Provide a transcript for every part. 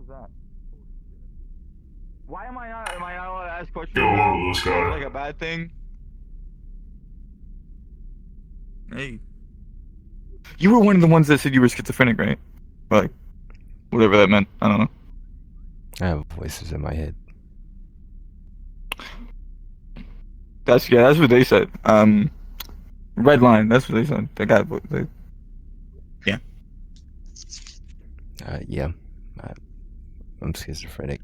that? Why am I not? Am I not allowed to ask questions? Yo, what was this guy? Like a bad thing? Hey. You were one of the ones that said you were schizophrenic, right? Or like, whatever that meant. I don't know. I have voices in my head. That's what they said. Red line. That's what they said. They got. Yeah. Yeah. I'm schizophrenic.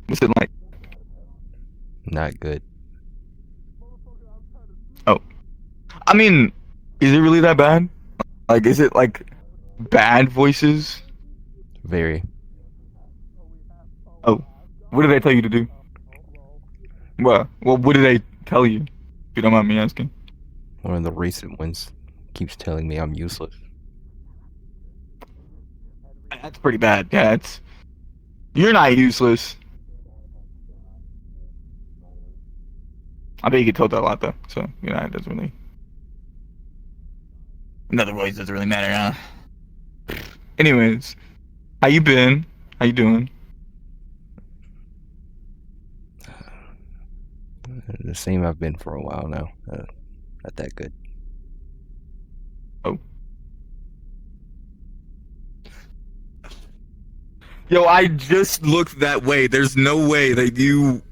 What's it like? Not good. Oh. I mean, is it really that bad? Like, is it like bad voices? Very. Oh. What did they tell you to do? Well, what did they tell you? If you don't mind me asking. One of the recent ones keeps telling me I'm useless. That's pretty bad. Yeah, you're not useless. I bet you get told that a lot though, so it doesn't really. In other words, doesn't really matter, huh? Anyways, how you been? How you doing? The same I've been for a while now. Not that good. Oh. Yo, I just looked that way. There's no way that you. What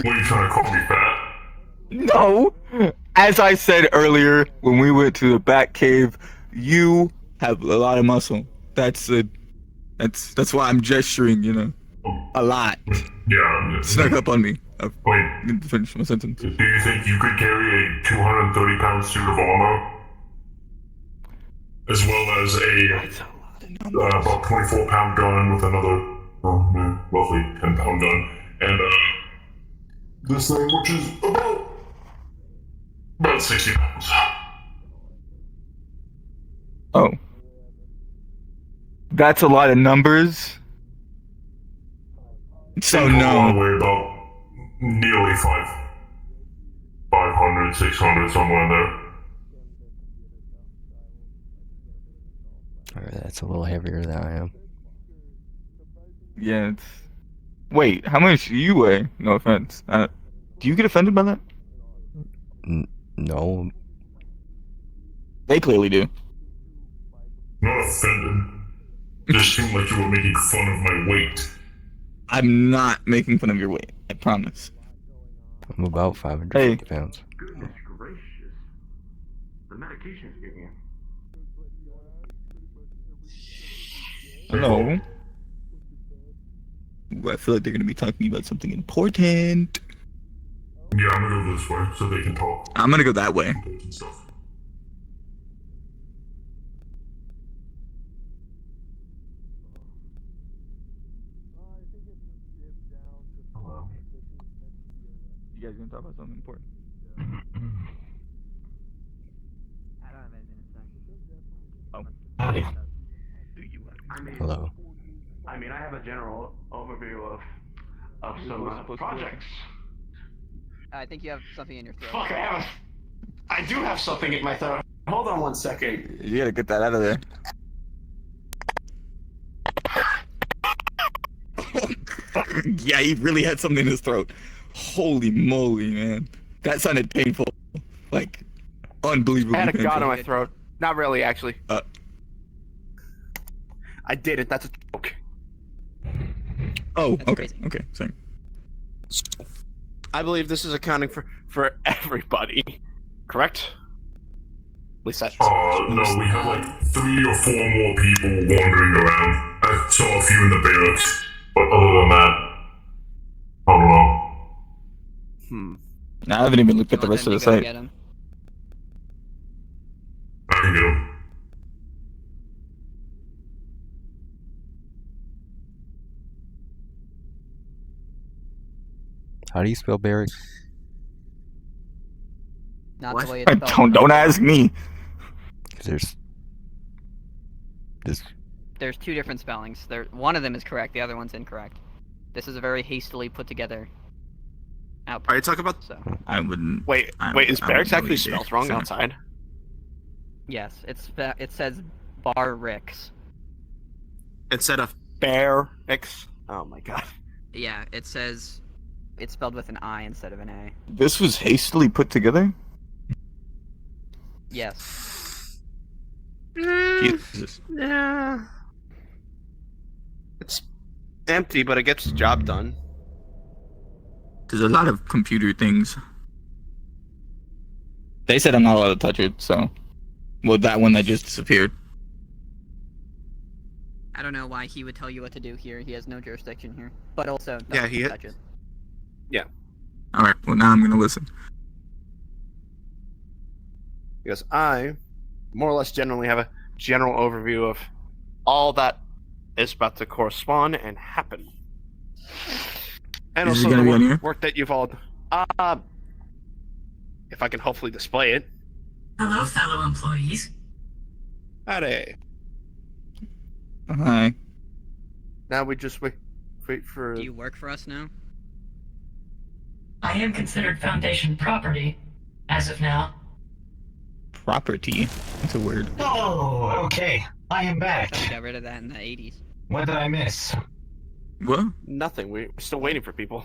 are you trying to call me fat? No. As I said earlier, when we went to the back cave, you have a lot of muscle. That's why I'm gesturing, a lot. Yeah. Snuck up on me. Wait. Need to finish my sentence. Do you think you could carry a 230-pound suit of armor? As well as about 24-pound gun with another, roughly 10-pound gun. And, this thing, which is about 60 pounds. Oh. That's a lot of numbers. So no. I weigh about nearly 500, 600, somewhere in there. That's a little heavier than I am. Yeah, Wait, how much do you weigh? No offense. Do you get offended by that? No. They clearly do. Not offended. Just seemed like you were making fun of my weight. I'm not making fun of your weight. I promise. I'm about 550 pounds. Goodness gracious. The medication's getting you. Hello. Ooh, I feel like they're gonna be talking about something important. Yeah, I'm gonna go this way so they can talk. I'm gonna go that way. And stuff. Hello. You guys gonna talk about something important? I don't have anything to say. Oh. Howdy. Hello. I mean, I have a general overview of some projects. I think you have something in your throat. Fuck, I do have something in my throat. Hold on one second. You gotta get that out of there. Yeah, he really had something in his throat. Holy moly, man. That sounded painful. Like, unbelievably I had a painful. god in my throat. Not really, actually. Uh. I did it. That's a joke. Oh, That's okay, crazy. okay, sorry. I believe this is accounting for everybody. Correct? At least that's... No, we have like 3 or 4 more people wandering around. I saw a few in the barracks, but other than that, I don't know. I haven't even looked at the You want rest of them the to go site. get him? I can get them. How do you spell barrack? Not What? the way it's spelled. Don't ask me. 'Cause there's There's two different spellings. One of them is correct, the other one's incorrect. This is a very hastily put together output. Are you talking about? So I wouldn't. Wait, I is wouldn't barracks actually believe you. spelled wrong So- outside? yes, it says bar Ricks. Instead of barracks? Oh my god. Yeah, it's spelled with an I instead of an A. This was hastily put together. Yes. Jesus. Yeah. It's empty, but it gets the job done. There's a lot of computer things. They said I'm not allowed to touch it, so. Well, that one that just disappeared. I don't know why he would tell you what to do here. He has no jurisdiction here. But also, don't Yeah, he- touch it. Alright, well, now I'm gonna listen. Because I, more or less, generally have a general overview of all that is about to correspond and happen. And Is it also gonna the be on here? work that you've all. If I can hopefully display it. Hello, fellow employees. Howdy. Hi. Now we just wait for. Do you work for us now? I am considered Foundation property as of now. Property. That's a word. Oh, okay. I am back. We got rid of that in the 80s. What did I miss? What? Nothing. We're still waiting for people.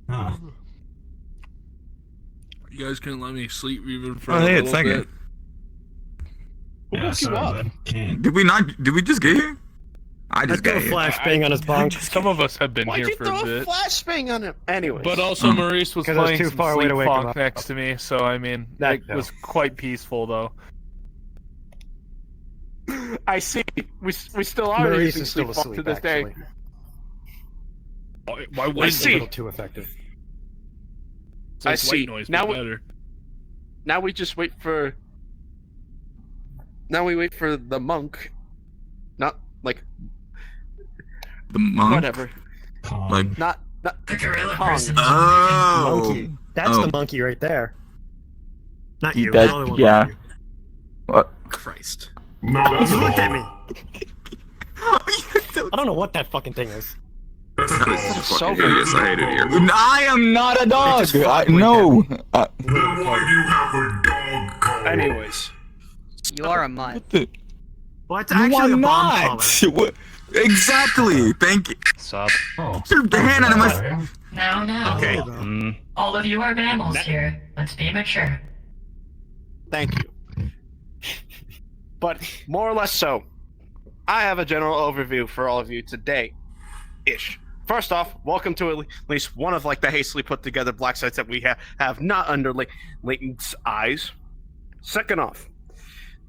Huh. You guys couldn't let me sleep even for Oh, a hey, little it's Second. bit. Who Yeah, woke you sorry, up? bud. Can't. Did we not? Did we just get here? I just got here. flashbang on his bunk. Some of us have been Why'd here you for throw a a bit. flashbang on him? Anyways. But also, Maurice was 'Cause I was playing too some far away to wake him Sleepwalk up. next to me, so I mean, That it too. was quite peaceful though. I see. We still are Maurice using is still Sleepwalk asleep, to this day. actually. Why I wouldn't see. it? A little too effective. It's I like see. white noise, Now but we- better. Now we just wait for. Now we wait for the monk. Not like The monk. whatever. Con. Like. Not The gorilla Kong. person. Oh. Monkey. That's Oh. the monkey right there. Not you. That- the only one yeah. behind What? Christ. No, that's You. You looked at wrong. me. I don't know what that fucking thing is. That's a dog. So Yes, I hate it here. I am not a dog. just fuck with No. Then why do you have a dog collar? Anyways. You are a mutt. What the? Well, it's No, actually I'm a bomb not. collar. What? Exactly. Thank you. Sup? Oh. Your hand out of my. No, no. Okay. Mm. All of you are mammals here. Let's be mature. Thank you. But more or less so, I have a general overview for all of you today. Ish. First off, welcome to at least one of like the hastily put together black sites that we have not under Layton's eyes. Second off,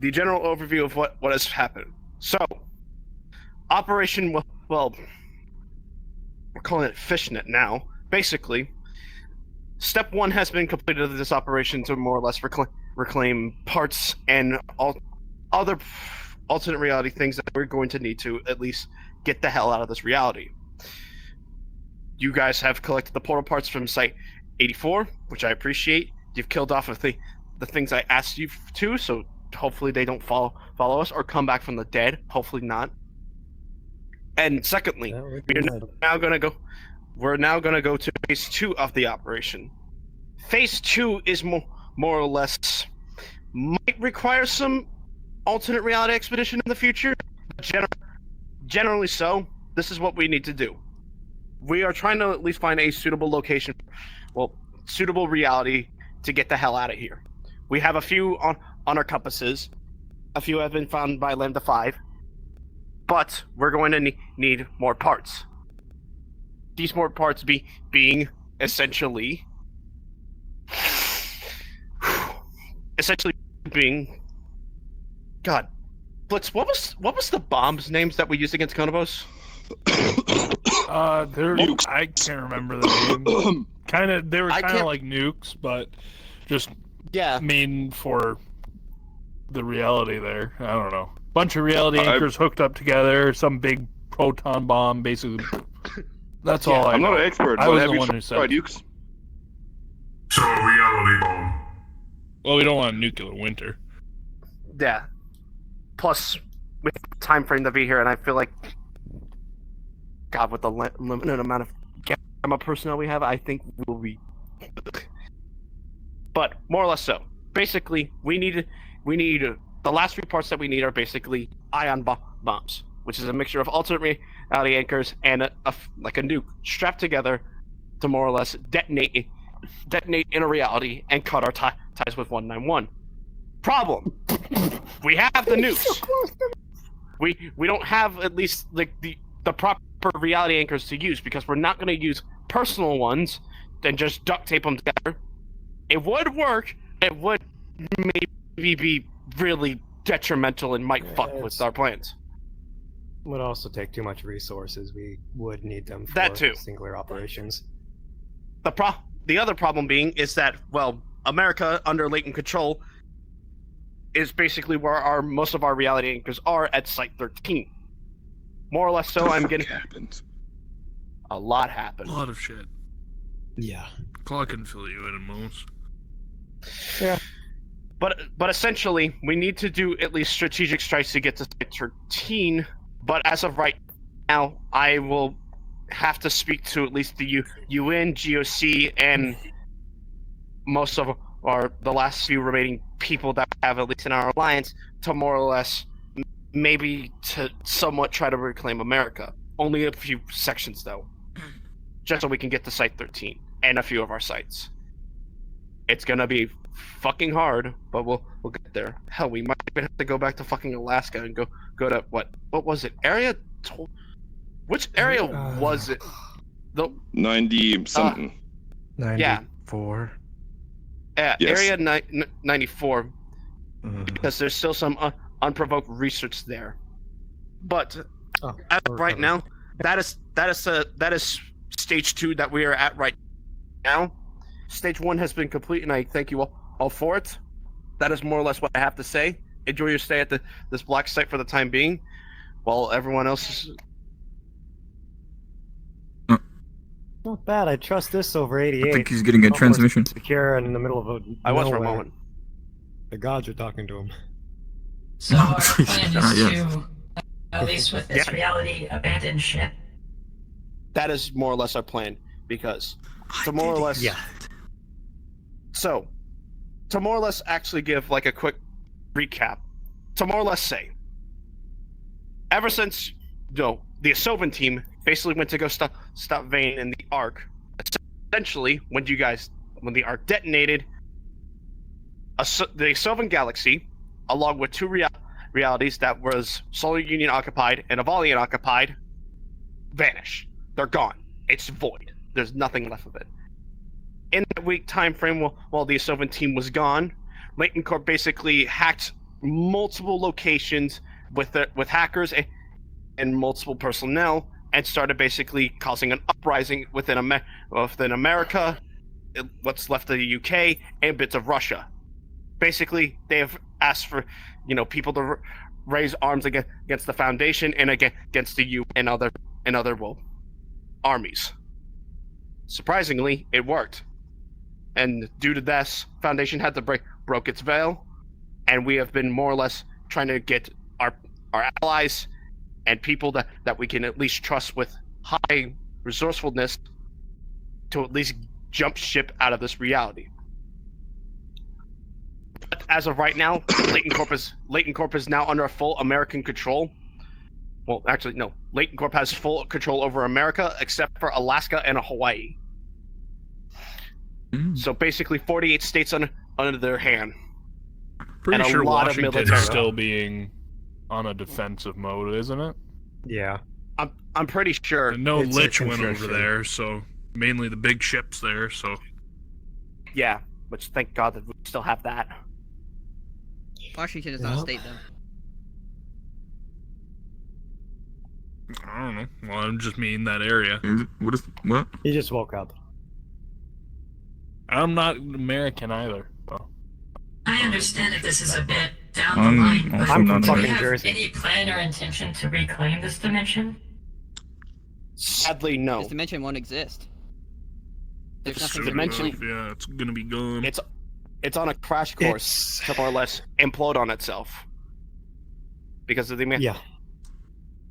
the general overview of what has happened. So, Operation well, we're calling it Fishnet now. Basically, step one has been completed of this operation to more or less reclaim parts and other alternate reality things that we're going to need to at least get the hell out of this reality. You guys have collected the portal parts from Site 84, which I appreciate. You've killed off of the things I asked you to, so hopefully they don't follow us or come back from the dead. Hopefully not. And secondly, we're now gonna go to phase 2 of the operation. Phase 2 is more or less might require some alternate reality expedition in the future. But generally so, this is what we need to do. We are trying to at least find a suitable location, suitable reality to get the hell out of here. We have a few on our compasses. A few have been found by Lambda 5. But we're going to need more parts. These more parts being essentially being God. Blitz, what was the bombs names that we used against Konobos? I can't remember the name. They were I kind of can't- like nukes, but just Yeah. mean for the reality there. I don't know. Bunch of reality anchors hooked up together, some big proton bomb, basically. That's all I I'm know. not an expert, I but was have the you one who said tried it. nukes? So a reality bomb. Well, we don't want a nuclear winter. Yeah. Plus, with time frame to be here, and I feel like, God, with the limited amount of amount of personnel we have, I think we'll be. But more or less so. Basically, we need the last three parts that we need are basically ion bombs, which is a mixture of alternate reality anchors and a nuke strapped together to more or less detonate in a reality and cut our ties with 191. Problem: we have the nukes. We don't have at least the proper reality anchors to use, because we're not going to use personal ones and just duct tape them together. It would work. It would maybe be really detrimental and might fuck with our plans. Would also take too much resources. We would need them for That too. singular operations. The other problem being is that, well, America under latent control is basically where most of our reality anchors are at Site 13. More or less so, I'm getting... happens. A lot happened. A lot of shit. Yeah. Claw can fill you in most. Yeah. But essentially, we need to do at least strategic strikes to get to Site 13. But as of right now, I will have to speak to at least the UN, GOC, and most of the last few remaining people that we have, at least in our alliance, to more or less maybe to somewhat try to reclaim America. Only a few sections, though. Just so we can get to Site 13 and a few of our sites. It's gonna be fucking hard, but we'll get there. Hell, we might even have to go back to fucking Alaska and go to what was it? Which area was it? The 90 something. 94. Yeah, Yes. Area 94, because there's still some unprovoked research there. But as of right now, that is stage 2 that we are at right now. Stage 1 has been complete, and I thank you all for it. That is more or less what I have to say. Enjoy your stay at this black site for the time being, while everyone else is... Not bad. I trust this over 88. I think he's getting a Of course, transmission. Secure and in the middle of a I was for a nowhere. moment. The gods are talking to him. So our plan is yes. to, at least with this reality, abandon ship. That is more or less our plan, because to more or less... Yeah. So, to more or less actually give like a quick recap, to more or less say, ever since the Asovan team basically went to go stop Vane in the Ark, essentially when the Ark detonated, the Asovan galaxy, along with two realities that was Solar Union occupied and Avalian occupied, vanish. They're gone. It's void. There's nothing left of it. In that week time frame, while the Asovan team was gone, Latent Corp basically hacked multiple locations with hackers and multiple personnel, and started basically causing an uprising within America, what's left of the UK, and bits of Russia. Basically, they have asked for people to raise arms against the Foundation and against the UN and other armies. Surprisingly, it worked. And due to this, Foundation had to broke its veil, and we have been more or less trying to get our allies and people that we can at least trust with high resourcefulness to at least jump ship out of this reality. But as of right now, Latent Corp is now under full American control. Well, actually, no. Latent Corp has full control over America, except for Alaska and Hawaii. So basically, 48 states under their hand. Pretty and a sure lot of Washington military. is still being on a defensive mode, isn't it? Yeah. I'm pretty sure. And no It's a Lich went over contrition. there, so mainly the big ships there. So Yeah, which thank God that we still have that. Washington is not a Yep. state, though. I don't know. Well, I just mean that area. What? He just woke up. I'm not American either. So. I understand that this is a bit down I'm the line, but also I'm not do we fucking have Jersey. any plan or intention to reclaim this dimension? Sadly, no. This dimension won't exist. There's It's nothing to dimension- reclaim. Yeah, it's gonna be gone. It's on a crash course to more or less implode on itself. Because of the Yeah.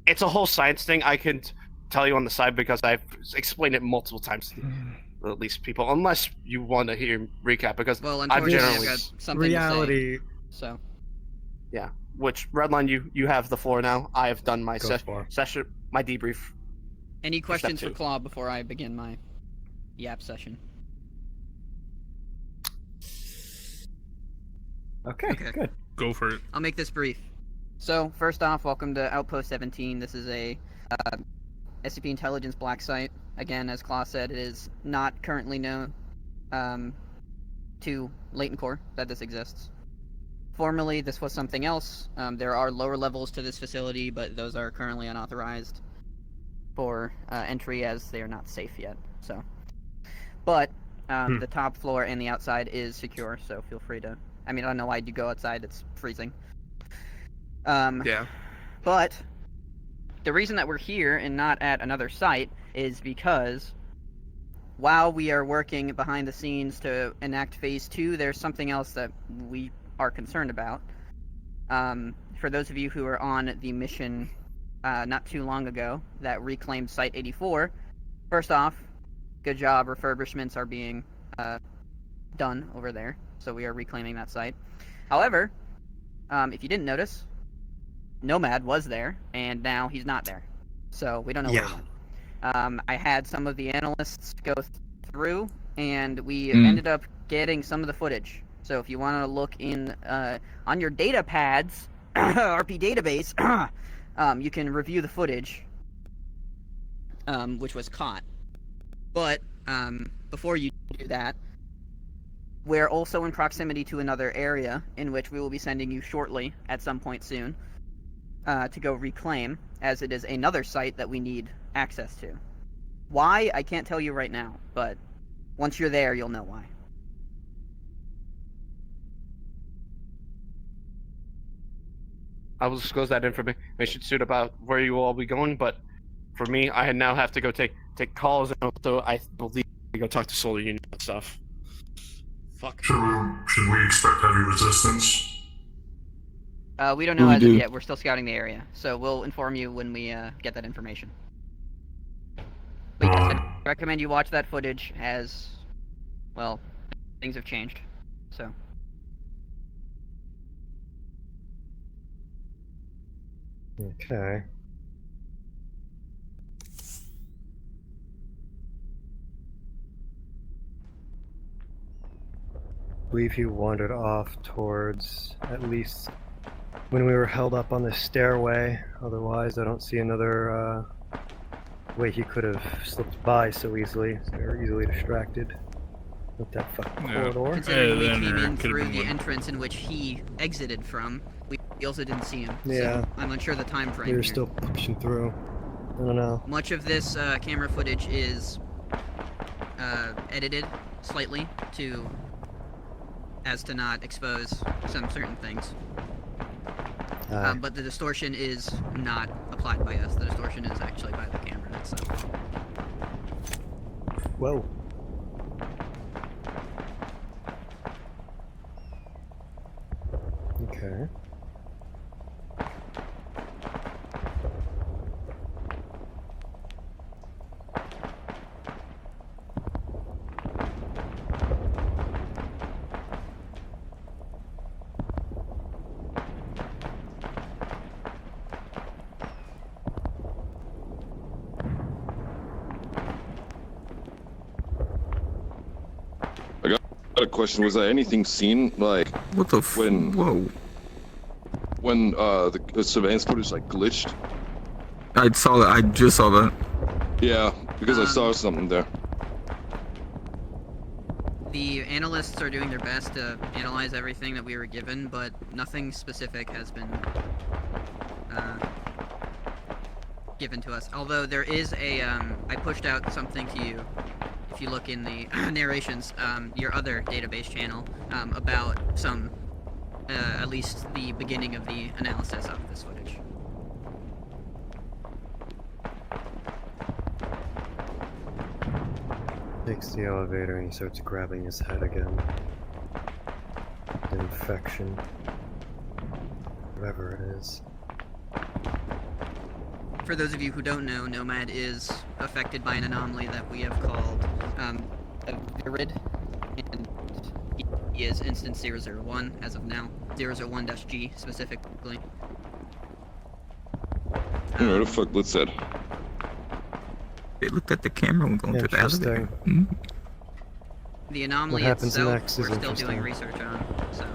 it's a whole science thing. I can tell you on the side because I've explained it multiple times to at least people, unless you want to hear recap, because Well, I've unfortunately, generally... I've got something Reality. to say. So, Yeah, which, Redline, you have the floor now. I have done my Go for it. session, my debrief. any questions for two. Claw before I begin my yap session? Okay, good. Go for it. I'll make this brief. So, first off, welcome to Outpost 17. This is a SCP Intelligence black site. Again, as Claw said, it is not currently known to Latent Core that this exists. Formerly, this was something else. There are lower levels to this facility, but those are currently unauthorized for entry as they are not safe yet. So, but the top floor and the outside is secure, so feel free to... I mean, I don't know why you'd go outside, it's freezing. Yeah. But the reason that we're here and not at another site is because while we are working behind the scenes to enact Phase 2, there's something else that we are concerned about. For those of you who were on the mission not too long ago that reclaimed Site 84, first off, good job, refurbishments are being done over there, so we are reclaiming that site. However, if you didn't notice, Nomad was there, and now he's not there. So we don't know where he went. I had some of the analysts go through, and we ended up getting some of the footage. So if you want to look in on your data pads, RP database, you can review the footage, which was caught. But before you do that, we're also in proximity to another area in which we will be sending you shortly, at some point soon, to go reclaim, as it is another site that we need access to. Why? I can't tell you right now, but once you're there, you'll know why. I will disclose that information soon about where you will all be going, but for me, I now have to go take calls, and also I believe go talk to Solar Union and stuff. Fuck. Should we expect heavy resistance? We don't know as of yet. We're still scouting the area, so we'll inform you when we get that information. But yes, I recommend you watch that footage, as, well, things have changed, so. Okay. I believe he wandered off towards, at least when we were held up on the stairway. Otherwise, I don't see another way he could have slipped by so easily. So very easily distracted with that fucking corridor. Considering we came in through the entrance in which he exited from, we also didn't see him. Yeah. So I'm unsure the time frame. We were here. still pushing through. I don't know. Much of this camera footage is edited slightly as to not expose some certain things. But the distortion is not applied by us. The distortion is actually by the camera itself. Whoa. Okay. A question: was there anything seen like What the when the surveillance footage like glitched? I saw that. I just saw that. Yeah, because I saw something there. The analysts are doing their best to analyze everything that we were given, but nothing specific has been given to us. Although there is a, I pushed out something to you. If you look in the narrations, your other database channel, about some, at least the beginning of the analysis of this footage. Takes the elevator and he starts grabbing his head again. The infection. Whatever it is. for those of you who don't know, Nomad is affected by an anomaly that we have called a virid, and he is instance 001 as of now. 001-G specifically. Where the fuck was that? They looked at the camera when going to the elevator. Interesting. The anomaly What happens itself, next is we're still interesting. doing research on, so.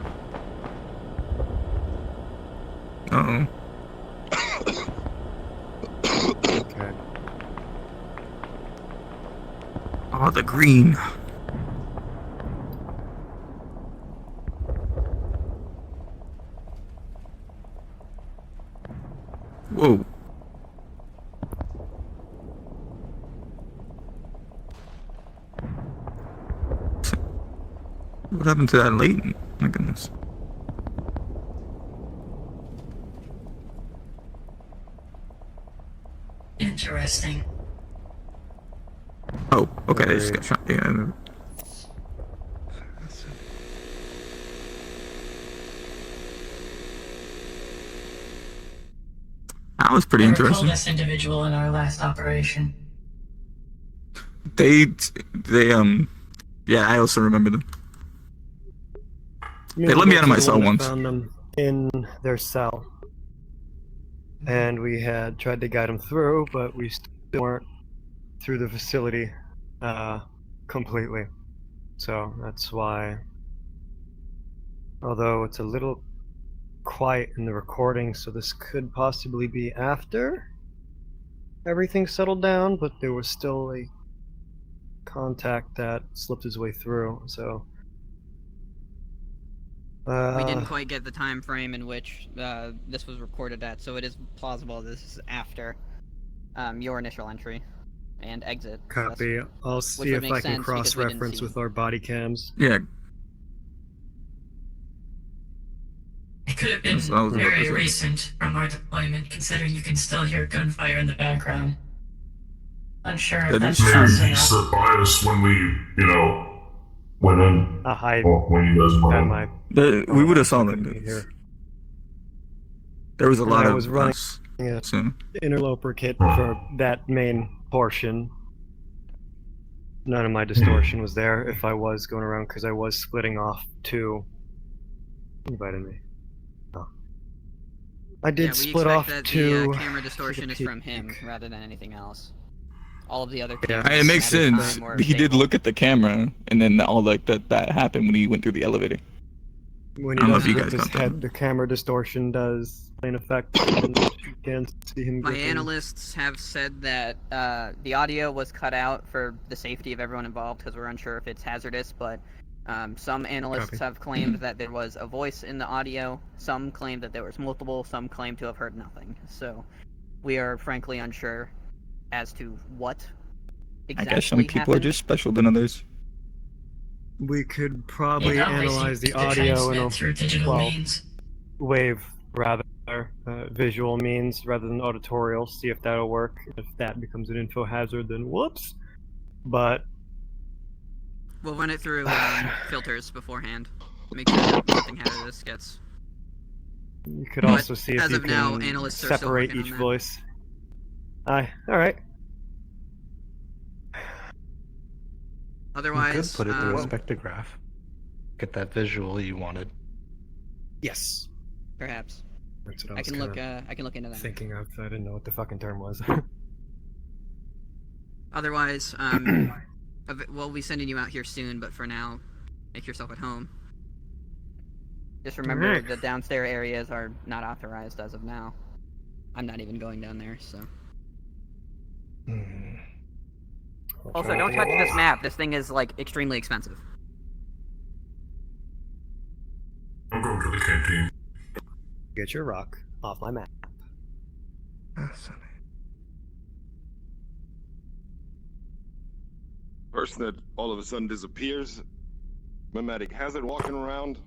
Uh-oh. Okay. Oh, the green. Whoa. What happened to that Leighton? My goodness. Interesting. Oh, okay. I just Agreed. got shot. Yeah. That was pretty I recall interesting. this individual in our last operation. They, yeah, I also remember them. They let me out of my cell once. Found them in their cell, and we had tried to guide them through, but we still weren't through the facility completely. So that's why, although it's a little quiet in the recording, so this could possibly be after everything settled down, but there was still a contact that slipped his way through, so We didn't quite get the time frame in which this was recorded at, so it is plausible this is after your initial entry and exit. copy. I'll see would if make I can sense because we didn't cross-reference see- with our body cams. Yeah. It could have been That's what I was about to very say. recent from our deployment, considering you can still hear gunfire in the background. Unsure if That that's is true. close Maybe he enough. slipped by us when we, went in. I Or when you guys went had in. my We would have saw couldn't them. be here. There was a And lot I of was running us. a So interloper kit for that main portion. None of my distortion was there if I was going around, because I was splitting off to. Who invited me? Oh. I did Yeah, we split expect off that to. the camera distortion is from him rather than anything else. All of the other cameras. it makes at the sense. time were He did stable. look at the camera, and then all like that happened when he went through the elevator. When I don't he know does if you flip guys his got that. head, the camera distortion does play an effect, and you can see him. My gripping. analysts have said that the audio was cut out for the safety of everyone involved because we're unsure if it's hazardous, but some analysts Copy. have claimed that there was a voice in the audio, some claim that there was multiple, some claim to have heard nothing. So we are frankly unsure as to what I exactly guess some people are happened. just special than others. We could probably Yeah, always analyze the use audio transmit in through a digital well, means. wave rather, visual means rather than auditorial. See if that'll work. If that becomes an info hazard, then whoops. But We'll run it through filters beforehand. Make sure that nothing hazardous gets. you could But also see if as you of now, can analysts are still separate working on each that. voice. Aye. All right. Otherwise, You could put it through a um, spectrograph. Get that visual you wanted. Yes. perhaps That's what I I was can look. kinda I can look into that. thinking of. I didn't know what the fucking term was. Otherwise, we'll be sending you out here soon, but for now, make yourself at home. Just remember, Alright. the downstairs areas are not authorized as of now. I'm not even going down there, so. Also, don't touch this map. This thing is, like, extremely expensive. I'm going to the canteen. Get your rock off my map. Person that all of a sudden disappears. Mimetic Hazard walking around.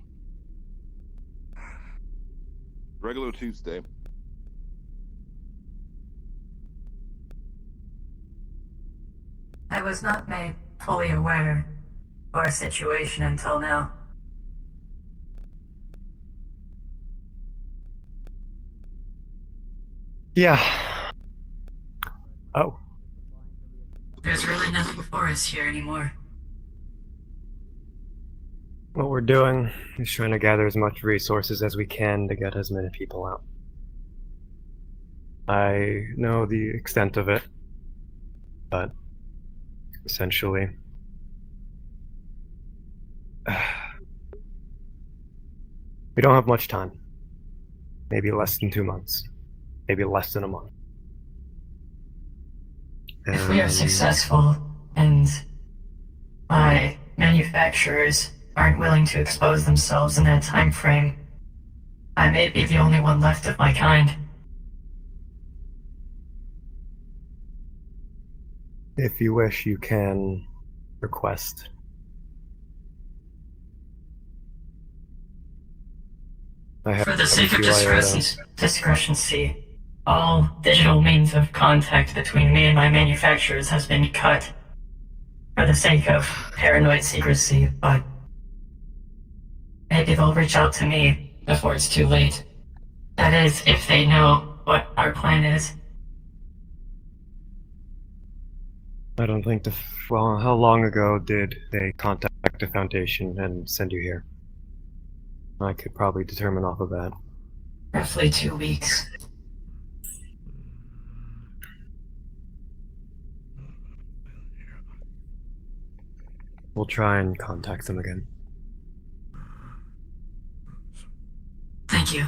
Regular Tuesday. I was not made fully aware of our situation until now. Yeah. Oh, There's really nothing for us here anymore. what we're doing is trying to gather as much resources as we can to get as many people out. I know the extent of it, but essentially, we don't have much time. Maybe less than 2 months. Maybe less than a month. If we are successful, and my manufacturers aren't willing to expose themselves in that time frame, I may be the only one left of my kind. If you wish, you can request. For the sake of discrepancy, all digital means of contact between me and my manufacturers has been cut. For the sake of paranoid secrecy, but maybe they'll reach out to me before it's too late. That is, if they know what our plan is. I don't think well, how long ago did they contact the Foundation and send you here? I could probably determine off of that. Roughly 2 weeks. We'll try and contact them again. Thank you.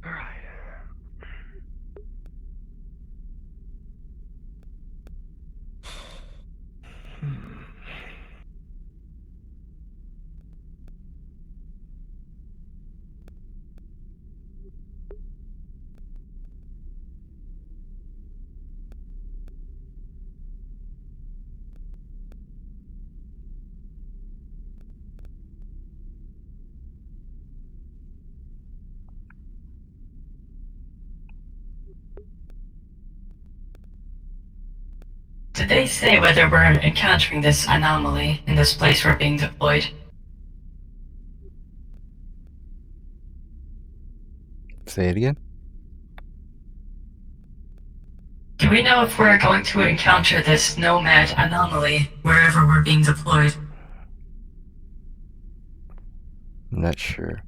Alright. Did they say whether we're encountering this anomaly in this place we're being deployed? Say it again? Do we know if we're going to encounter this nomad anomaly wherever we're being deployed? I'm not sure.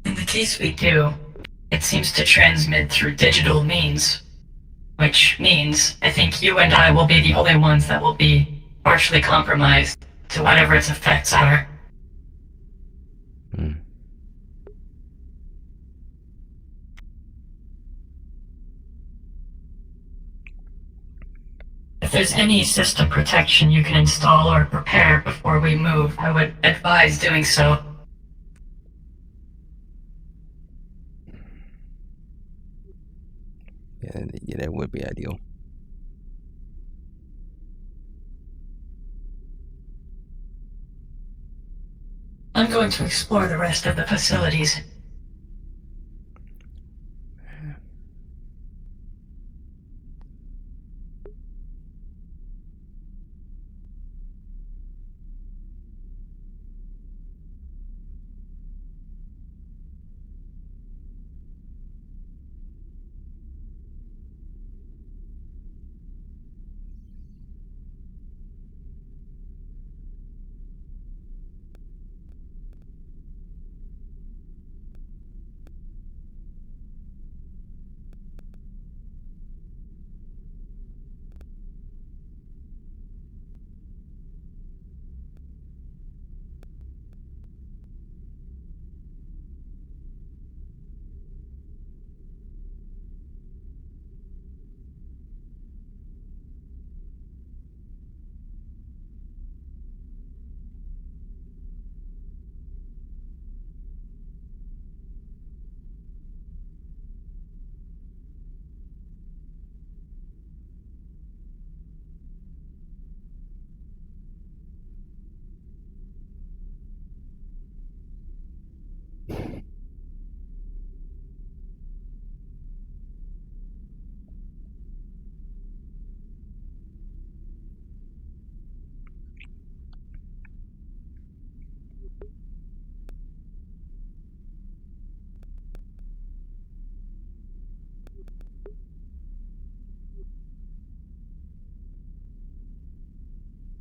In the case we do, it seems to transmit through digital means, which means I think you and I will be the only ones that will be partially compromised to whatever its effects are. Hmm. If there's any system protection you can install or prepare before we move, I would advise doing so. Yeah, that would be ideal. I'm going to explore the rest of the facilities.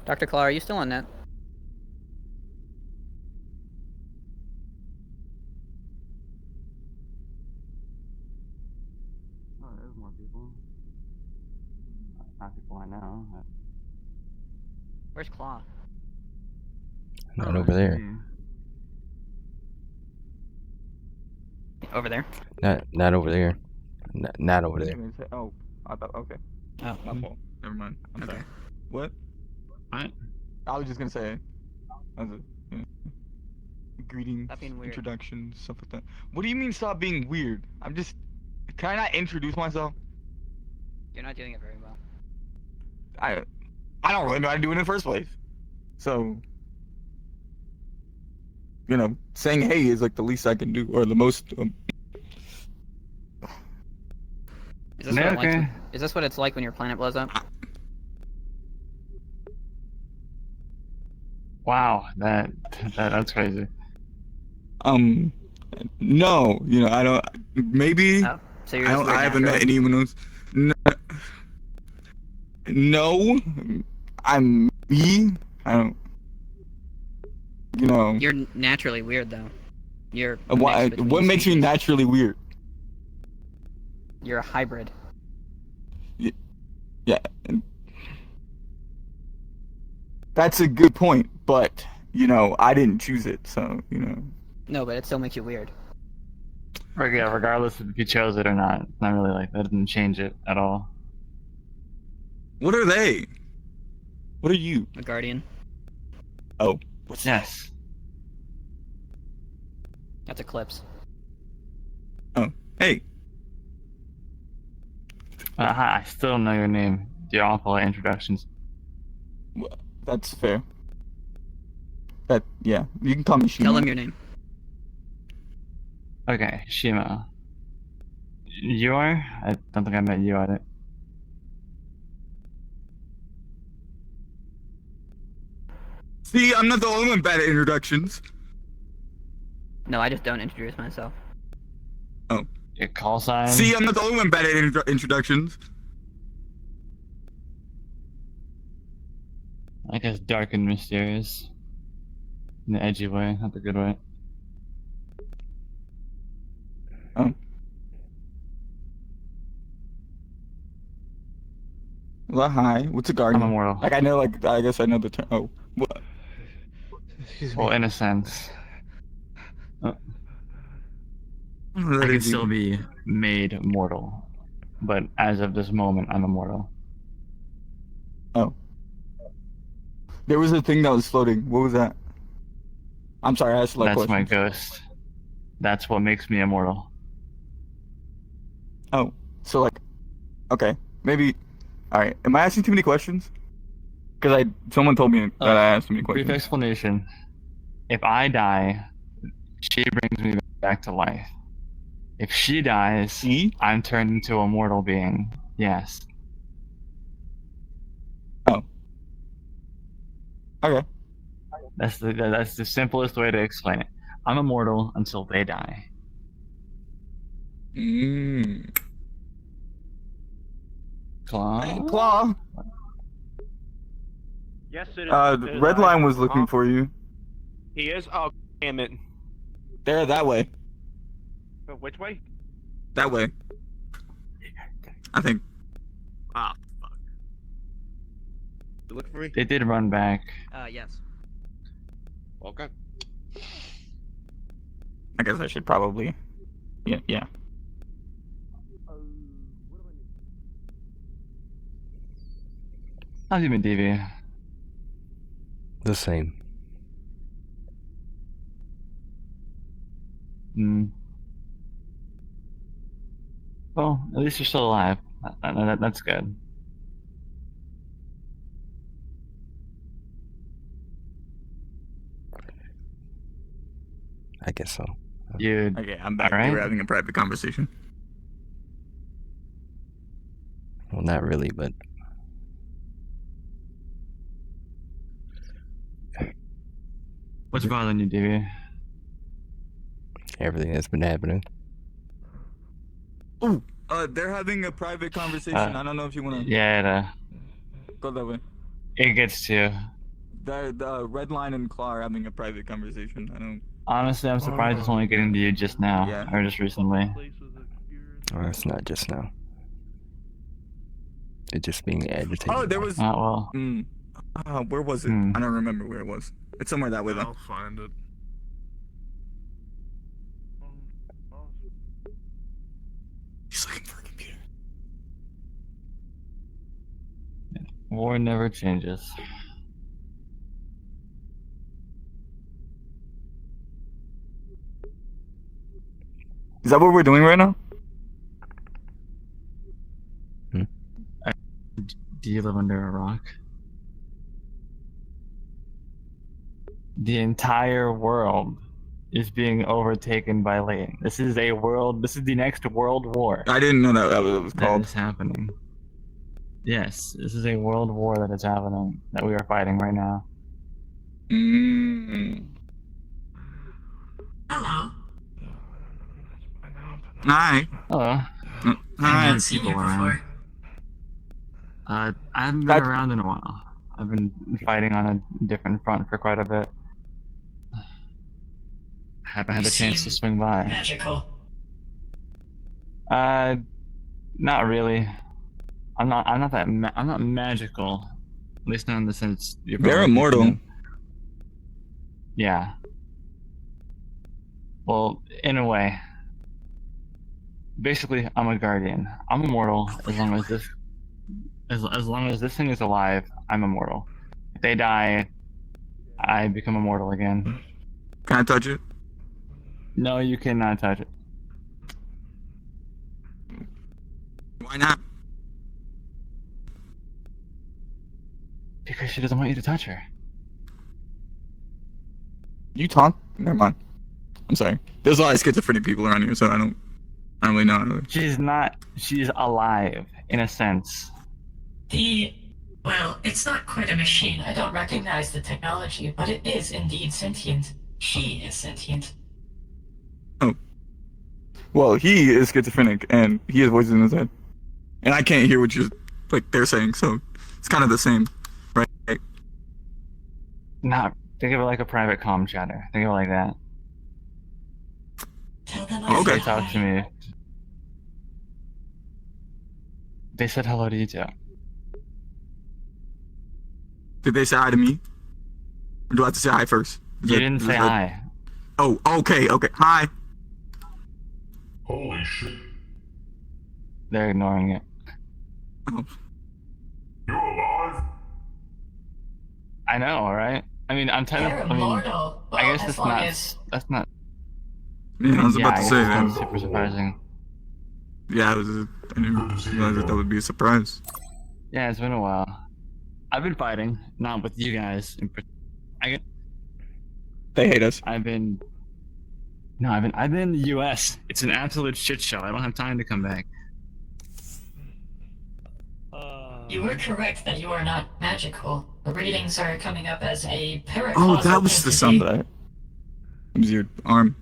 Dr. Claw, are you still on net? Oh, there's more people. Not people I know. Where's Claw? Not over there. Over there? Not over there. Not over there. Oh, I thought. Okay. Oh. My fault. Never mind. I'm Okay. sorry. What? What? I was just gonna say, as a greetings, Stop being weird. introductions, stuff like that. What do you mean stop being weird? I'm just. Can I not introduce myself? You're not doing it very well. I don't really know how to do it in the first place. So, saying hey is like the least I can do, or the most. Is this, what is this what it's like when your planet blows up? Wow, that's crazy. No, I don't. Maybe. Oh, so you're just I haven't met anyone else. No, I'm me. I don't. You're naturally weird, though. You're. What makes me naturally weird? You're a hybrid. Yeah. That's a good point, but I didn't choose it, so No, but it still makes you weird. Yeah, regardless if you chose it or not, it's not really like that. Doesn't change it at all. What are they? What are you? A guardian. Oh. Yes. That's Eclipse. Oh. Hey. Hi, I still don't know your name. Your awful introductions. Well, that's fair. Yeah, you can call me Shima. Tell him your name. Okay, Shima. You are? I don't think I met you at it. See, I'm not the only one bad at introductions. No, I just don't introduce myself. Oh. Your call sign? See, I'm not the only one bad at introductions. I guess dark and mysterious. In the edgy way, not the good way. Oh. Well, hi. What's a guardian? I'm immortal. Like, I guess I know the term. Oh. What? Excuse me. Well, in a sense. I That can is still easy. be made mortal. But as of this moment, I'm immortal. Oh. There was a thing that was floating. What was that? I'm sorry, I asked a lot of That's my questions. ghost. That's what makes me immortal. Oh. So, okay. Maybe. Alright. Am I asking too many questions? Because someone told me that I asked too many questions. Brief explanation. If I die, she brings me back to life. If she dies, I'm turned into a mortal being. Yes. Oh. Okay. That's the simplest way to explain it. I'm immortal until they die. Claw? Claw. Yes, it is. The red line was looking for you. He is? Oh, damn it. There, that way. Which way? That way. I think. Ah, fuck. You looking for me? They did run back. Yes. Okay. I guess I should probably. Yeah. How's you been, DV? The same. Well, at least you're still alive. That's good. I guess so. You. Okay, I'm back. Alright. We were having a private conversation. Well, not really, but What's bothering you, DV? everything that's been happening. Ooh, they're having a private conversation. I don't know if you want to Yeah, go that way. it gets to you. The Red Line and Claw are having a private conversation. I don't. Honestly, I'm surprised it's only getting to you just now, Yeah. or just recently. Or it's not just now. It's just being agitated. Oh, there was. Well. Where was it? I don't remember where it was. It's somewhere that way though. I'll find it. He's looking for a computer. War never changes. Is that what we're doing right now? Do you live under a rock? The entire world is being overtaken by Leighton. This is a world. This is the next world war. I didn't know that was called. That is happening. Yes, this is a world war that is happening, that we are fighting right now. Hello. Hi. Hello. Hi. People around. I haven't been around in a while. I've been fighting on a different front for quite a bit. Haven't had a chance to swing by. Magical. Not really. I'm not I'm not magical. At least not in the sense you're They're probably immortal. thinking of. Yeah. Well, in a way. Basically, I'm a guardian. I'm immortal as long as this as long as this thing is alive, I'm immortal. If they die, I become immortal again. Can I touch it? No, you cannot touch it. Why not? Because she doesn't want you to touch her. You talk? Never mind. I'm sorry. There's a lot of schizophrenic people around here, so I don't really know. She's not. She's alive, in a sense. Well, it's not quite a machine. I don't recognize the technology, but it is indeed sentient. She is sentient. Oh. Well, he is schizophrenic, and he has voices in his head. And I can't hear what they're saying, so it's kind of the same, right? Not. Think of it like a private comm chatter. Think of it like that. Tell them Okay. They talk to me. They said hello to you too. Did they say hi to me? Or do I have to say hi first? You didn't say hi. Oh, okay. Hi. Holy shit. They're ignoring it. Oh. You're alive? I know, right? I mean, I'm They're immortal. Well, I guess as it's long not. as That's not. Yeah, I was about to say that. that. Super surprising. Yeah, I didn't realize that would be a surprise. Yeah, it's been a while. I've been fighting, not with you guys. They hate us. I've been in the U.S. It's an absolute shit show. I don't have time to come back. you were correct that you are not magical. The readings are coming up as a paracausal Oh, that was the sound entity. that it was your arm.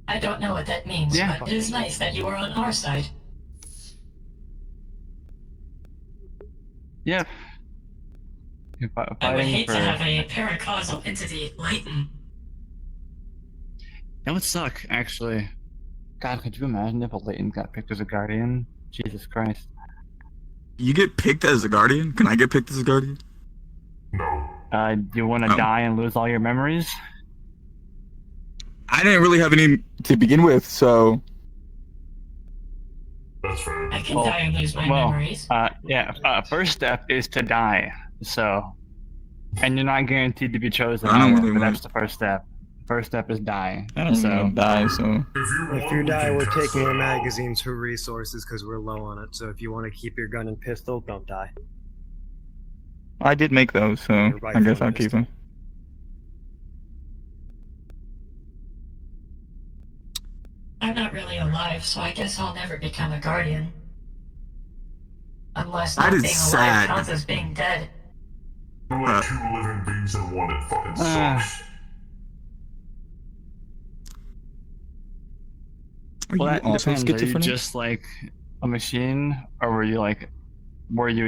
I don't know what that means, Yeah. but it is nice that you are on our side. Yeah. You're I would fighting hate for. to have a paracausal entity Leighton. That would suck, actually. God, could you imagine if a Leighton got picked as a guardian? Jesus Christ. You get picked as a guardian? Can I get picked as a guardian? No. You want to die and lose all your memories? I didn't really have any to begin with, so. That's fair. I can die and lose my memories. First step is to die. So, and you're not guaranteed to be chosen. I don't either, really but want- that's the first step. First step is die. I don't so really die, so. If you die, we're taking your magazines for resources because we're low on it. So if you want to keep your gun and pistol, don't die. I did make those, so You're right I guess from I'll this. keep them. I'm not really alive, so I guess I'll never become a guardian. Unless That not is being sad. alive counts as being dead. You're like two living beings in one. It fucking sucks. Are well, you that also depends. Are you schizophrenic? just like a machine, or were you a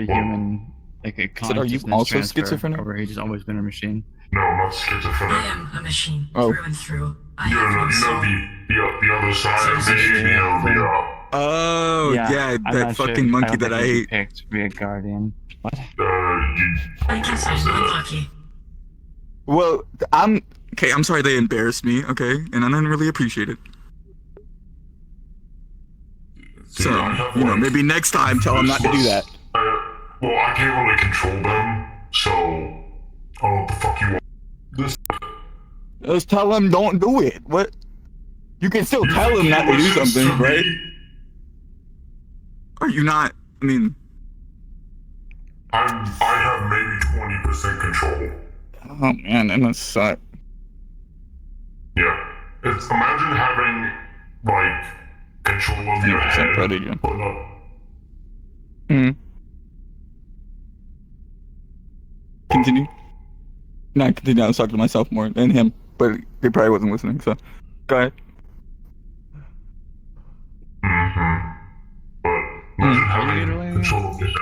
human like a So are you consciousness also transfer, schizophrenic? or he's just always been a machine? No, I'm not I schizophrenic. am a machine Oh. through and through. I You have know, no you soul. know the other side of me, you know, Oh, yeah, I'm that not sure. fucking monkey don't that I think he'd be hate. picked to be a guardian. What? I guess I'm unlucky. Well, I'm sorry they embarrassed me, okay? And I didn't really appreciate it. So, you know, maybe next time tell them not to do that. Well, I can't really control them, so I don't know what the fuck you want. This Just tell them don't do it. What? You can still tell them not to do something, right? Are you not? I mean, I have maybe 20% control. oh man, that must suck. Yeah. It's imagine having like control of your 100% head, prodigy. but not. Continue. Not continue. I was talking to myself more than him, but he probably wasn't listening. So, go ahead. But imagine having control of your head,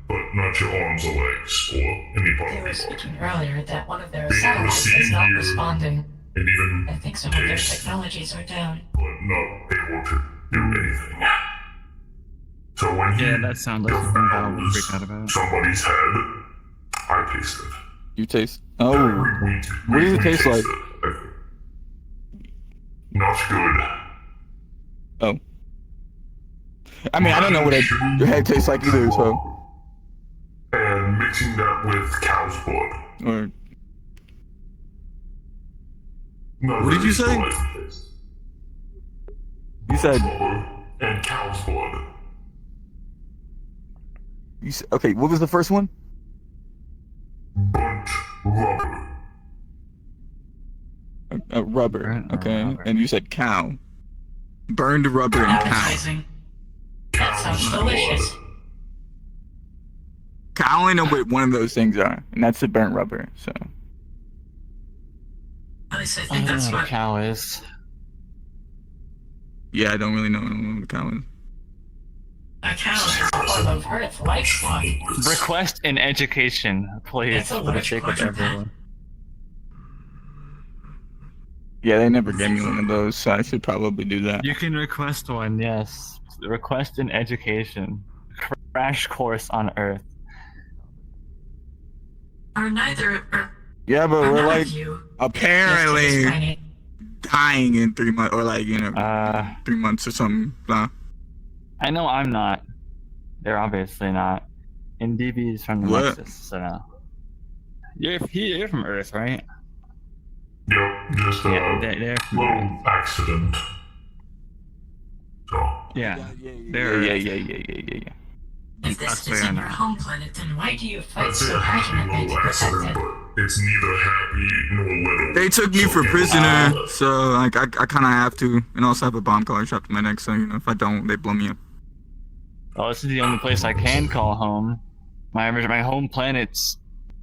but not your arms or legs or any part They of were your body. speaking earlier that one of their Being able to satellites see is not you responding. and even I think some of their taste, technologies are down. but not able to do anything. So when Yeah, he that sounds like something that I would freak out about. somebody's head, I tasted. You taste. Oh, what does it taste like? Not good. Oh. I mean, I don't know what your head tastes like either. So. And mixing that with cow's blood. Or. Not What did really you say? delightful taste. You said. And cow's blood. You said, okay. What was the first one? Burnt rubber. Rubber. Burnt Okay. rubber. And you said cow. Burned rubber and cow. Appetizing. That sounds delicious. I only know what one of those things are, and that's the burnt rubber. So. At least I I think don't that's know what what. a cow is. Yeah, I don't really know what a cow is. A cow is a form of earth livestock. Request an education, please, It's a for the large sake of quadruped. everyone. Yeah, they never gave me one of those, so I should probably do that. You can request one, yes. Request an education. Crash course on Earth. Are neither. Yeah, but Are we're none like of you apparently schizophrenic? dying in 3 months, or like 3 months or something. Blah. I know I'm not. They're obviously not. And DB is from the What? Nexus, so no. You're from Earth, right? Yep, just a Yeah, they're from Earth. little accident. So. Yeah. Yeah. If this That's is fair in your enough. home planet, then why do you fight I'd say so a happy passionately to little protect accident, it? but it's neither happy nor little. They took me So for get prisoner, out. so like I kind of have to, and also have a bomb collar strapped to my neck. So you know, if I don't, they blow me up. Well, this is the only place I can call home. My home planet's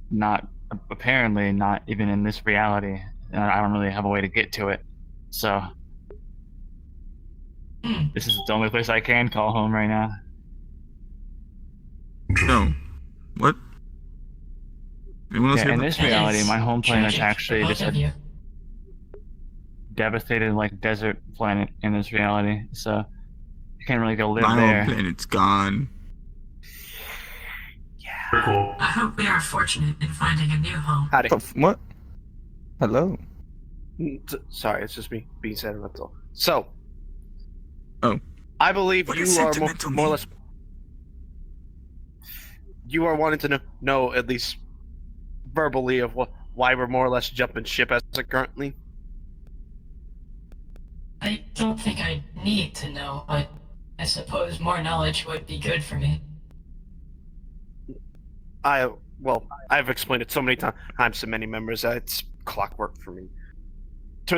not, apparently not even in this reality. And I don't really have a way to get to it. So, this is the only place I can call home right now. No. What? Anyone else Yeah, hear in that? this reality, my home planet's Tragic actually for just both of a you. devastated, like, desert planet in this reality. So, you can't really go live My there. whole planet's gone. Very cool. I hope we are fortunate in finding a new home. Howdy. What? Hello. Sorry, it's just me being sentimental. So. Oh. I believe What you does are sentimental more or mean? less. You are wanting to know at least verbally of why we're more or less jumping ship as of currently. I don't think I need to know, but I suppose more knowledge would be good for me. I've explained it so many times to many members that it's clockwork for me. To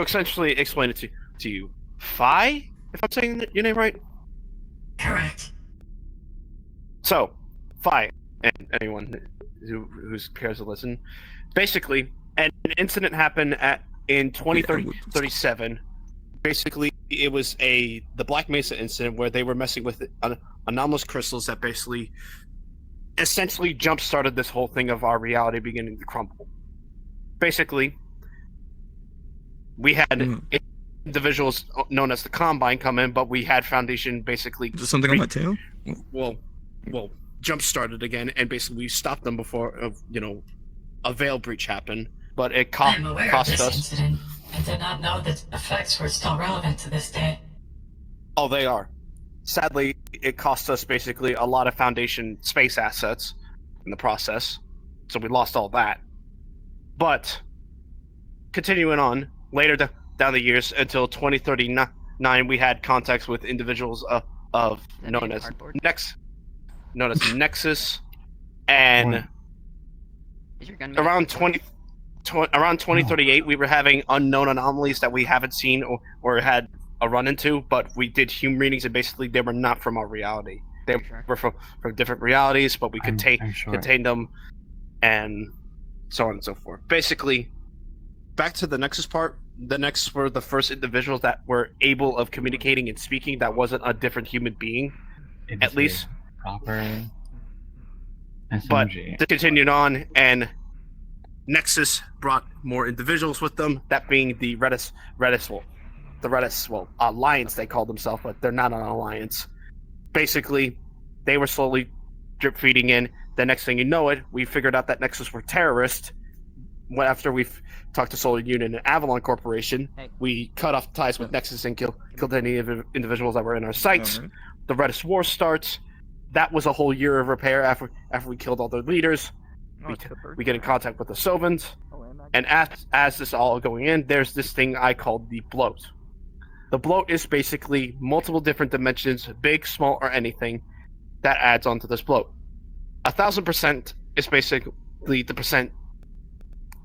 essentially explain it to you, Phi, if I'm saying your name right. Correct. So, Phi, and anyone who cares to listen, basically, an incident happened in 2037. Basically, it was the Black Mesa incident where they were messing with anomalous crystals that basically essentially jump-started this whole thing of our reality beginning to crumble. Basically, we had individuals known as the Combine come in, but we had Foundation basically... Is there something on my tail? Well, jump-started again, and basically we stopped them before, a veil breach happened. But it I'm aware of cost this us... incident. I did not know that effects were still relevant to this day. Oh, they are. Sadly, it cost us basically a lot of Foundation space assets in the process, so we lost all that. But, continuing on, later down the years, until 2039, we had contacts with individuals known as Nexus, and around 2038, we were having unknown anomalies that we haven't seen or had a run into, but we did human readings, and basically they were not from our reality. They were from different realities, but we contained them, and so on and so forth. Basically, back to the Nexus part, the Nexus were the first individuals that were able of communicating and speaking that wasn't a different human being, at least. Proper SMG. But they continued on, and Nexus brought more individuals with them, that being the Alliance they call themselves, but they're not an alliance. Basically, they were slowly drip feeding in. The next thing you know it, we figured out that Nexus were terrorists. After we've talked to Solar Union and Avalon Corporation, we cut off ties with Nexus and killed any individuals that were in our sites. The Redis War starts. That was a whole year of repair after we killed all their leaders. We get in contact with the Sovans. And as this all going in, there's this thing I call the bloat. The bloat is basically multiple different dimensions, big, small, or anything, that adds onto this bloat. 1,000% is basically the percent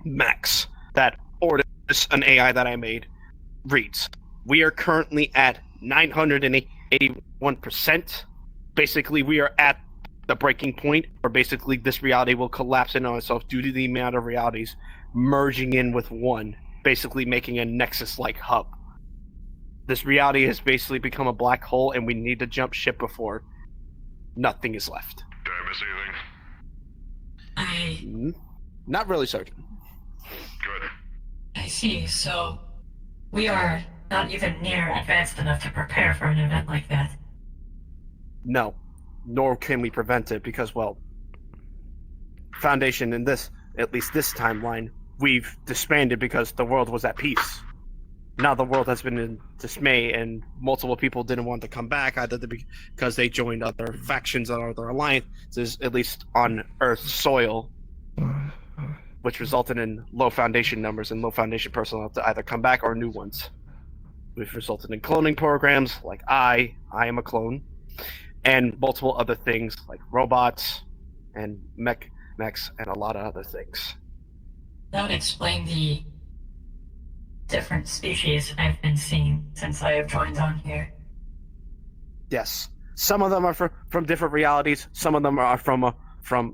max that Ordis, an AI that I made, reads. We are currently at 981%. Basically, we are at the breaking point where basically this reality will collapse in on itself due to the amount of realities merging in with one, basically making a Nexus-like hub. This reality has basically become a black hole, and we need to jump ship before nothing is left. Did I miss anything? Not really, Sergeant. Good. I see, so we are not even near advanced enough to prepare for an event like that. No, nor can we prevent it because, Foundation in at least this timeline, we've disbanded because the world was at peace. Now the world has been in dismay, and multiple people didn't want to come back either because they joined other factions and other alliances, at least on Earth's soil, which resulted in low Foundation numbers and low Foundation personnel to either come back or new ones. We've resulted in cloning programs, like I am a clone, and multiple other things like robots and mechs and a lot of other things. That would explain the different species I've been seeing since I have joined on here. Yes. Some of them are from different realities. Some of them are from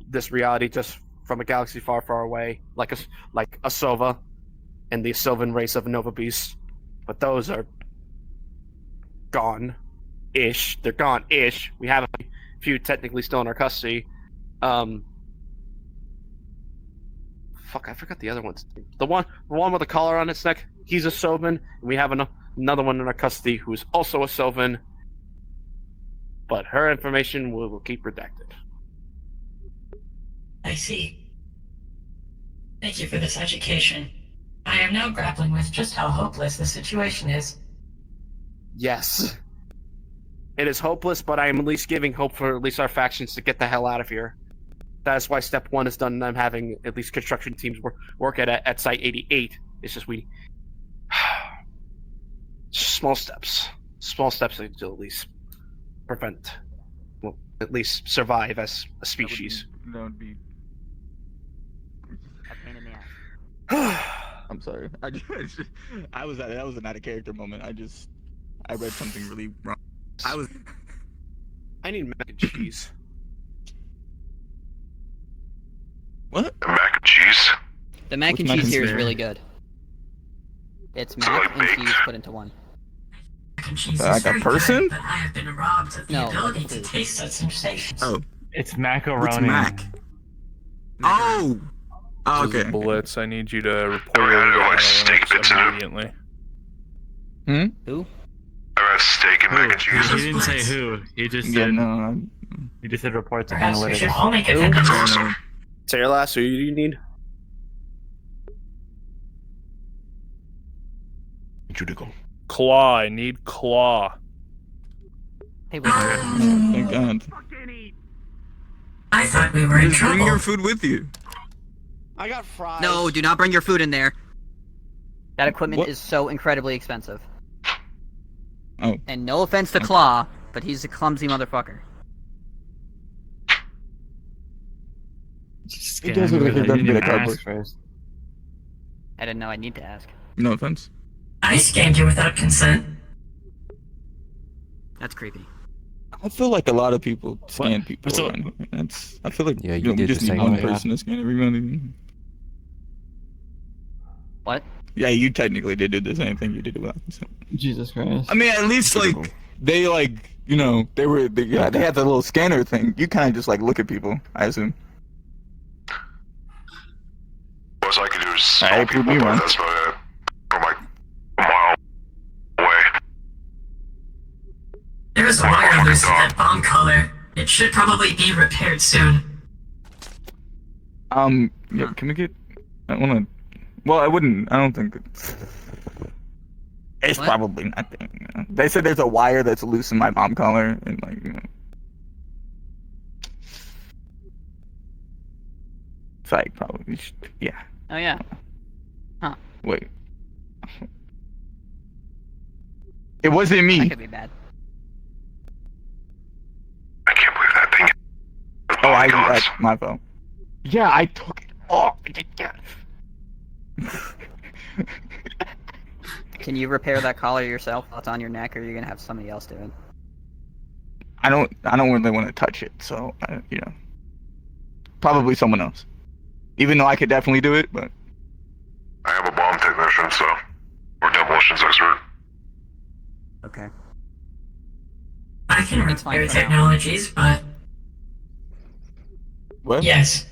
this reality, just from a galaxy far, far away, like a Sova and the Sylvan race of Nova Beasts. But those are gone-ish. They're gone-ish. We have a few technically still in our custody. Fuck, I forgot the other ones. The one with the collar on its neck, he's a Sovan, and we have another one in our custody who's also a Sovan. But her information will keep redacted. I see. Thank you for this education. I am now grappling with just how hopeless the situation is. Yes. It is hopeless, but I am at least giving hope for at least our factions to get the hell out of here. That is why step 1 is done, and I'm having at least construction teams work at Site 88. It's just small steps. Small steps to at least prevent, at least survive as a species. That would be a pain in the ass. I'm sorry. That was an out of character moment. I read something really wrong. I need mac and cheese. What? Mac and cheese? The mac and cheese here is really good. It's mac and cheese put into one. Mac and cheese Like is a very person? good, but I have been robbed of the No, ability like to food. taste such sensations. Oh. It's macaroni. What's Mac? Oh! Oh, This is okay. Blitz. I need you to report over to analytics immediately. Who? I have steak and mac and cheese. He didn't say who. He just Yeah, said. no. He just said report to Perhaps we should analytics. all make Who? attendance. Awesome. Say your last. Who do you need? Judical. Claw. I need Claw. Hey, wait. Thank God. I thought we were in Just bring trouble. your food with you. I got fries. No, do not bring your food in there. That equipment What? is so incredibly expensive. Oh. And no offense to Claw, but he's a clumsy motherfucker. Just He get does look into like he it. doesn't You get a didn't even cardboard. ask first. I didn't know I need to ask. No offense. I scanned you without consent. That's creepy. I feel like a lot of people scan What? people So- around here. That's. I feel like Yeah, you you did just the need same one way. person to scan everybody. What? Yeah, you technically did do the same thing you did without consent. Jesus Christ. I mean, at least like they like they had the little scanner thing. You kind of just like look at people. I assume. What I could do is I stop prove people, me but wrong. that's about it. From like a mile away. There was a wire loose in that bomb collar. It should probably be repaired soon. Yeah, can we get? I wanna. Well, I wouldn't. I don't think it's What? probably nothing. You know? They said there's a wire that's loose in my bomb collar, and like it's like probably yeah. Oh yeah. Wait. It wasn't That me. could be bad. I can't believe that thing. Oh, my God. that's my fault. Yeah, I took it off. Can you repair that collar yourself while it's on your neck, or are you gonna have somebody else do it? I don't really want to touch it, so probably someone else. Even though I could definitely do it, but I have a bomb technician, so or demolitions expert. Okay. I can It's fine repair for now. technologies, but what? yes.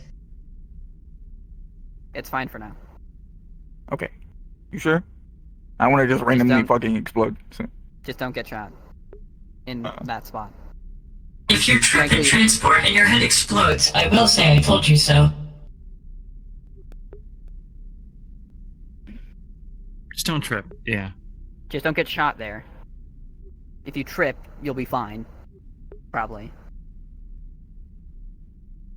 It's fine for now. Okay. You sure? I want to just randomly don't- fucking explode. So. Just don't get shot in that spot. If you trip Frankly- in transport and your head explodes, I will say I told you so. Just don't trip. Yeah. Just don't get shot there. If you trip, you'll be fine. Probably.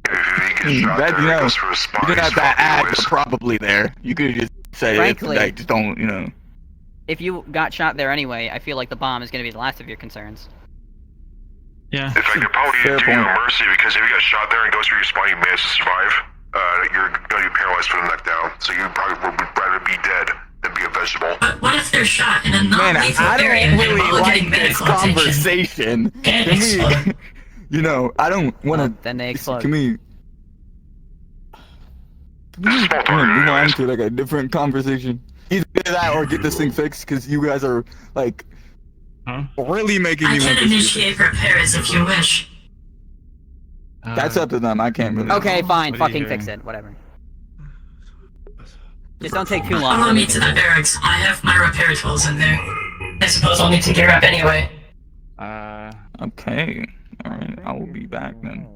If he gets shot That, there, you it know, goes for a spot. You didn't have he's to fucking add waste. probably there. You could have just said Frankly- it. Like, just don't, If you got shot there anyway, I feel like the bomb is gonna be the last of your concerns. Yeah. In fact, it probably Fair do you a point. mercy because if you get shot there and goes through your spine, you manage to survive. You're gonna be paralyzed from the neck down, so you probably would rather be dead than be a vegetable. But what if they're shot in a Man, non-lethal I area don't and really while like getting this medical attention? conversation. Can Can explode. we, I don't want Well, to. then they explode. Can we? This is small target Move on anyways. to like a different conversation. Either that or get this thing fixed because you guys are like Huh? really making I me want can this to get initiate repairs if you wish. fixed. That's up to them. I can't really. Okay, fine. What are you Fucking doing? fix it. Whatever. Just don't take too long. Follow so we me to can- the barracks. I have my repair tools in there. I suppose I'll need to gear up anyway. Okay. All right. I will be back then.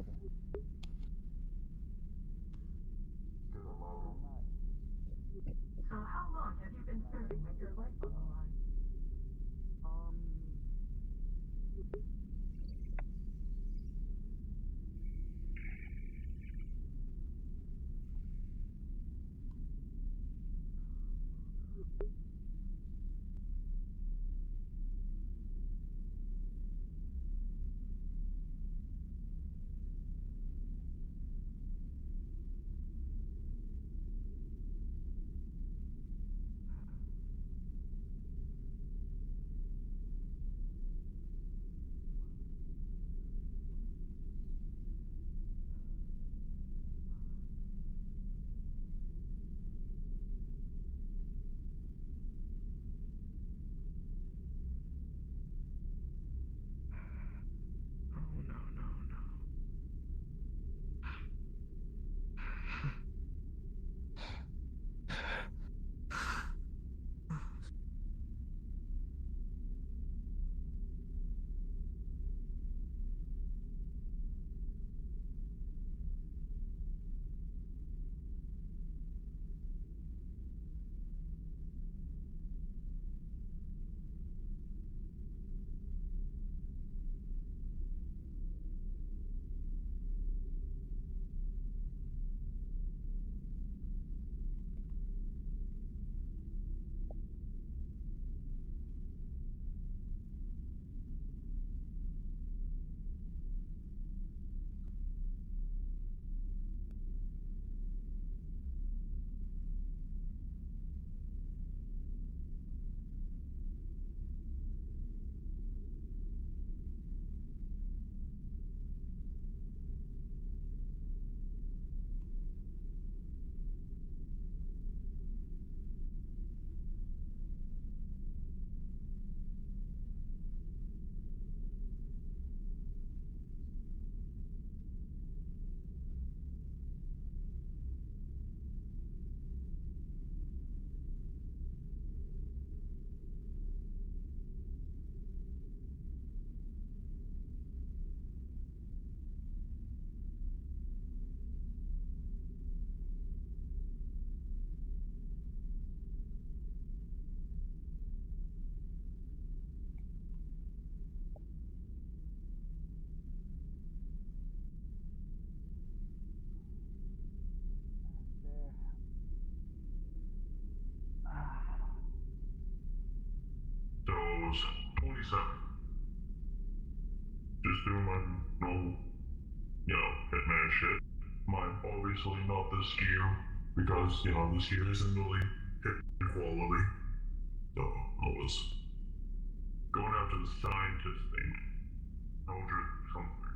was 27. Just doing my normal, hitman shit. Mine obviously not this gear, because, this gear isn't really hit quality. So, I was going after the scientist thing. Eldred something.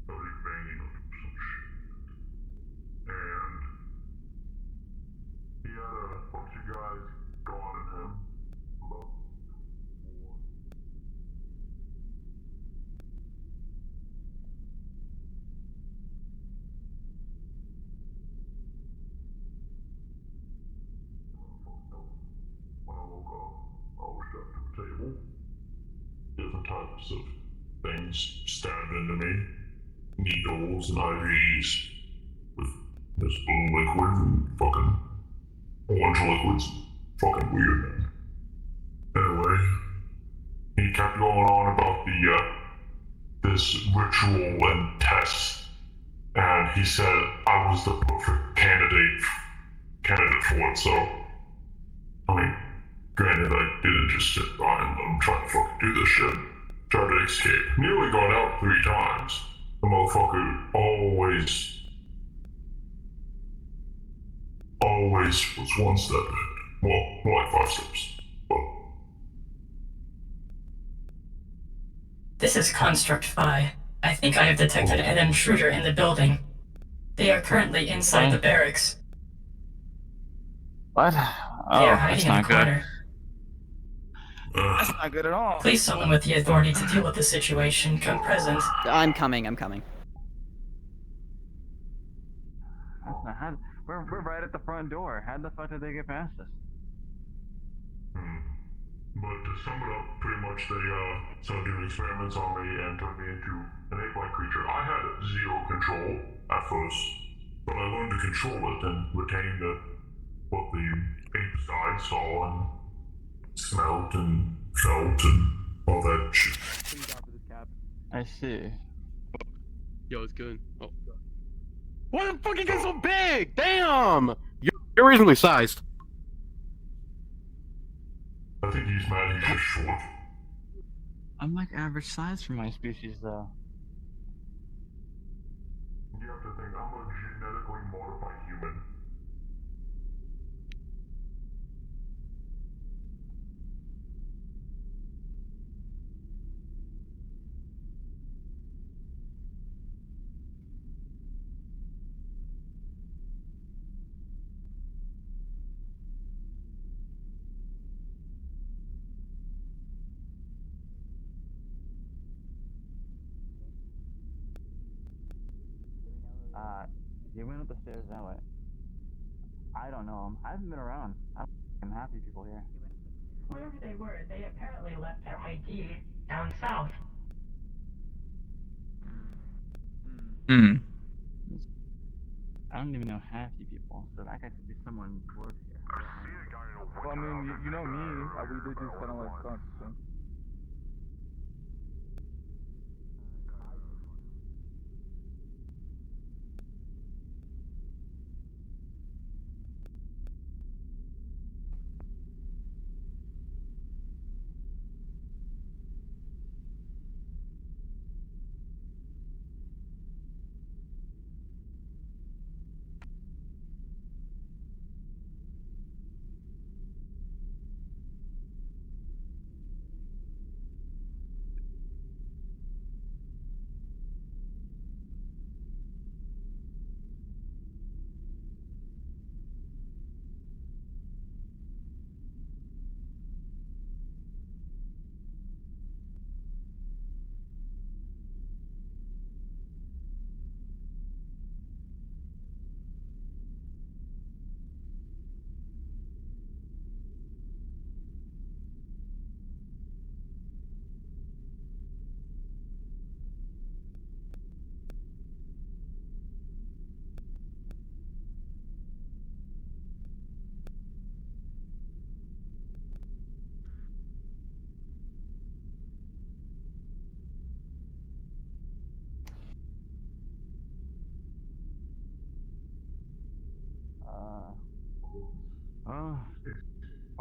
Eldred banging or some shit. And he had a bunch of guys guarding him. About 4. When I woke up, I was strapped to the table. Different types of things stabbed into me. Needles and IVs with this blue liquid and fucking orange liquids. Fucking weird, man. Anyway, he kept going on about this ritual and test, and he said I was the perfect candidate for it. So, I mean, granted, I didn't just sit by and let him try to fucking do this shit. Tried to escape. Nearly got out 3 times. The motherfucker always was one step ahead. Well, more like 5 steps. But This is Construct Phi. I think I have detected an intruder in the building. They are currently inside the barracks. What? They Oh, are that's hiding in the not good. corner. That's not good at all. Please someone with the authority to deal with the situation come present. I'm coming. That's not how. We're right at the front door. How the fuck did they get past us? But to sum it up, pretty much they started doing experiments on me and turned me into an ape-like creature. I had 0 control at first, but I learned to control it and retain what the ape side saw and smelt and felt and all that shit. I see. Yo, it's good. Oh. Why the fuck you get so big? Damn! You're reasonably sized. I think he's mad he's just short. I'm like average size for my species, though. You have to think, I'm a genetically modified human. He went up the stairs that way. I don't know him. I haven't been around. I don't I'm happy people here. Wherever they were, they apparently left their ID down south. I don't even know half you people, so that guy could be someone who works here. Well, I mean, you know me. We did just kind of like talk. So.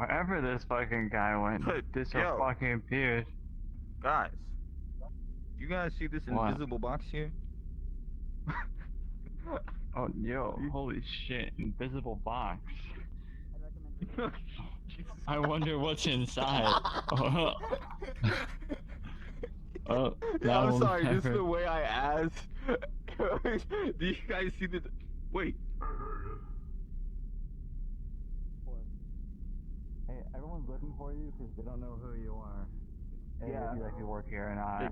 Wherever this fucking guy went, But, this yo. fucking appeared. Guys, you guys see this What? invisible box here? Oh, yo, holy shit, invisible box. I wonder what's inside. Oh, that I'm will sorry, just never- the way I asked. Do you guys see the? Wait. Hey, everyone's looking for you because they don't know who you are. Yeah. If you actually work here or not. Hey,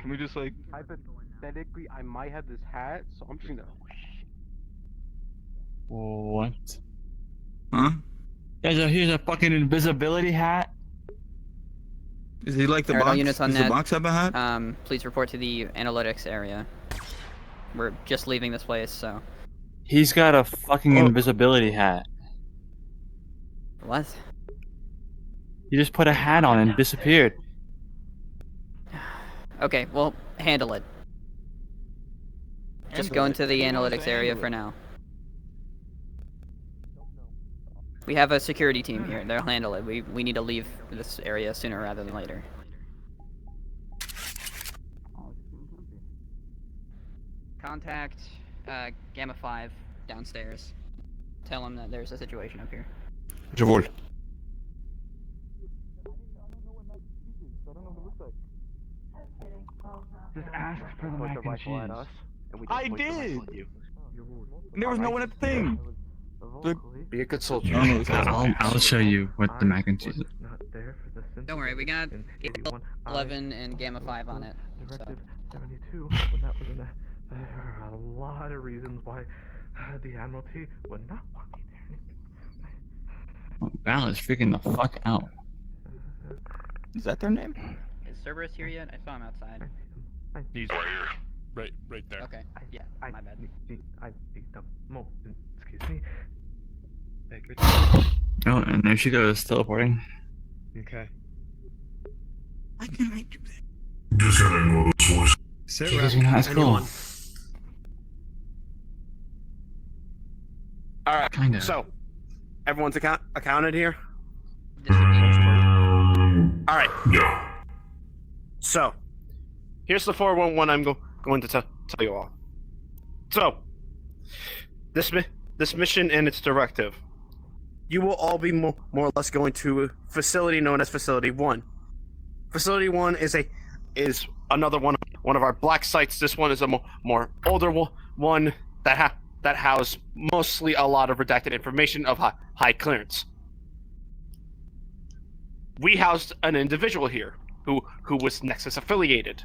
can we just like? Hypothetically, I might have this hat, so I'm just gonna. What? Huh? Here's a fucking invisibility hat. Is he like the Alright, all box? units on Does the net. box have a hat? Please report to the analytics area. We're just leaving this place, so. He's got a fucking invisibility hat. What? He just put a hat on and disappeared. Okay, well, handle it. Just go into the analytics area for now. We have a security team here. They'll handle it. We need to leave this area sooner rather than later. Contact Gamma 5 downstairs. Tell him that there's a situation up here. Javol. Just ask for the mac and cheese. I did. And there was no one at the thing. Be a good soldier. I'll show you what the mac and cheese is. Don't worry, we got 11 and Gamma 5 on it. So. 72, when that was in the, there are a lot of reasons why the Admiralty would not want me there. Val is freaking the fuck out. Is that their name? Is Cerberus here yet? I saw him outside. He's right there. Okay. Yeah, my bad. I need the moment. Excuse me. Oh, and there she goes, teleporting. Okay. Why can't I do that? Just gonna ignore those voices. Sit Because you're not at school. Alright, Kinda. so, everyone's accounted here? Alright. Yeah. So, here's the 411 I'm going to tell you all. So, this mission and its directive. You will all be more or less going to a facility known as Facility 1. Facility 1 is another one of our black sites. This one is a more older one that house mostly a lot of redacted information of high clearance. We housed an individual here who was Nexus affiliated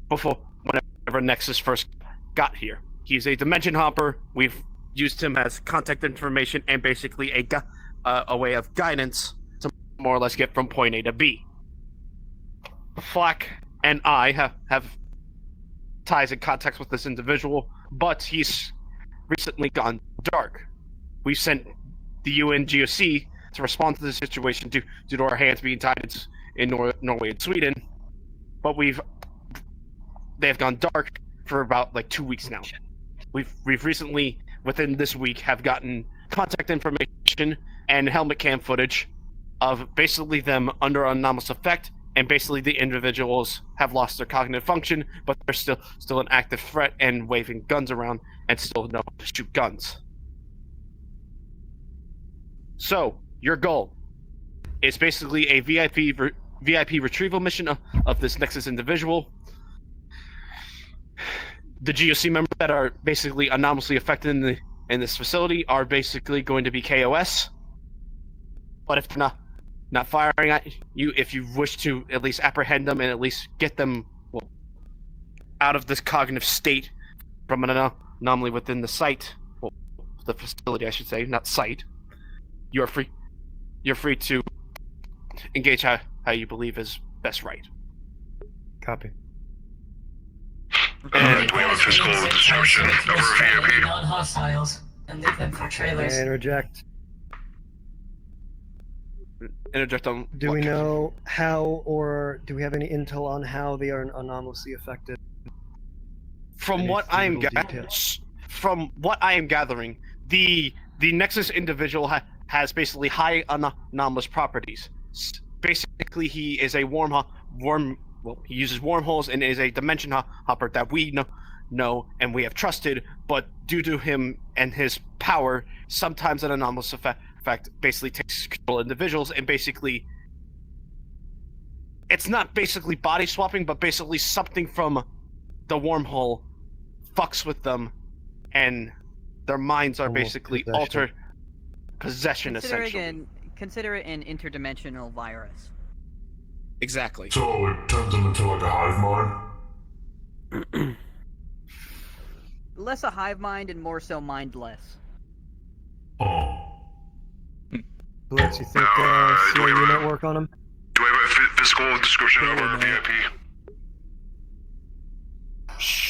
whenever Nexus first got here. He's a dimension hopper. We've used him as contact information and basically a way of guidance to more or less get from point A to B. Flack and I have ties and contacts with this individual, but he's recently gone dark. We've sent the UN GOC to respond to the situation due to our hands being tied in Norway and Sweden, but they have gone dark for about like 2 weeks now. We've recently, within this week, have gotten contact information and helmet cam footage of basically them under anomalous effect, and basically the individuals have lost their cognitive function, but they're still an active threat and waving guns around and still know how to shoot guns. So, your goal is basically a VIP retrieval mission of this Nexus individual. The GOC members that are basically anomalously affected in this facility are basically going to be KOS. But if they're not firing at you, if you wish to at least apprehend them and at least get them out of this cognitive state from an anomaly within the site, the facility I should say, not site, you're free to engage how you believe is best right. Copy. And we have physical destruction of VIP. Non-hostiles, and leave them for trailers. Interject. Interject on. Do we know how, or do we have any intel on how they are anomalously affected? From Any what I am physical details? from what I am gathering, the Nexus individual has basically high anomalous properties. Basically, he is a he uses wormholes and is a dimension hopper that we know and we have trusted, but due to him and his power, sometimes an anomalous effect basically takes control of individuals, and basically it's not basically body swapping, but basically something from the wormhole fucks with them and their minds are basically altered. Possession, essentially. Consider it an interdimensional virus. Exactly. So it turns them into like a hive mind? Less a hive mind and more so mindless. Oh. Blitz, you think CIU might work on him? Do I have a physical description of our VIP?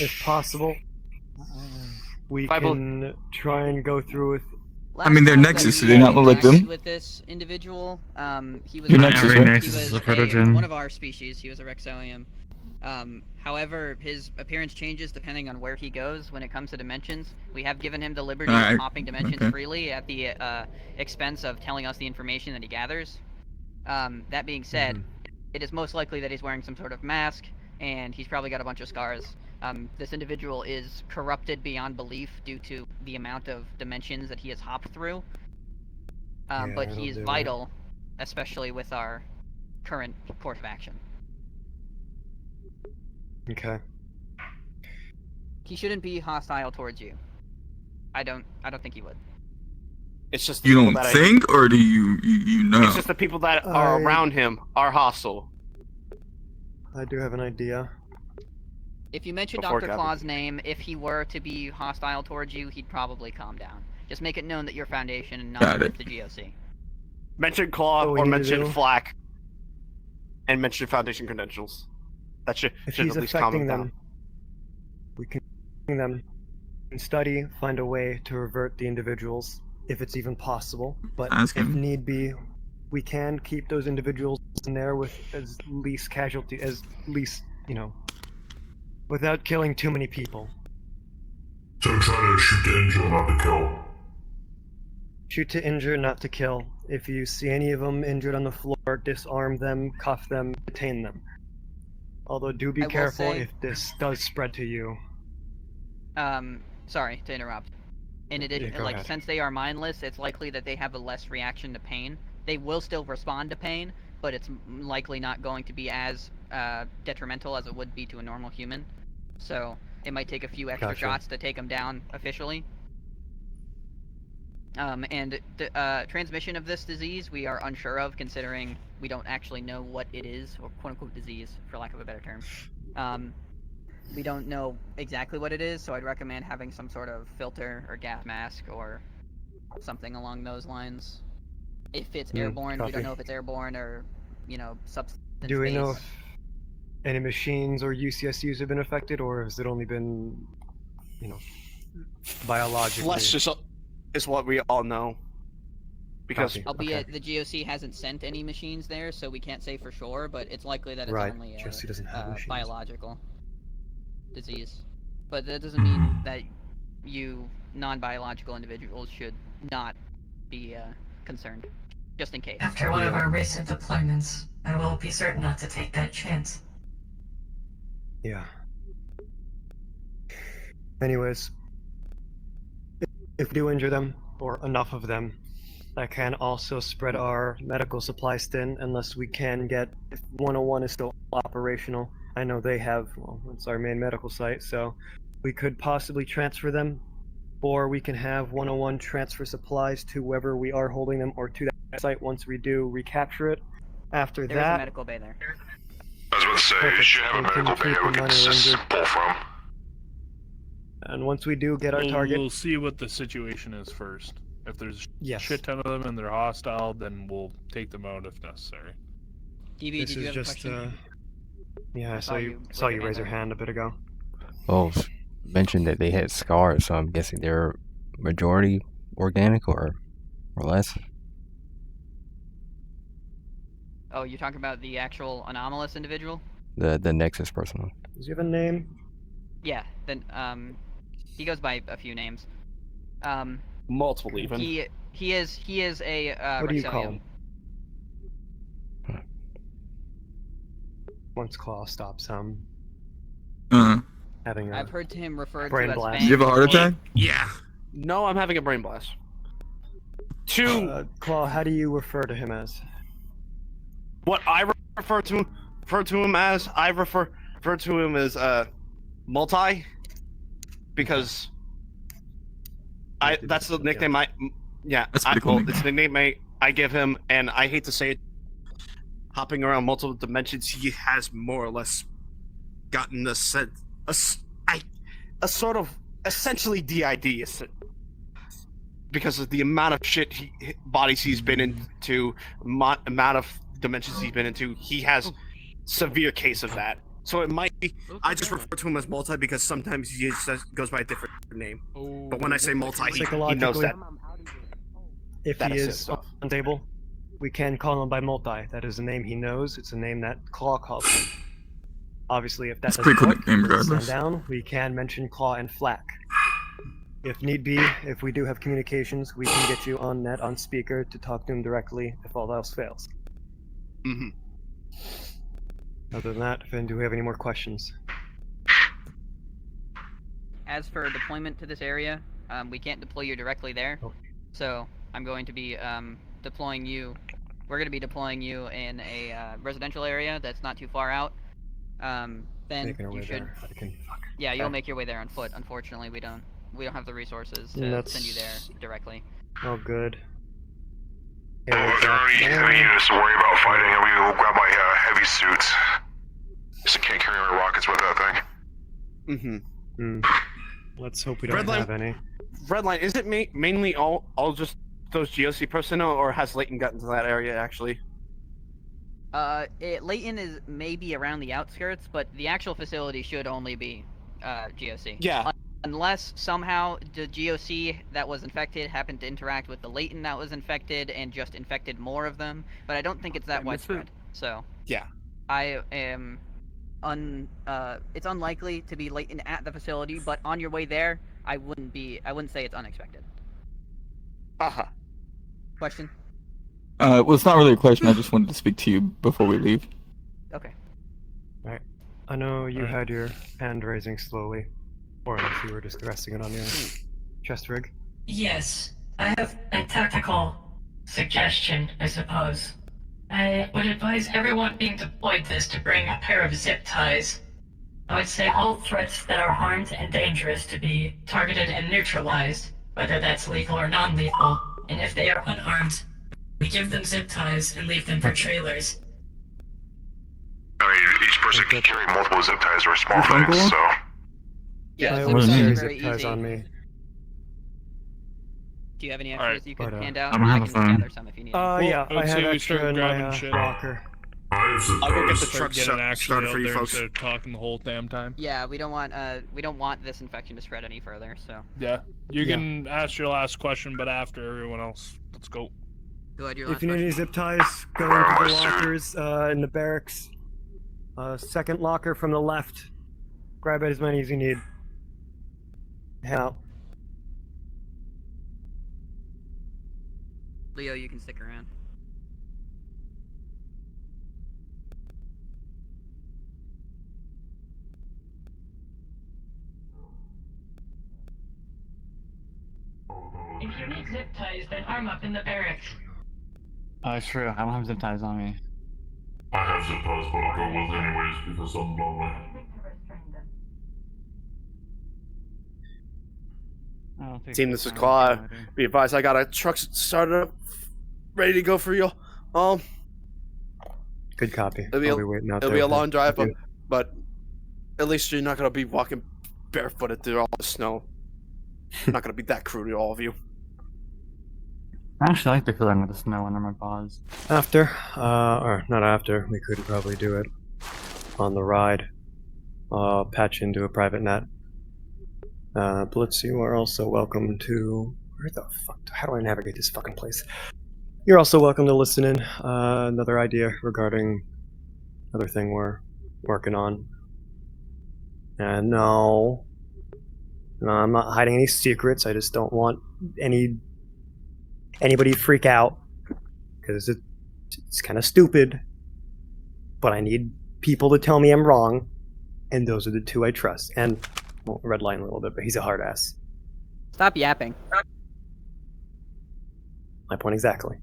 If possible, we can try and go through with. I mean, they're Nexus, so they not look like them. With this individual, he was You're Nexus, right? Nexus is a protogen. one of our species. He was a Rexolium. However, his appearance changes depending on where he goes when it comes to dimensions. We have given him the liberty of hopping dimensions freely at the expense of telling us the information that he gathers. That being said, it is most likely that he's wearing some sort of mask, and he's probably got a bunch of scars. This individual is corrupted beyond belief due to the amount of dimensions that he has hopped through. But he is vital, especially with our current course of action. Okay. He shouldn't be hostile towards you. I don't think he would. It's just You don't think, or do you know? It's just the people that are around him are hostile. I do have an idea. If you mention Dr. Claw's name, if he were to be hostile towards you, he'd probably calm down. Just make it known that you're Foundation and not the GOC. Mention Claw or mention Flack, and mention Foundation credentials. That should If at he's least calm affecting him them, down. we can them and study, find a way to revert the individuals, if it's even possible. But if need be, we can keep those individuals in there with as least casualty, as least, without killing too many people. So try to shoot to injure, not to kill. Shoot to injure, not to kill. If you see any of them injured on the floor, disarm them, cuff them, detain them. Although do be careful if this does spread to you. Sorry to interrupt. In addition, since they are mindless, it's likely that they have a less reaction to pain. They will still respond to pain, but it's likely not going to be as detrimental as it would be to a normal human. So it might take a few extra shots to take them down officially. And the transmission of this disease we are unsure of, considering we don't actually know what it is, or quote-unquote disease, for lack of a better term. We don't know exactly what it is, so I'd recommend having some sort of filter or gas mask or something along those lines. If it's airborne, we don't know if it's airborne or, substance. Do we know if any machines or UCSUs have been affected, or has it only been, biologically? Flesh is what we all know. Because albeit the GOC hasn't sent any machines there, so we can't say for sure, but it's likely that it's only a biological disease. But that doesn't mean that you non-biological individuals should not be concerned, just in case. After one of our recent deployments, I will be certain not to take that chance. Yeah. Anyways, if we do injure them, or enough of them, that can also spread our medical supplies thin, unless we can get, if 101 is still operational. I know they have, it's our main medical site, so we could possibly transfer them, or we can have 101 transfer supplies to wherever we are holding them, or to that site once we do recapture it. After There's that... a medical bay there. I was about to say, you should have a medical bay we can just pull from. And once we do get our target... We'll see what the situation is first. If there's a shit ton of them and they're hostile, then we'll take them out if necessary. DB, did you have a question? Yeah, I saw you raise your hand a bit ago. Well, mentioned that they had scars, so I'm guessing they're majority organic or less. Oh, you're talking about the actual anomalous individual? The Nexus person. Does he have a name? Yeah, then he goes by a few names. Multiple even. He is a What do you call Rexelium. him? Once Claw stops him, having a I've heard him referred brain to as blast. Fang. Did you have a heart attack? Yeah. No, I'm having a brain blast. Claw, how do you refer to him as? What I refer to him as, I refer to him as multi, because that's the nickname That's a pretty cool it's the nickname I give him, and I hate to say it, hopping around multiple dimensions, he has more or less gotten a sort of essentially DID, because of the amount of bodies he's been into, amount of dimensions he's been into. He has severe case of that. So it might be. I just refer to him as multi because sometimes he goes by a different name. But when I say multi, he knows that. If that he is is unstable, we can call him by multi. That is a name he knows. It's a name that Claw calls him. Obviously, if that That's a doesn't pretty cool work, name, we'll stand regardless. down, we can mention Claw and Flack. If need be, if we do have communications, we can get you on net, on speaker, to talk to him directly if all else fails. Mm-hmm. Other than that, Finn, do we have any more questions? As for deployment to this area, we can't deploy you directly there. So I'm going to be deploying you. We're going to be deploying you in a residential area that's not too far out. Then Making our you way should. there. Yeah, you'll Okay. make your way there on foot. Unfortunately, we don't have the resources to That's- send you there directly. Oh, good. If there are any units to worry about fighting, we will grab my heavy suits. Just can't carry my rockets with that thing. Let's hope we don't Redline- have any. Redline, is it mainly all just those GOC personnel, or has Leighton gotten to that area actually? Leighton is maybe around the outskirts, but the actual facility should only be GOC. Yeah. Unless somehow the GOC that was infected happened to interact with the Leighton that was infected and just infected more of them, but I don't think it's that widespread. So yeah, I am it's unlikely to be Leighton at the facility, but on your way there, I wouldn't say it's unexpected. Question? Well, it's not really a question. I just wanted to speak to you before we leave. Okay. Alright. I know you had your hand raising slowly, or unless you were just resting it on your chest rig. Yes, I have a tactical suggestion, I suppose. I would advise everyone being deployed this to bring a pair of zip ties. I would say all threats that are harmed and dangerous to be targeted and neutralized, whether that's lethal or non-lethal, and if they are unarmed, we give them zip ties and leave them for trailers. I mean, each person can carry multiple zip ties or small things, so. Yeah, I zip always ties carry are very zip ties easy. on me. Do you have any extras you could But, hand out? I don't have I a can phone. gather some if you need. Yeah, Well, I let's have say we extra start in grabbing my shit. locker. I'll go get the truck Getting actually started out for you there folks. instead of talking the whole damn time. Yeah, we don't want this infection to spread any further. So Yeah, you can ask your last question, but after everyone else, let's go. go ahead. Your If last you need question. any zip ties, go into the lockers in the barracks. Second locker from the left. Grab as many as you need. Head out. Leo, you can stick around. If you need zip ties, then arm up in the barracks. Oh, it's true. I don't have zip ties on me. I have zip ties, but I'll go with it anyways because I'm lonely. I don't think Team, that's this is my Claw. idea. Be advised, I got a truck started up, ready to go for you. Good copy. It'll be I'll be waiting out it'll there be a for long drive, you. but at least you're not gonna be walking barefooted through all the snow. I'm not gonna be that crude to all of you. I actually like the feeling of the snow under my paws. After, or not after, we could probably do it on the ride. Patch into a private net. Blitz, you are also welcome to... Where the fuck? How do I navigate this fucking place? You're also welcome to listen in. Another idea regarding another thing we're working on. And no, I'm not hiding any secrets. I just don't want any anybody freak out because it's kind of stupid. But I need people to tell me I'm wrong, and those are the two I trust. And well, red line a little bit, but he's a hard ass. Stop yapping. My point exactly.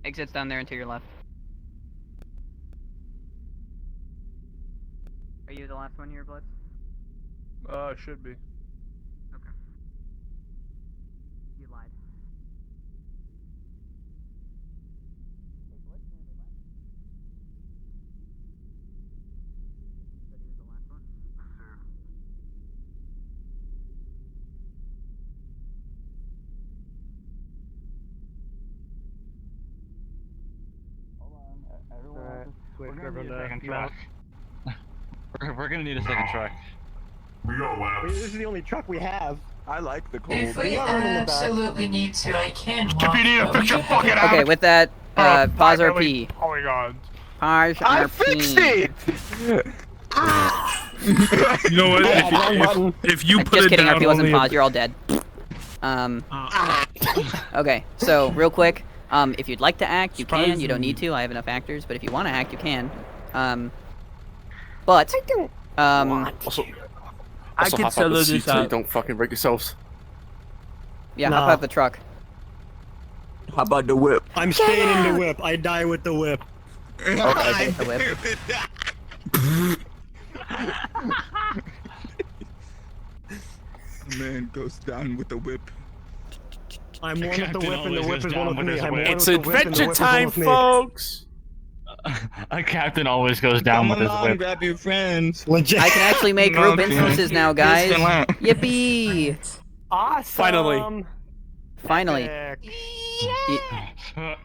Exit's down there and to your left. Are you the last one here, Blitz? Should be. Okay. You lied. We're gonna need a second truck. We're gonna need a second truck. We got laps. This is the only truck we have. I like the cold. If we absolutely need to, I can walk. Computer, fix your fucking ass! Okay, with that, pause RP. Polygons. Pause I RP. fixed it! You know what? If you put Just it kidding, down, RP wasn't only paused. You're all dead. Okay, so real quick, if you'd like to act, you can. You don't need to. I have enough actors, but if you want to act, you can. But Also, can hop sell out the this seat so out. you don't fucking break yourselves. yeah, Nah. hop out the truck. How about the whip? I'm staying in the whip. I die with the whip. Okay, the whip. Man goes down with the whip. I'm one with the Captain whip, and the always whip goes is one down with with me. his I'm one whip. with It's the whip, and the adventure whip is time, one with me. folks! A captain always goes down Come with his along, whip. grab your friends. Legit. I can actually make group Okay. instances now, guys. Yippee! Awesome. Finally. Finally. Epic. All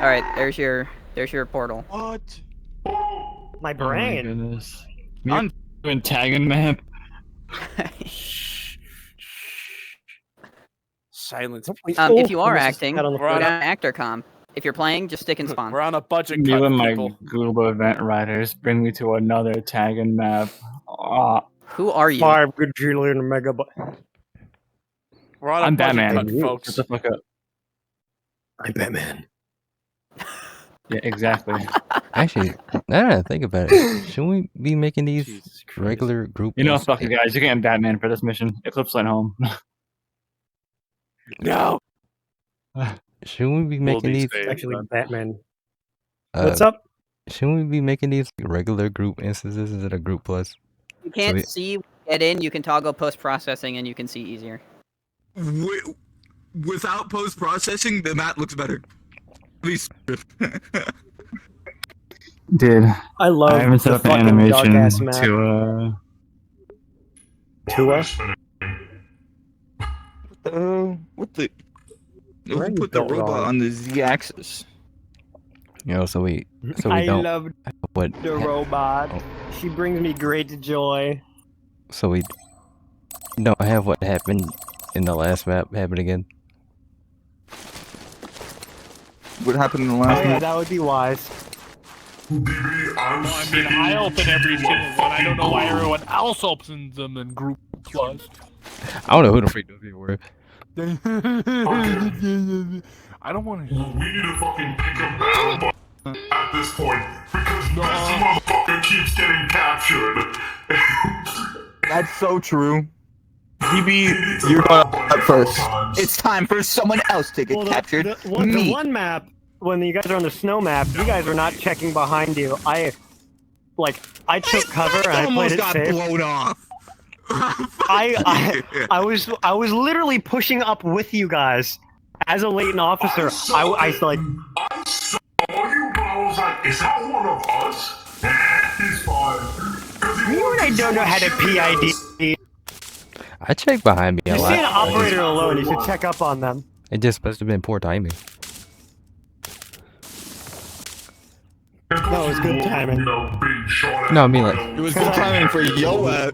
right, there's your portal. What? My Oh my brain. goodness. I'm doing tagging map. Silence. If you are Almost acting, got on the go floor. down to actor com. If you're playing, just stick and spawn. We're on a budget You cut, and my people. Gooba event riders bring me to another tagging map. Ah, Who are you? 5 gajillion megabytes. We're on a I'm budget Batman. cut, folks. Shut the fuck up. I'm Batman. Yeah, exactly. Actually, now that I think about it, shouldn't we be making these Jesus Christ. regular group? You know, fuck you guys. You're getting Batman for this mission. Eclipse Line home. No! Shouldn't we be making these? Actually, Batman. Uh, What's up? Shouldn't we be making these regular group instances instead of group plus? You can't we- see, get in, you can toggle post-processing and you can see easier. Without post processing, the map looks better. At least. Dude, I love I haven't set the up an fucking animation dog-ass map. to us? What the? Where are Who you put the built robot wrong? on the Z-axis? You know, so we I don't. love What? the robot. She brings me great joy. So we don't have what happened in the last map happen again. What happened in the Oh last yeah, one? that would be wise. I open every single one. I don't know why everyone else opens them in group plus. I don't know who the freak those people were. I don't want to. We need to fucking pick a battle button at this point because this motherfucker keeps getting captured. That's so true. DB, you're going up first. It's time for someone else to get captured. The Me. one map, when you guys are on the snow map, you guys are not checking behind you. I took cover and I played almost it got safe. blown off. I was literally pushing up with you guys as a latent officer. I like. I saw you, but I was like, is that one of us? He's fine. You and I don't know how to PID. I check behind me a You lot. see an operator alone, you should check up on them. It just must have been poor timing. No, it was good timing. No, I mean like. It was good timing for yo.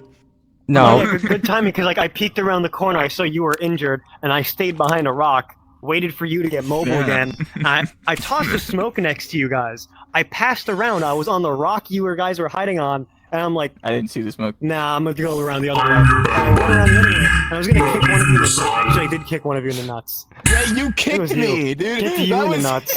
No. Yeah, good timing because I peeked around the corner, I saw you were injured, and I stayed behind a rock, waited for you to get mobile again. I tossed the smoke next to you guys. I passed around. I was on the rock you guys were hiding on, and I'm like, I didn't see the smoke. nah, I'm gonna go around the other way. And I went around the other way, and I was gonna kick one of you in the nuts. Actually, I did kick one of you in the nuts. Yeah, you kicked me, dude. Kicked you in the nuts.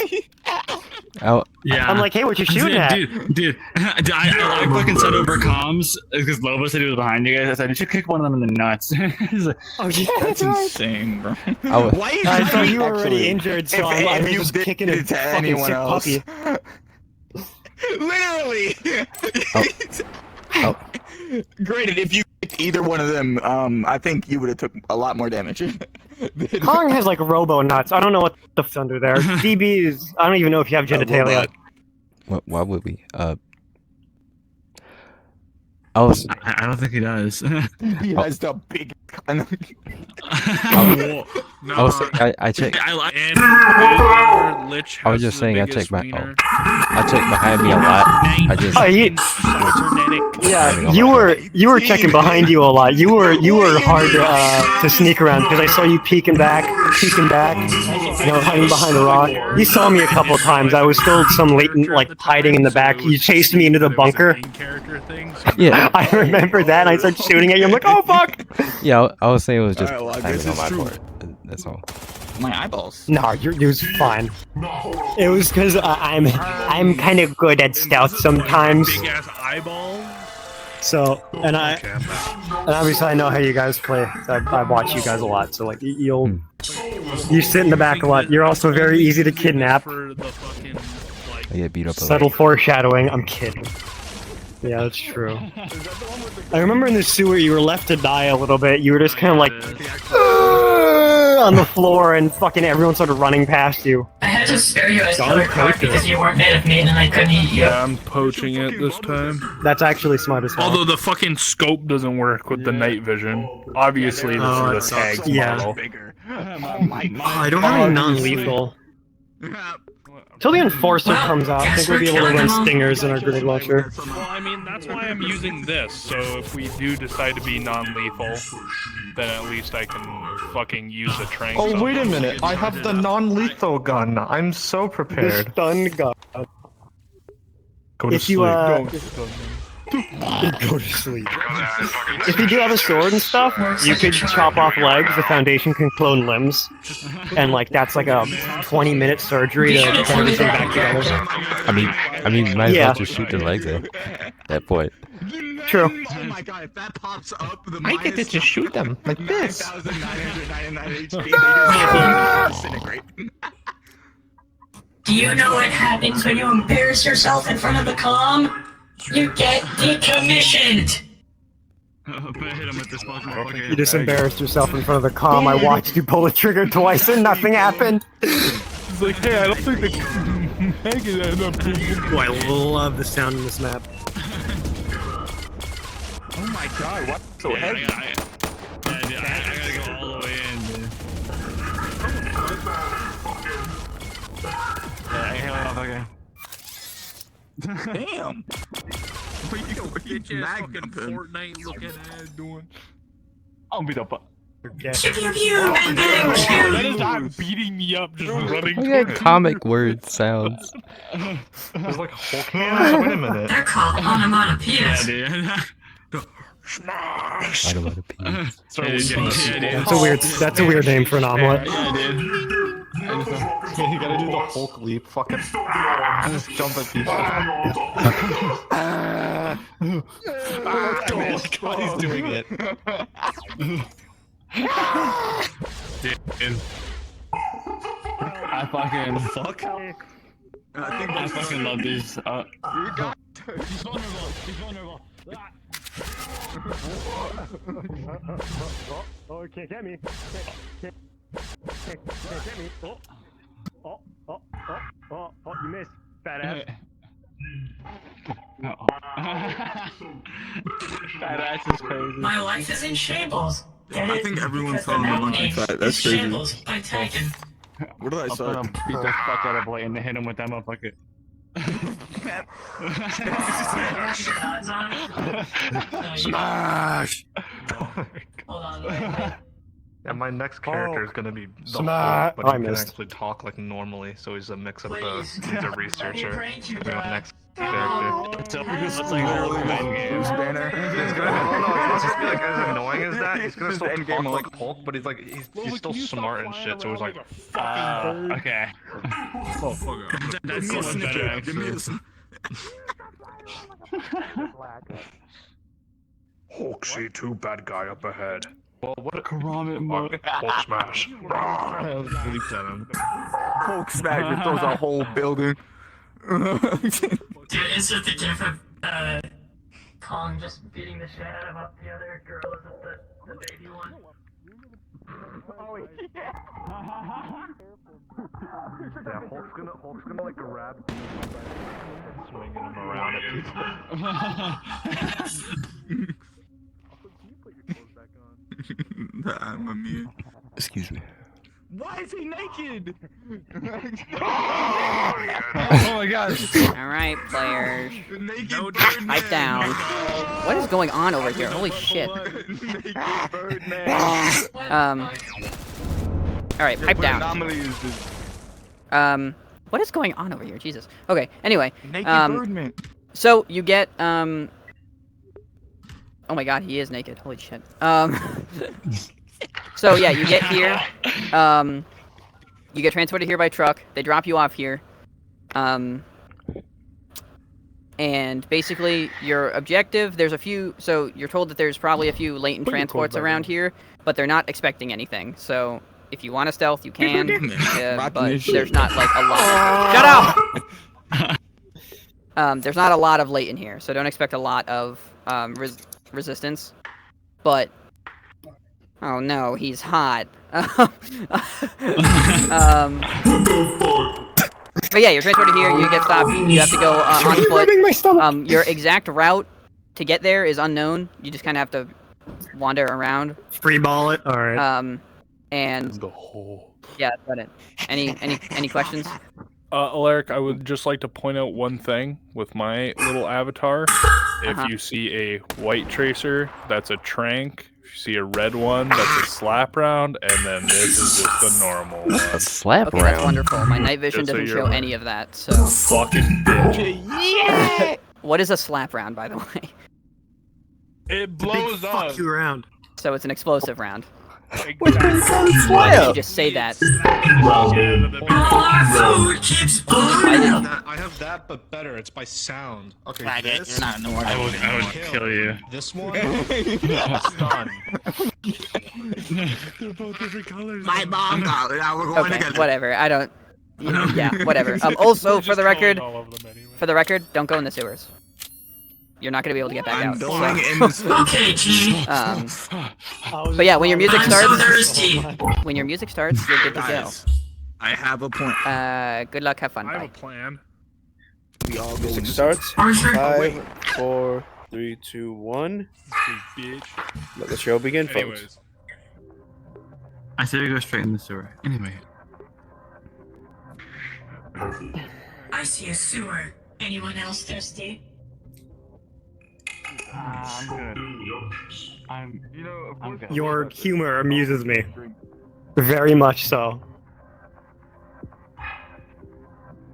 Yeah. I'm like, hey, what you shooting at? Dude, I fucking said over comms because Lobo said he was behind you guys. I said you should kick one of them in the nuts. He's like, oh yeah, that's insane, bro. Why I thought you were already injured, so I was just kicking a to fucking anyone sick else. puppy. Literally. Oh. Granted, if you kicked either one of them, I think you would have took a lot more damage. Kong has like robo nuts. I don't know what the f***'s under there. DB is. I don't even know if you have genitalia. Why would we? I don't think he does. He has the big. I checked. I was just saying I checked behind me a lot. I just. Yeah, you were checking behind you a lot. You were hard to sneak around because I saw you peeking back, hiding behind a rock. You saw me a couple times. I was still some latent, like hiding in the back. You chased me into the bunker. Yeah, I remember that. And I started shooting at you. I'm like, oh fuck! Yeah, I was saying it was just Alright, well, I timing guess on my it's part. That's all. My eyeballs. No, it was fine. It was because I'm kind of good at stealth sometimes. Big ass eyeballs. So and obviously I know how you guys play. I watch you guys a lot. So like you sit in the back a lot. You're also very easy to kidnap. I get beat up a lot. Subtle foreshadowing. I'm kidding. Yeah, that's true. I remember in the sewer you were left to die a little bit. You were just kind of like on the floor, and fucking everyone started running past you. I had to spare you as color code because you weren't made of meat and I couldn't eat you. Yeah, I'm poaching it this time. That's actually smart as hell. Although the fucking scope doesn't work with the night vision. Obviously, this is a tag model. I don't have any non-lethal. Till the Enforcer comes out, I think we'll be able to run stingers in our grenade launcher. Well, I mean, that's why I'm using this, so if we do decide to be non-lethal, then at least I can fucking use a trank. Oh, wait a minute. I have the non-lethal gun. I'm so prepared. The stun gun. Go to If you, go to sleep. If you do have a sword and stuff, you could chop off legs, the Foundation can clone limbs. And like that's like a 20-minute surgery to get everything back together. I mean, might as well just shoot the legs at that point. True. Oh my god, if that pops up, the I get to just shoot them like this. 9,999 HP, they just disintegrate. Do you know what happens when you embarrass yourself in front of the comm? You get decommissioned! You just embarrassed yourself in front of the comm. I watched you pull the trigger twice and nothing happened. It's like, hey, I don't think the mag is end up being... Oh, I love the sound in this map. Oh my god, what? So heavy. I gotta go all the way in, dude. Yeah, I can't okay. Damn. What you fucking Fortnite looking ass doing? I'll beat up. Pew pew pew! That is not beating me up, just running Look at comic word sounds. There's like Hulk hands. Wait a minute. They're called onomatopoeias. Yeah, dude. Spider Bite of peas. That's a weird name for an omelet. Yeah, dude. You gotta do the Hulk leap, fucking just jump at people. God, he's doing it. Dude. I fucking I fucking love these. He's vulnerable. He's vulnerable. Oh, it can't get me. Can't get me. Oh, you missed, fat ass. Fat ass is crazy. My life is in shambles. I think everyone's calling the the monkey fat. That's crazy. Shambles by Titan. What did I I'll say? put him, beat the fuck out of Blaine and hit him with that motherfucker. Smash! Hold on, wait. And my next character is gonna be the Smash! Hulk, but Oh, he I can missed. actually talk like normally, so he's a mix of both. Please. He's a researcher. Thank you, He's my Brad. next character. So it's like literally main game. He's gonna, well, no, it's not just be like as annoying as that. He's gonna still talk like Hulk, but he's like he's still smart and shit. So it's like, Okay. Oh, fuck. That's so much better, actually. Hulk, see two bad guy up ahead. Well, what a Karama mode. Hulk smash. Hulk smash throws a whole building. Dude, insert the gif of Kong just beating the shit out of the other girl. Is it the baby one? Oh, yeah. Yeah, Hulk's gonna like grab and swinging him around at people. I'm a mute. Excuse me. Why is he naked? Oh my god. Alright, players. The naked Birdman. Pipe down. What is going on over here? Holy shit. Naked Birdman. Alright, pipe What down. anomaly is this? What is going on over here? Jesus. Okay, anyway. Naked Birdman. So, you get, oh my god, he is naked. Holy shit. So, yeah, you get here. You get transported here by truck. They drop you off here. And basically, your objective, there's a few, so you're told that there's probably a few latent transports around here, but they're not expecting anything. So, if you want to stealth, you can, but there's not, like, a lot. Shut up! There's not a lot of latent here, so don't expect a lot of, resistance. But, oh no, he's hot. But yeah, you're transported here, you get stopped, you have to go on foot. Your exact route to get there is unknown. You just kind of have to wander around. Free ball it. All right. And The whole. yeah, that's about it. Any questions? Alaric, I would just like to point out one thing with my little avatar. If you see a white tracer, that's a trank. If you see a red one, that's a slap round, and then this is just a normal one. A slap Okay, round. that's wonderful. My night vision Just so doesn't you're show aware. any of that, so... Fucking bitch. Yeah! What is a slap round, by the way? It blows up. Fuck you around. So it's an explosive round. Exactly. Why did you just say that? Our food keeps burning. I have that, but better. It's by sound. Okay, Faggot, this. you're not normal. I would kill you. This one. It's done. They're both different colors. My mom got it. Now we're going Okay, together. whatever. I don't... You know, yeah, whatever. Also, for the record, don't go in the sewers. You're not gonna be able to get back I'm out. going in this. Okay, G. But yeah, when your music I'm so starts, thirsty. when your music starts, you're good to go. Guys, I have a point. Good luck, have fun, I have bye. a plan. We all go in Music this. starts. Arthur. 5, 4, 3, 2, 1. Bitch. Let the show begin, folks. Anyways. I say we go straight in the sewer. Anyway. I see a sewer. Anyone else thirsty? I'm good. I'm good. Your humor amuses me. Very much so.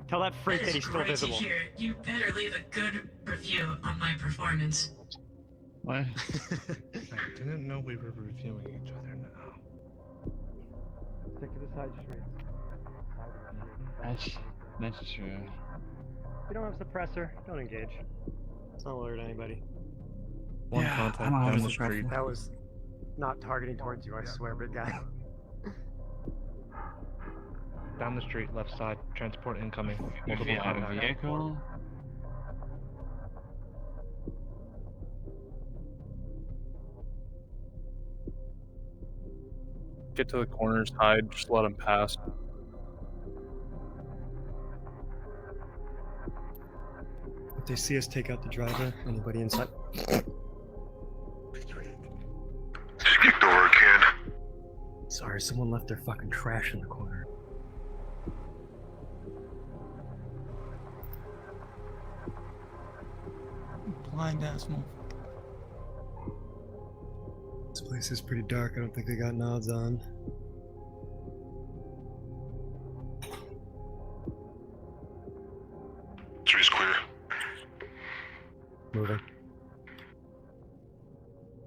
Tell that freak that That he's is still great to visible. hear. You better leave a good review on my performance. What? I didn't know we were reviewing each other now. Stick to the side streets. That's true. You don't have suppressor, don't engage. It's not alert anybody. One Yeah, contact I don't have down a the street. suppressor. That was not targeting towards you, I swear, big guy. Down the street, left side, transport incoming. Multiple Via a contact. vehicle? Get to the corners, hide, just let them pass. If they see us take out the driver, anybody inside? Kicked over a kid. Sorry, someone left their fucking trash in the corner. Blind ass motherfucker. This place is pretty dark, I don't think they got nods on. Street's clear. Moving.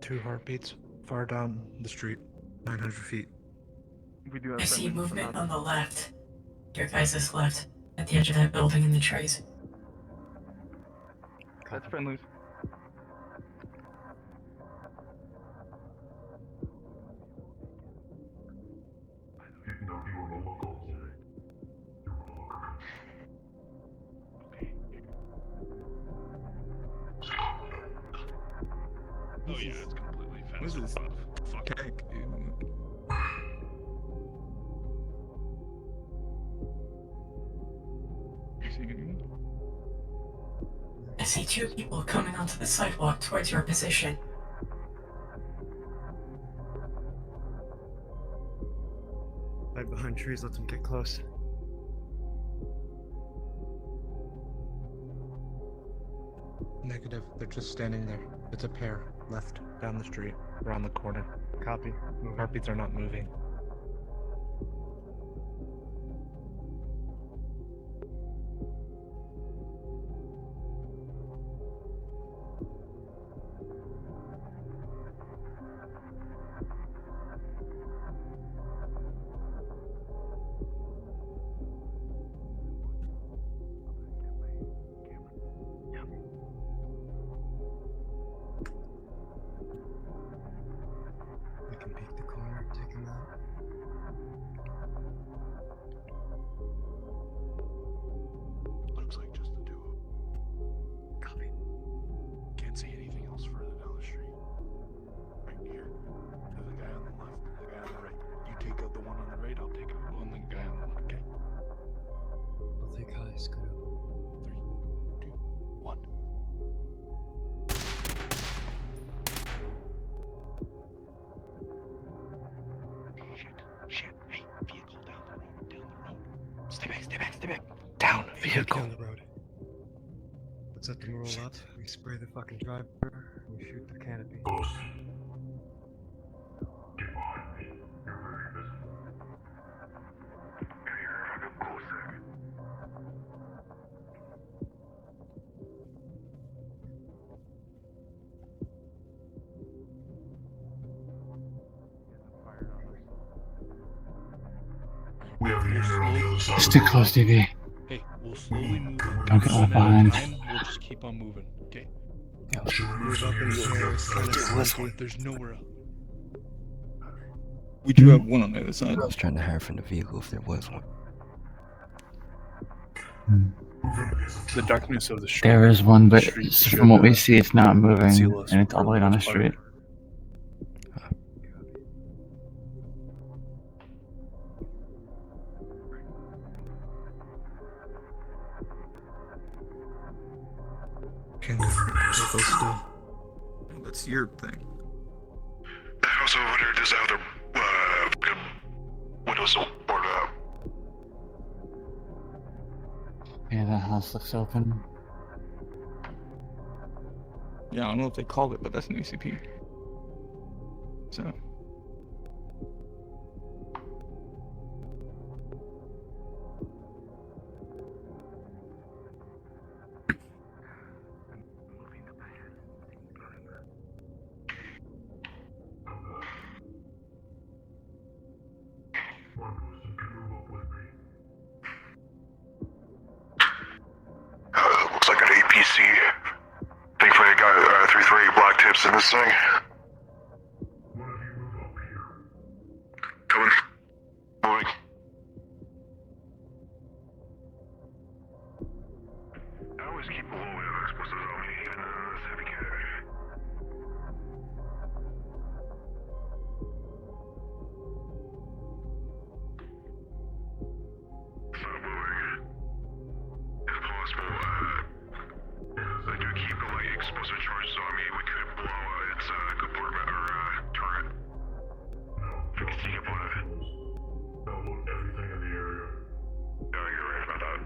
2 heartbeats, far down the street, 900 feet. We do have I see friendly movement on on the left. Your guys' left, at the edge of that building in the trees. That's friendly. Oh yeah, it's completely This fast. is keg, dude. You see anything? I see 2 people coming onto the sidewalk towards your position. Hide behind trees, let them get close. Negative, they're just standing there. It's a pair, left, down the street, around the corner. Copy. Moving. Heartbeats are not moving. We can peek the corner, take him out. Looks like just the 2 of them. Copy. Can't see anything else further down the street. Right here. There's a guy on the left, the guy on the right. You take out the one on the right, I'll take out the guy on the left, okay? I'll take high, scoot up. 3, 2, 1. Shit. Hey, vehicle down the road. Stay back. Down, vehicle. Down the road. Let's let them roll up. We spray the fucking driver. And we shoot the canopy. We have a unit on the other side. Stick close, DB. Hey, we'll slowly move. Don't get left behind. We'll just keep on moving, okay? Move up in the air, it's kind of slinky. There's nowhere else. We do have one on the other side. I was trying to hide from the vehicle if there was one. The darkness of the street. There is one, but Street from what we should, see, it's not moving, conceal us and it's all the way down the for the most street. Can go close still. That's your thing. The house over there does have their windows boarded up. Yeah, that house looks open. Yeah, I don't know if they called it, but that's an ACP. So. gets in this thing? Coming. Moving. I always keep a low end of explosives on me, even in this heavy category. It's not moving. If possible, I do keep the light explosive charges on me. We could blow its compartment or turret. If we can sneak up on it. Download everything in the area. Yeah, you're right about that.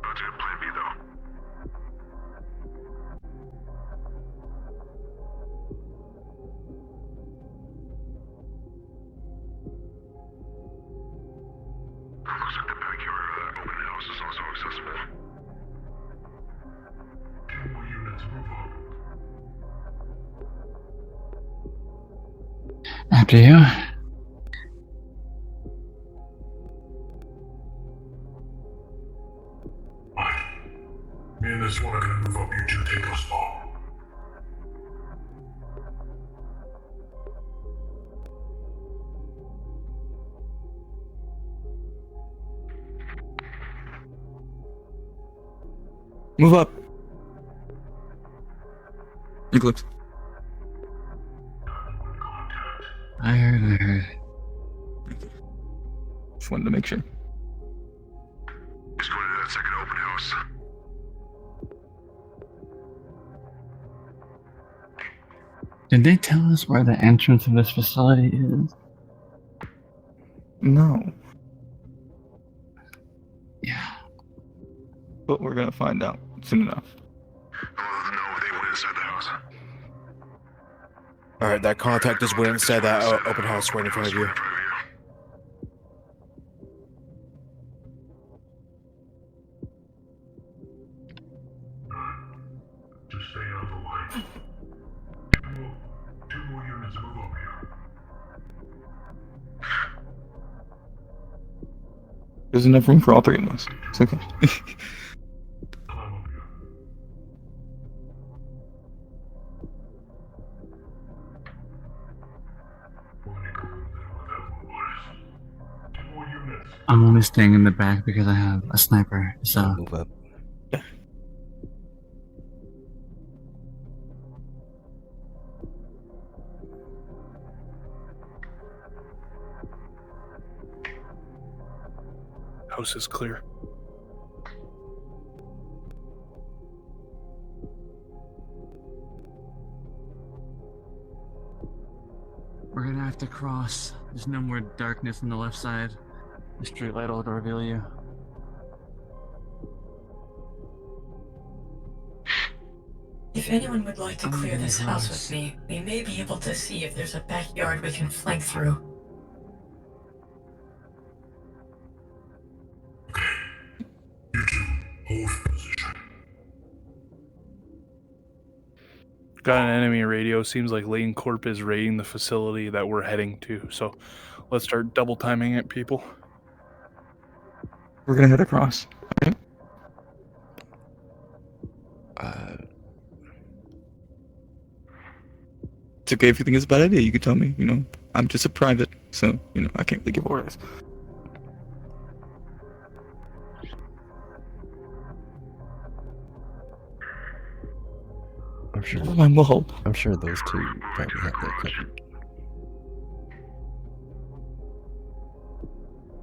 That's a good plan B, though. Looks like the backyard of that open house is also accessible. 2 more units move up. After you. Me and this one are gonna move up. You two take us spot. Move up. Eclipse. I heard. Just wanted to make sure. Just going to that second open house. Did they tell us where the entrance of this facility is? No. Yeah. But we're gonna find out soon enough. No, they went inside the house. Alright, that contact just went inside that open house right in front of you. Just stay out of the light. Two more units move up here. There's enough room for all 3 of us. It's okay. Climb up here. We're gonna go in there without mobilize. 2 more units. I'm only staying in the back because I have a sniper, so. Move up. House is clear. We're gonna have to cross. There's no more darkness on the left side. The street light will reveal you. If anyone would like to clear this house with me, we may be able to see if there's a backyard we can flank through. You two, hold position. Got an enemy radio. Seems like Lane Corp is raiding the facility that we're heading to. So let's start double timing it, people. We're gonna head across. Okay? It's okay if you think it's a bad idea. You can tell me. You know, I'm just a private, so you know I can't really give orders. I'm sure. Never mind, we'll hold. I'm sure those two probably have that covered.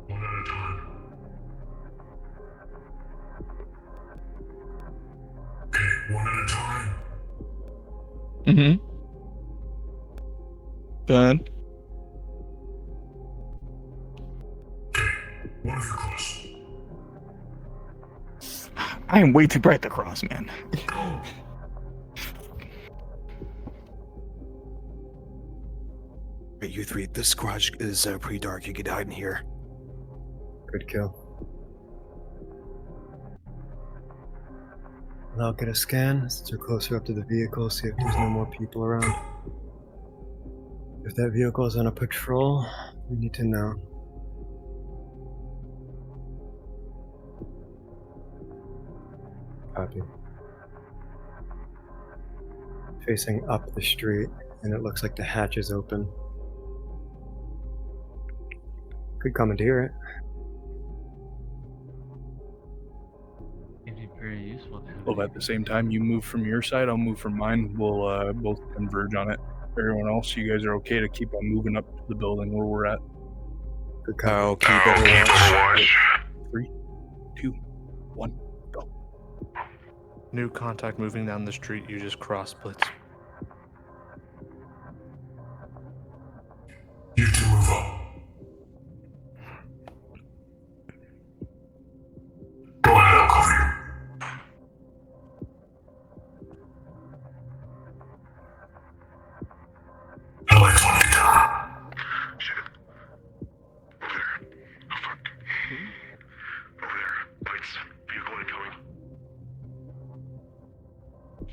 One at a time. Okay, one at a time. Mm-hmm. Good. One of you close. I am way too bright to cross, man. Hey, you 3, this garage is pretty dark. You can hide in here. Good kill. And I'll get a scan since we're closer up to the vehicle, see if there's no more people around. If that vehicle is on a patrol, we need to know. Copy. Facing up the street, and it looks like the hatch is open. Could commandeer it. It'd be pretty useful. Well, at the same time, you move from your side, I'll move from mine. We'll both converge on it. Everyone else, you guys are okay to keep on moving up to the building where we're at. I'll keep Overwatch. 3, 2, 1, go. New contact moving down the street. You just cross Blitz. You two move up. Go ahead, I'll cover you.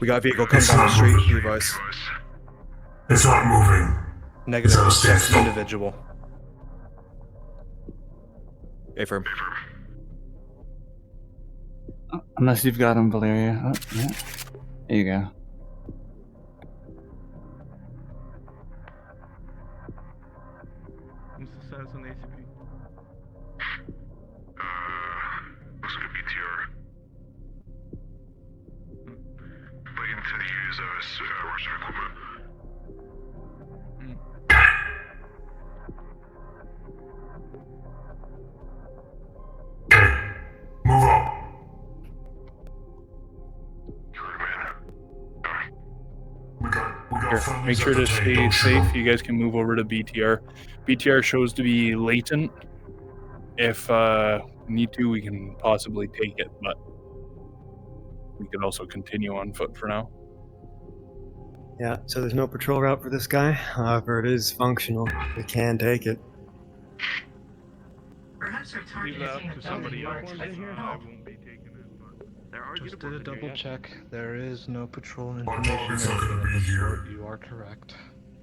We got a vehicle coming down the street, Levi's. It's not moving. Negative. It's That's still- individual. Affirm. Unless you've got him, Valeria. Oh, yeah. There you go. What's the status on the ACP? Looks like a BTR. Waiting to use Russian equipment. Move up. Here, make sure to stay safe. You guys can move over to BTR. BTR shows to be latent. If need to, we can possibly take it, but we can also continue on foot for now. Yeah, so there's no patrol route for this guy. However, it is functional. We can take it. Perhaps our target Leave is that in to the somebody building else. marked as I no. won't be taking it, but Just did a double check. There is no patrol My information. target's not gonna be here. You are correct.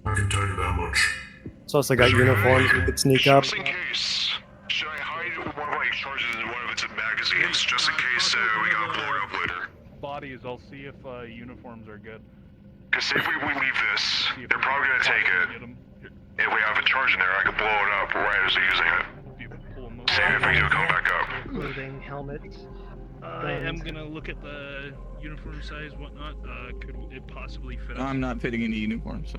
I can tell you that much. It's also got uniforms. We could sneak up. Just in case. Should I hide one of my charges in one of its magazines, just in case we gotta blow it up later? Bodies, I'll see if uniforms are good. Because say if we leave this, they're probably gonna take it. If we have a charge in there, I can blow it up right as they're using it. Same if we do come back up. Clothing, helmets. I am gonna look at the uniform size, whatnot. Could it possibly fit us? I'm not fitting any uniform, so.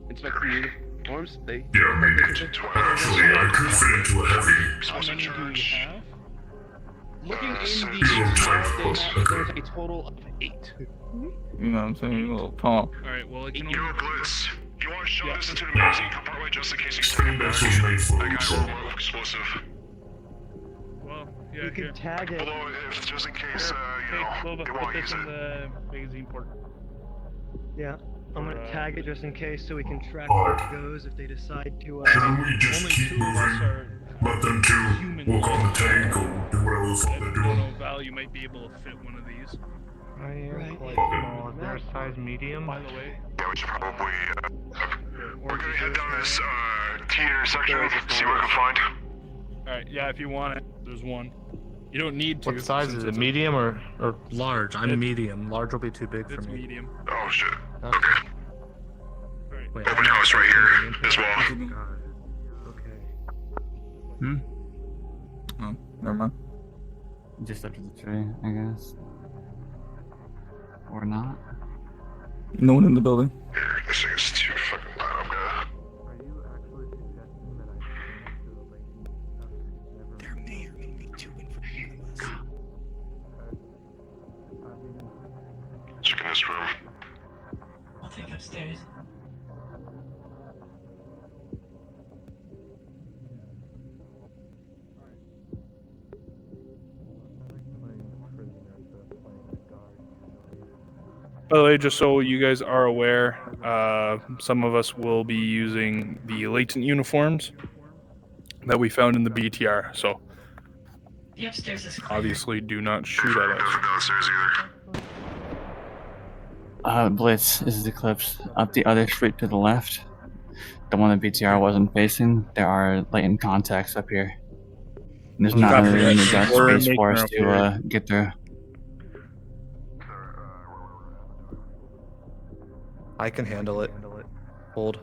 Inspect the uniforms. They. Yeah, maybe. Actually, I could fit into a heavy. How many do we have? Looking in the Zero there's type. a total of 8. You know what I'm saying? A little pump. Alright, well, I can Yo, only... Blitz, you want to shove this into the magazine compartment just in case you spin back? I got a little explosive. Well, yeah, You here. can tag it. Although, if just in case, Hey, Clova, they put want to this use in it. the magazine port. Yeah, I'm gonna tag it just in case so we can track Alright. where it goes if they decide to. Shouldn't we just Only keep 2 of us moving? are... Let them two walk on the tank or do whatever the fuck I they're don't doing. know, Val, you might be able to fit one of these. I am Right. quite Okay. small. Is there a size medium? By the way, Yeah, we should probably, we're gonna head down this, T intersection, see what we can find. Alright, yeah, if you want it, there's one. You don't need to. What size since is it? it's a- Medium or large? I'm It's- medium. Large will be too big for It's me. medium. Oh shit. Okay. Okay. alright. Wait, Open house right here, as well. Okay. Hmm? Oh, never mind. Just up to the tree, I guess. Or not. No one in the building. Here, this thing is too fucking loud. I'm gonna. There may or may be two in front of us. Check in this room. I'll take upstairs. By the way, just so you guys are aware, some of us will be using the latent uniforms that we found in the BTR. So The upstairs is clear. obviously, do not shoot at us. Nothing downstairs either. Blitz, this is Eclipse. Up the other street to the left, the one that BTR wasn't facing, there are latent contacts up here. There's not Copy really that. any dark We're space for making us our to way. get through. I can handle it. Hold.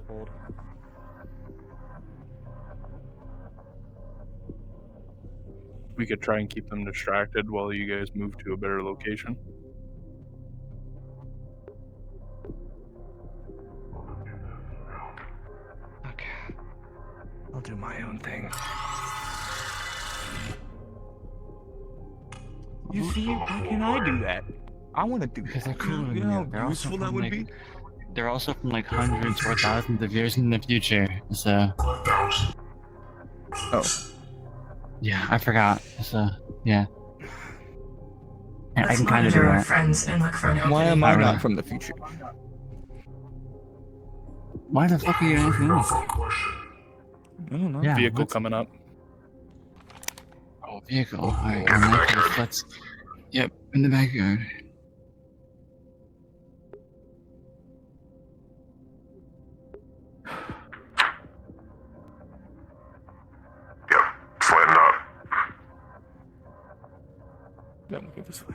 We could try and keep them distracted while you guys move to a better location. Okay. I'll do my own thing. You see, why can't I do that? I want to do Because they're that. cooler You than know you. They're how also useful that from, would like, be? They're also from like hundreds or thousands of years in the future. So. Oh. Yeah, I forgot. So yeah. I Let's can kind of do monitor our that. friends and look for an Why opening. am I Not not really. from the future? Why the fuck are you asking me? I don't know. Yeah, Vehicle what's- coming up. Oh, vehicle. Alright, in that case, let's. Yep, in the backyard. Flatten up. Then we'll go this way.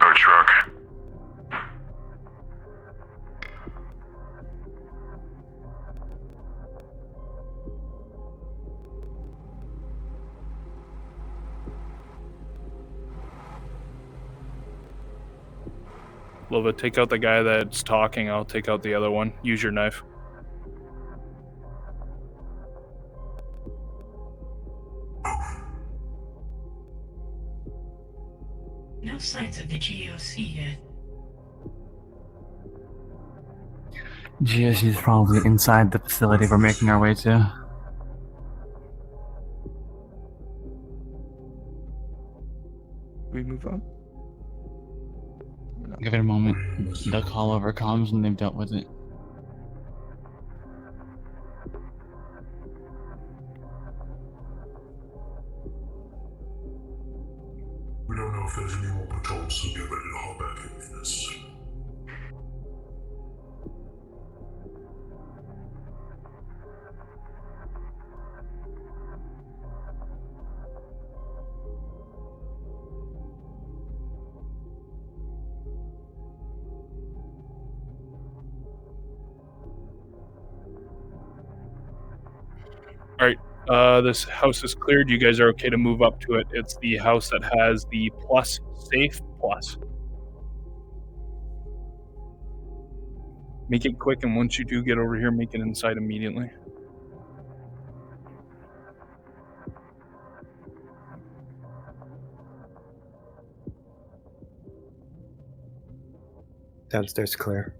Our truck. Lova, take out the guy that's talking. I'll take out the other one. Use your knife. No signs of the GOC yet. GSU is probably inside the facility we're making our way to. We move on. Give it a moment. They'll call over comms and they've dealt with it. We don't know if there's any more patrols, so get ready to hop back in if necessary. All right. This house is cleared. You guys are okay to move up to it. It's the house that has the plus safe plus. Make it quick, and once you do get over here, make it inside immediately. Downstairs clear.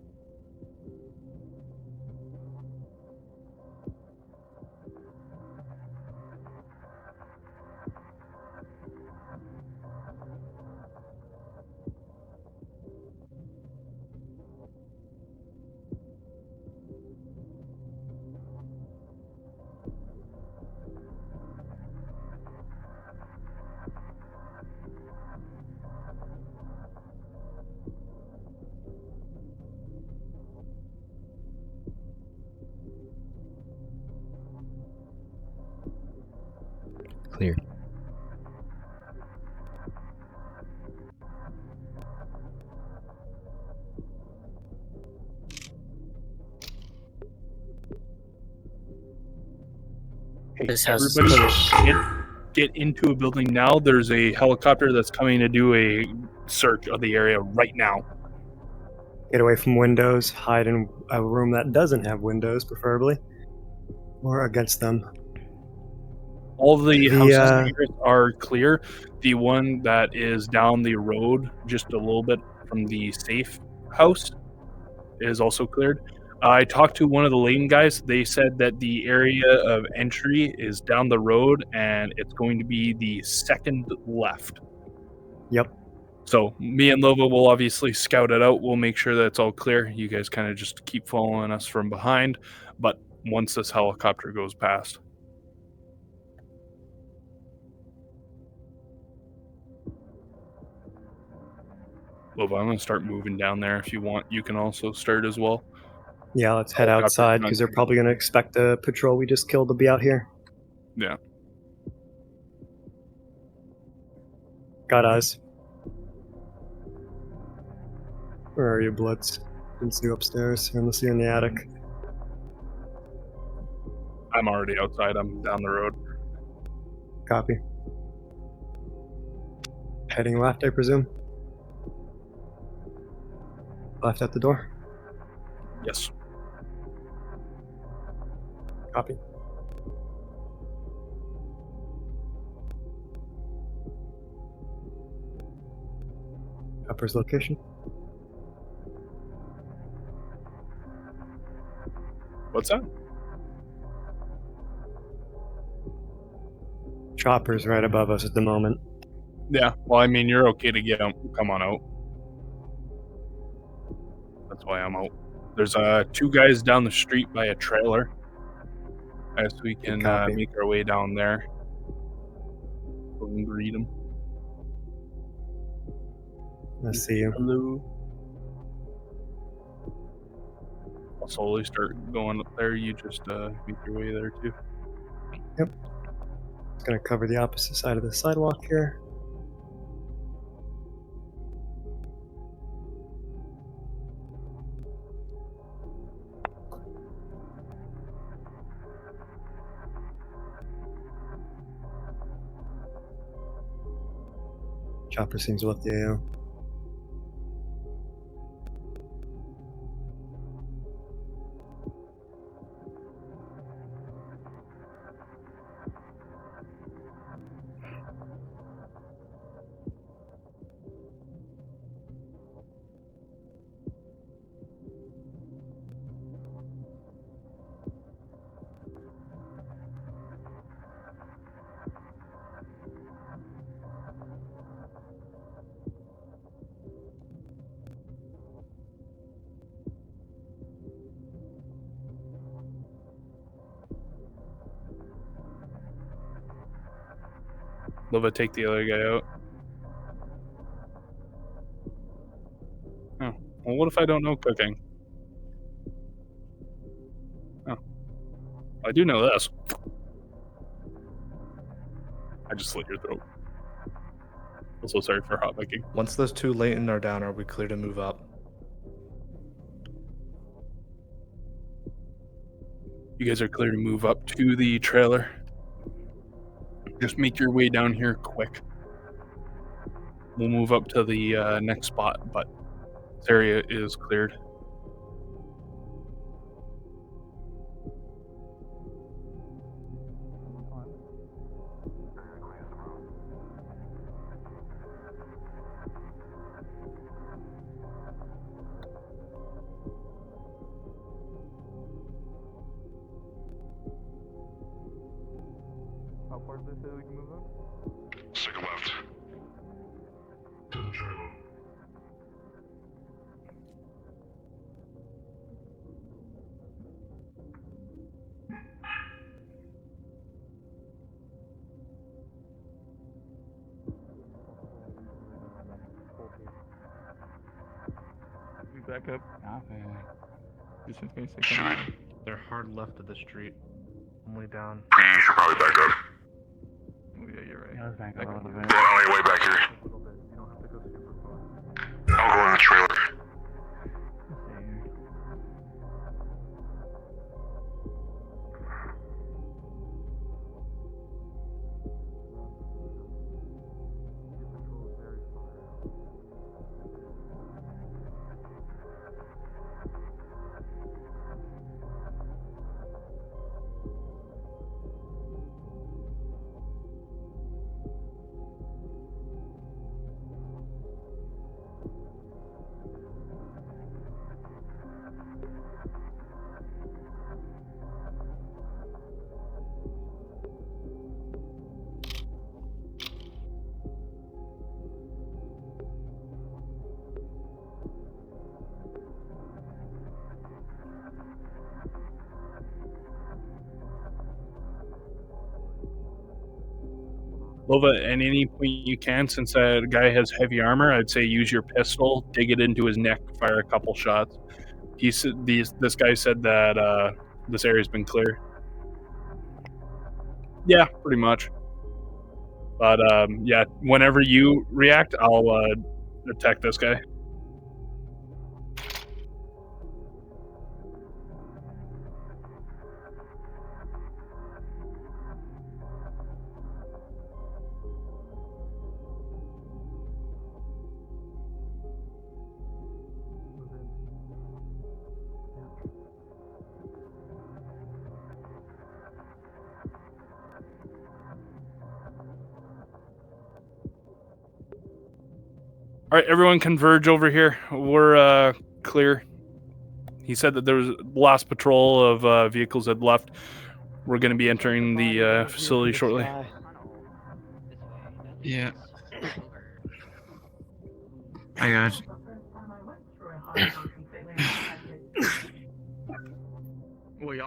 Clear. Hey, This house is everybody get into a building now. There's a helicopter that's coming to do a search of the area right now. Get away from windows, hide in a room that doesn't have windows, preferably. Or against them. All the houses uh, here are clear. The one that is down the road, just a little bit from the safe house, is also cleared. I talked to one of the Layton guys. They said that the area of entry is down the road, and it's going to be the second left. Yep. So me and Lova will obviously scout it out. We'll make sure that it's all clear. You guys kind of just keep following us from behind. But once this helicopter goes past. Lova, I'm going to start moving down there. If you want, you can also start as well. Yeah, let's head Helicopter's outside not because they're coming. probably going to expect the patrol we just killed to be out here. Yeah. Got eyes. Where are you, Blitz? Didn't see you upstairs. Unless you're in the attic. I'm already outside. I'm down the road. Copy. Heading left, I presume? Left at the door? Yes. Copy. Upper's location? What's that? Chopper's right above us at the moment. Yeah. Well, I mean, you're okay to come on out. That's why I'm out. There's 2 guys down the street by a trailer. As we can make our way down there. Go and greet them. I see you. Hello. I'll slowly start going up there. You just make your way there too. Yep. It's gonna cover the opposite side of the sidewalk here. Chopper seems with the AO. Lova, take the other guy out. Oh. Well, what if I don't know cooking? Oh. I do know this. I just slit your throat. Also, sorry for hot picking. Once those 2 latent are down, are we clear to move up? You guys are clear to move up to the trailer. Just make your way down here quick. We'll move up to the next spot, but this area is cleared. How far did they say we can move up? Second left. To the trailer. Back up. Just in case they come out. They're hard left of the street. Only down. You should probably back up. Oh yeah, you're right. Yeah, let's back up a little bit. Going on your way back here. I'll go in the trailer. Lova, at any point you can, since that guy has heavy armor, I'd say use your pistol, dig it into his neck, fire a couple shots. This guy said that this area's been clear. Yeah, pretty much. But yeah, whenever you react, I'll attack this guy. All right, everyone converge over here. We're clear. He said that there was last patrol of vehicles had left. We're going to be entering the facility shortly. Yeah. I got it. There you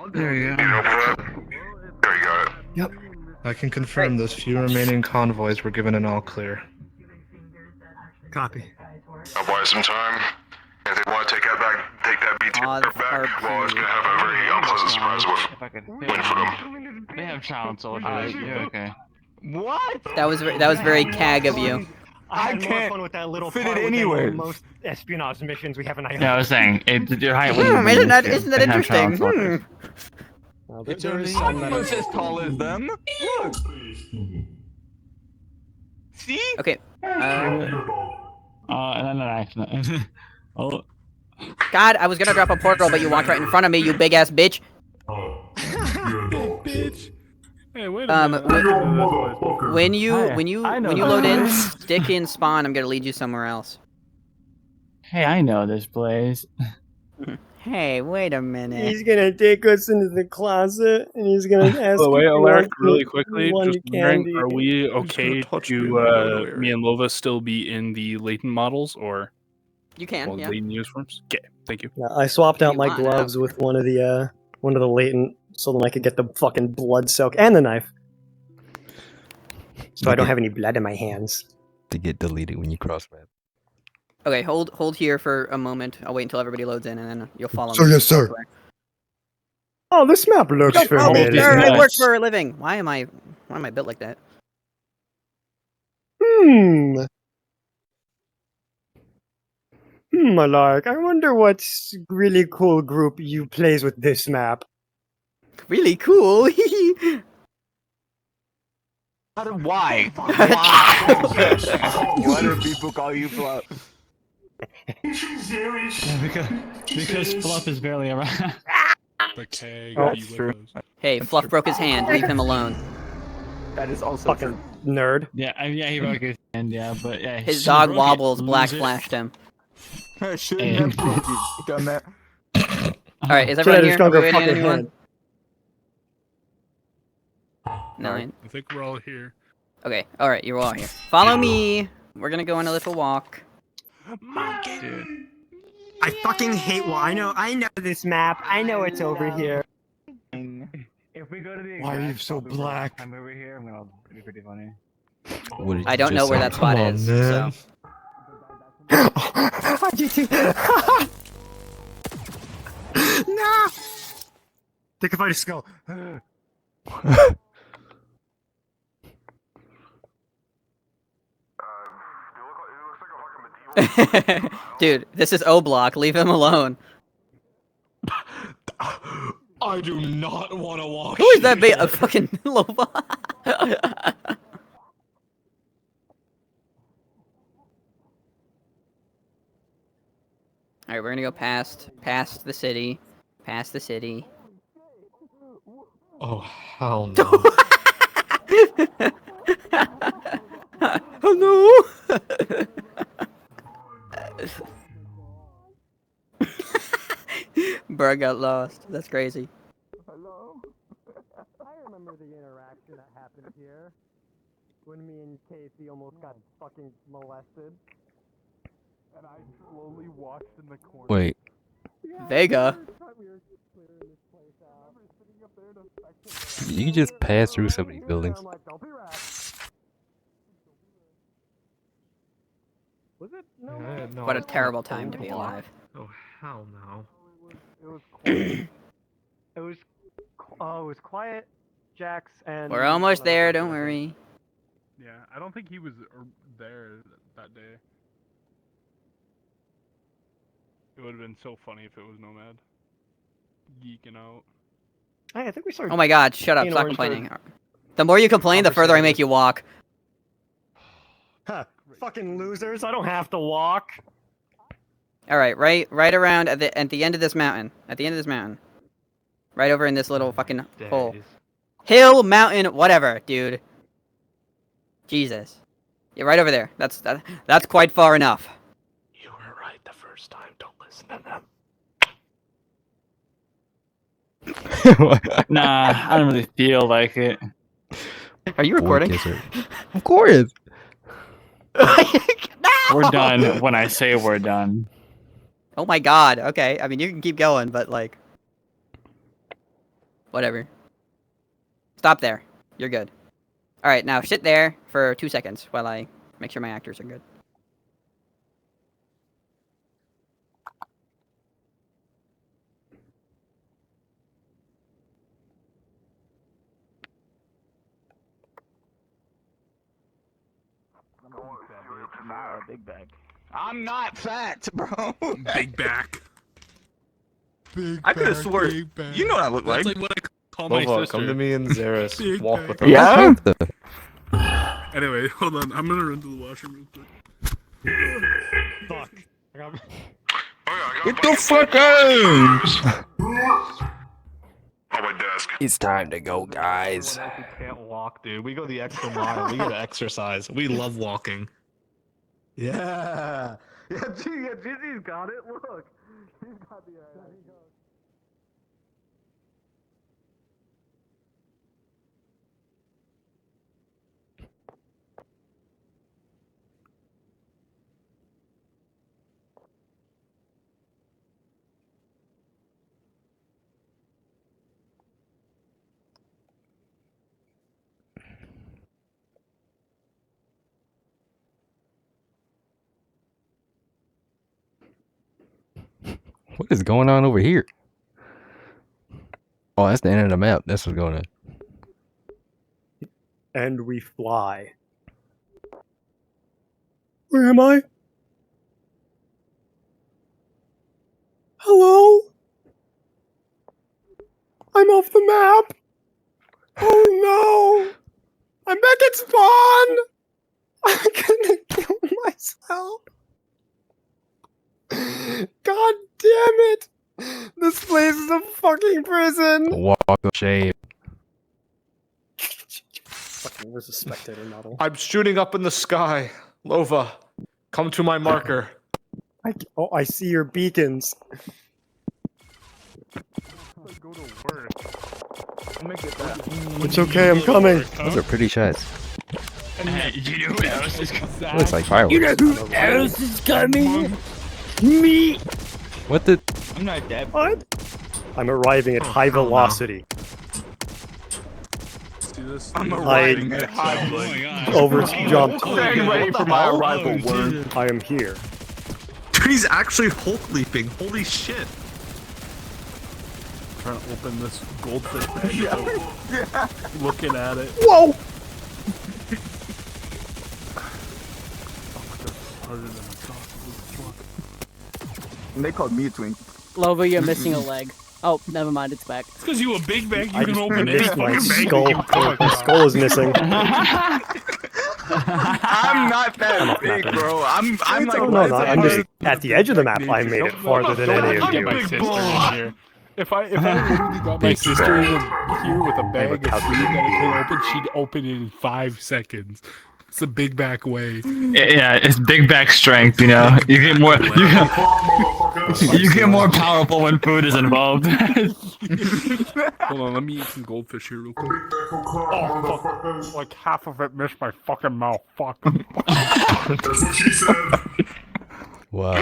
go. There you go. Yep. I can confirm those few remaining convoys were given an all clear. Copy. I'll buy some time. If they want to take that BT back, well, it's gonna have a very unpleasant surprise with win for them. They have child soldiers. Yeah, okay. What? That was very CAG of you. I can't had more fun with that little fit part it with anywhere. most espionage missions we have in Ireland. No, I was saying your height wouldn't Isn't that They have interesting? child soldiers. It's almost as tall as them. Look. See? Okay. And then oh. God, I was gonna drop a portal, but you walked right in front of me, you big ass bitch. Bitch. Hey, wait a minute. When you load in, stick in spawn. I'm gonna lead you somewhere else. Hey, I know this place. Hey, wait a minute. He's gonna take us into the closet and he's gonna ask. By the way, if we Alaric, want really to- quickly, one just wondering, candy. are we He's gonna okay touch me in to my lower me area. and Lova still be in the latent models, or You can, well, yeah. latent uniforms? Okay, thank you. Yeah, I swapped out You my want gloves with one of the latent, so then I could get the fucking blood soak and the knife. So I don't have any blood in my hands. To get deleted when you cross map. Okay, hold here for a moment. I'll wait until everybody loads in, and then you'll follow Sir, me. yes, sir. Oh, this map looks Oh, familiar. sir, I work for a living. Why am I built like that? Malark, I wonder what really cool group you plays with this map. Really cool. Why? Why? Why do people call you Fluff? Because Fluff is barely around. The keg. Oh, that's true. Hey, Fluff broke his hand. Leave him alone. That is also Fucking nerd. Yeah, he broke his hand, yeah, but yeah. His he dog broke it. wobbles. Black Loser. flashed him. I shouldn't have done that. All right, is Should everyone have here? just Are gone we for waiting on fucking anyone? hand. 9. I think we're all here. Okay, all right, you're all here. Follow me. We're gonna go on a little walk. Dude. I fucking hate. Well, I know this map. I know it's over here. If we go to the Why are you so black? I'm over here. I'm gonna be pretty funny. What did I you don't know just where say? that spot Come on, is. man. So. No. Take a bite of skull. Dude, this is O Block. Leave him alone. I do not want to walk. Who is that? A fucking Lova. All right, we're gonna go past the city, Oh, hell no. Oh no! Bro got lost. That's crazy. Hello. I remember the interaction that happened here when me and Casey almost got fucking molested. And I slowly walked in the corner. Wait. Vega. You can just pass through some of these buildings. Was it? No, What a terrible time to be alive. Oh, hell no. It was quiet, Jax, and... We're almost there. Don't worry. Yeah, I don't think he was there that day. It would have been so funny if it was Nomad. Geeking out. Hey, I think we started. Oh my god, shut up, stop complaining. The more you complain, the further I make you walk. Huh, fucking losers! I don't have to walk. Alright, right around at the end of this mountain. At the end of this mountain. Right over in this little fucking hole. Hill, mountain, whatever, dude. Jesus. Yeah, right over there. That's quite far enough. You were right the first time. Don't listen to them. Nah, I don't really feel like it. Are you recording? Of course. We're done when I say we're done. Oh my god, okay. I mean, you can keep going, but like... Whatever. Stop there. You're good. Alright, now sit there for 2 seconds while I make sure my actors are good. Not a big bag. I'm not fat, bro. Big back. Big I could have back, swore. big back. You know what I look That's like. like what I call my Lova, sister. come to me and Zeros. Big Walk back. with us. Yeah? Anyway, hold on. I'm gonna run to the washroom real quick. Fuck. Get the fuck out! On my desk. It's time to go, guys. We can't walk, dude. We go the extra mile. We gotta exercise. We love walking. Yeah. Yeah, Jizzy's got it. Look. He's got the What is going on over here? Oh, that's the end of the map. That's what's going on. And we fly. Where am I? Hello? I'm off the map. Oh no! I'm back at spawn. I'm gonna kill myself. God damn it! This place is a fucking prison. Walk of shame. Fucking, where's the spectator model? I'm shooting up in the sky. Lova, come to my marker. I see your beacons. Go to work. I'll make it back. It's okay, I'm coming. Those are pretty shots. Hey, you know who else is coming? Looks like fireworks. You know who else is coming? Me. What the? I'm not dead. What? I'm arriving at high velocity. I'm arriving at high Jumped. Getting ready for my arrival, worm. I am here. He's actually Hulk leaping. Holy shit. Trying to open this goldfish bag without looking at it. Whoa! And they called me a twink. Lova, you're missing a leg. Oh, never mind, it's back. It's because you a big bag. You I can just open any missed my fucking bag. skull. My skull is missing. I'm not that big, bro. I'm like. Oh, no, I'm just at the edge of the map. I made it farther than any of Get you. my sister in here. If I literally got my sister in here with a bag of food that I could open, she'd open it in 5 seconds. It's a big back way. Yeah, it's big back strength, you know. You get more you get more powerful when food is involved. Hold on, let me eat some goldfish here real quick. Oh, fuck. Like half of it missed my fucking mouth. Fuck. That's what she said. Wow.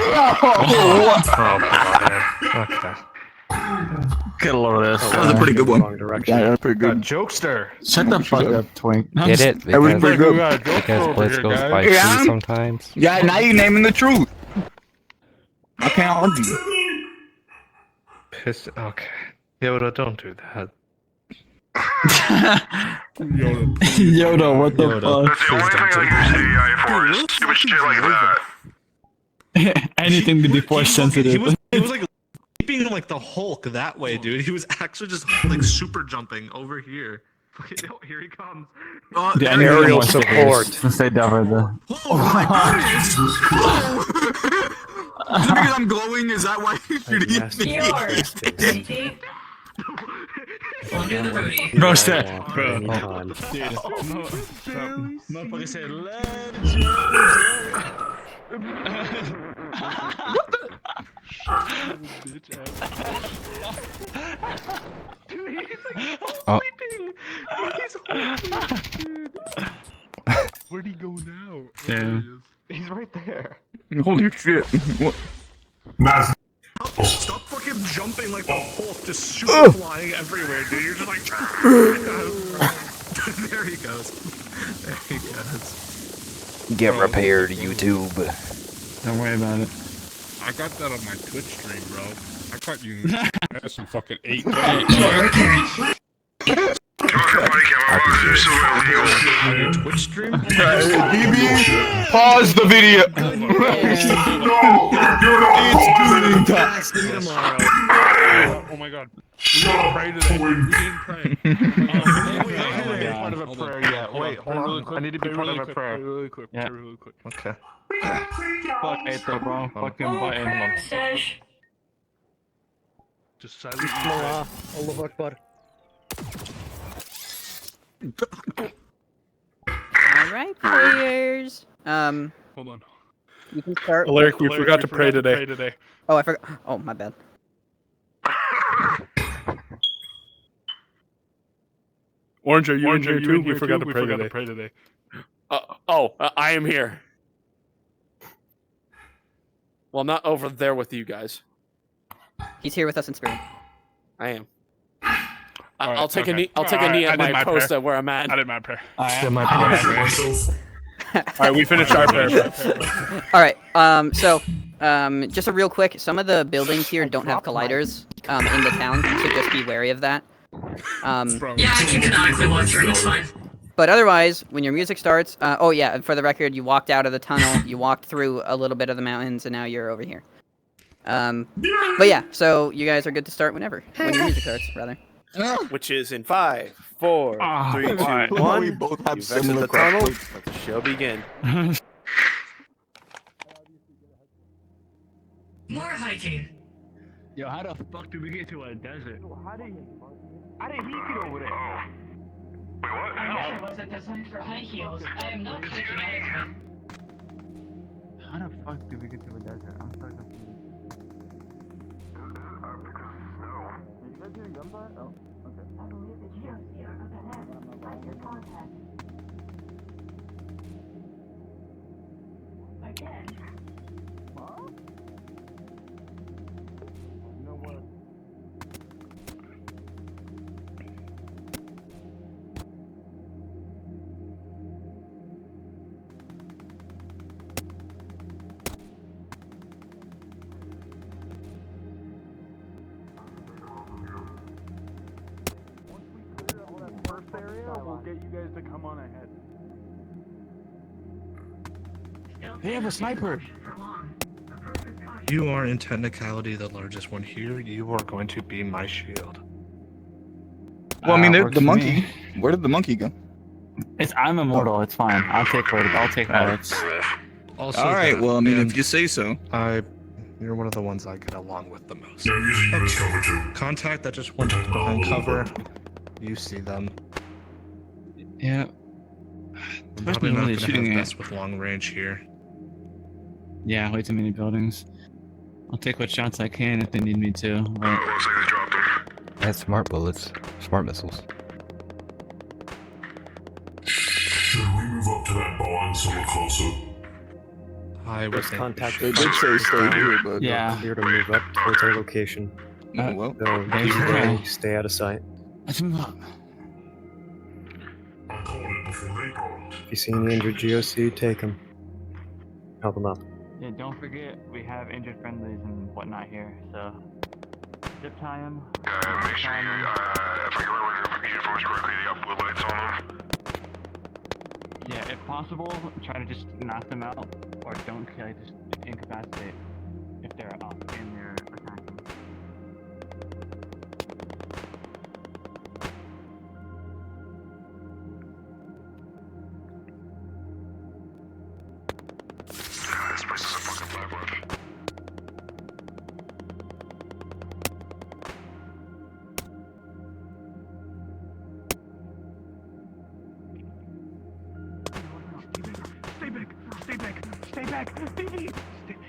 Okay. Get a load of this. That was a pretty good one. Yeah, that was pretty good. Jokester. Shut the fuck up, Twink. Get it? That was pretty good. Because Blitz goes by Yeah. 2 sometimes. Yeah, now you naming the truth. I can't argue. Piss. Okay. Yoda, don't do that. Yoda, what the fuck? That's the only thing I use AI for is stupid shit like that. Anything to be force sensitive. He was like leaping like the Hulk that way, dude. He was actually just like super jumping over here. Oh, here he comes. Dude, I need Aerial more stickers. support. Let's say Delver the. Oh my goodness! Is it because I'm glowing? Is that why you're shooting at me? Roast that. Bro. Dude, Motherfucker said, Dude, he's like Oh. sleeping. He's sleeping. Where'd he go now? Yeah. He's right there. Holy shit! What? Stop fucking jumping like the Hulk, just super flying everywhere, dude. You're just like. There he goes. There he goes. Get repaired, YouTube. Don't worry about it. I got that on my Twitch stream, bro. I caught you. That's some fucking 8. On your Twitch stream? DB, pause the video. It's doing that. Oh my god. We didn't pray today. We didn't pray. Wait, I haven't been part of a prayer yet. Wait, hold on. I need to be part of a prayer. Really quick. Yeah. Really quick. Okay. Fuck, I hit the wrong fucking button. Just silently. Allahu Akbar. Alright, players. Hold on. You can start. Alaric, we forgot to pray today. Oh, I forgot. Oh, my bad. Orange, are you in here too? We forgot to pray today. I am here. Well, I'm not over there with you guys. He's here with us in spirit. I am. Alright, I'll take a okay. knee. I'll take a knee I at did my my post prayer. at where I'm at. I did my prayer. Alright, we finished our prayer. Alright, just a real quick, some of the buildings here don't have colliders in the town, so just be wary of that. Yeah, I can canonically walk through, it's fine. But otherwise, when your music starts, oh yeah, and for the record, you walked out of the tunnel, you walked through a little bit of the mountains, and now you're over here. But yeah, so you guys are good to start when your music starts, rather. Which is in 5, 4, 3, 2, 1. We both have You've exited similar the tunnel. questions. Let the show begin. More hiking. Yo, how the fuck do we get to a desert? How did he get over there? I wasn't designed for high heels. I am not hiking either. How the fuck do we get to a desert? I'm so confused. I believe the GOC are up ahead. Find your contact. Again. First area, we'll get you guys to come on ahead. They have a sniper. You are in technicality the largest one here. You are going to be my shield. Well, I mean, Works the for monkey. me. Where did the monkey go? I'm immortal. It's fine. I'll take bullets. Also, All right. Well, I mean, and if you say so. You're one of the ones I get along with the most. They're using you as cover too. Contact that just went behind cover. You see them. Yeah. I'm There's probably no not really gonna shooting have at. best with long range here. Yeah, way too many buildings. I'll take what shots I can if they need me to. But... Looks like they dropped them. That's smart bullets. Smart missiles. Should we move up to that barn so we're closer? I would There's think contact. They did say stay here, but Yeah. Clear to move up towards our location. Oh, well. So Thanks keep for going, that. stay out of sight. Let's move up. I called it before they called it. If you see any injured GOC, take them. Help them up. Yeah, don't forget we have injured friendlies and whatnot here. So zip tie him. Yeah, make sure you, if I remember your uniforms correctly, they got blue lights on them. Yeah, if possible, try to just knock them out, or don't just incapacitate if they're up in their attacking. This place is a fucking labyrinth. Stay back! Stay back! Stay back! Baby! Stay back!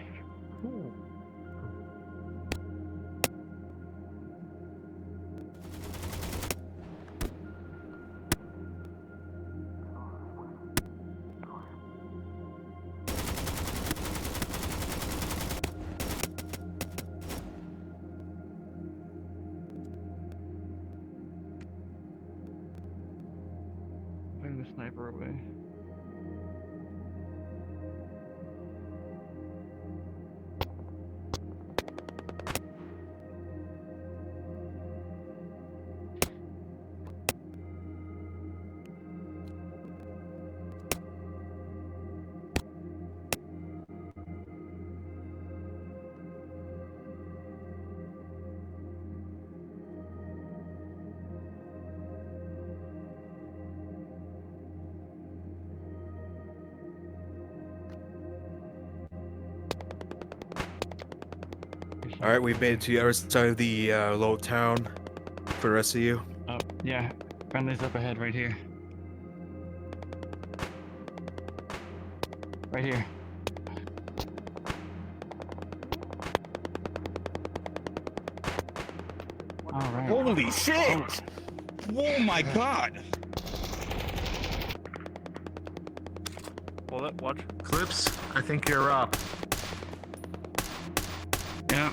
Bring the sniper away. All right, we've made it to the other side of the little town. For the rest of you. Oh, yeah. Friendly's up ahead right here. Right here. Alright. Holy shit! Oh my god! Hold it, watch. Clips, I think you're up. Yeah.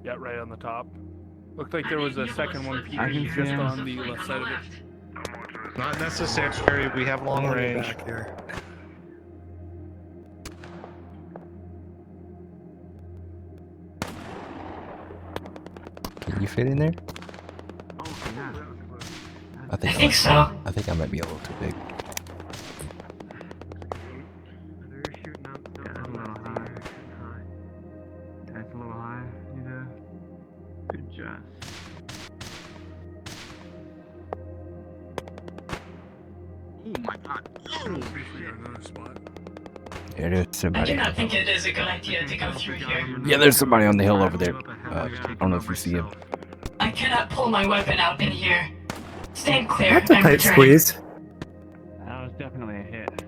Yeah, right on the top. Looked like there was a second one I peeking can just see him. on the left side of it. Not necessary. We have long I'll be range. back here. Can you fit in there? I think so. I think I might be a little too big. That's a little high. That's a little high. Need to adjust. Oh my god. Yeah, there's I somebody. do not think it is a good idea to go through here. Yeah, there's somebody on the hill over there. I don't know if you see him. I cannot pull my weapon out in here. Stand clear. That's a I'm tight returning. squeeze. That was definitely a hit.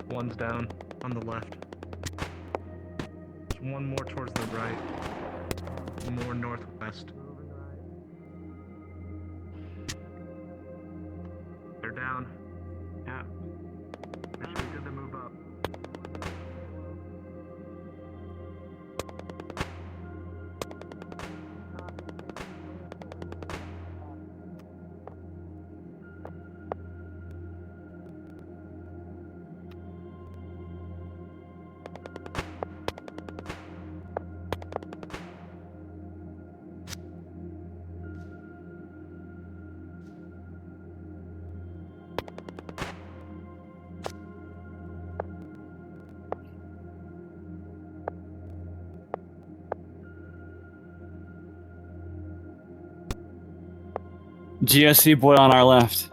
One's down on the left. There's one more towards the right. More northwest. They're down. Yeah. They should be good to move up. GSC boy on our left.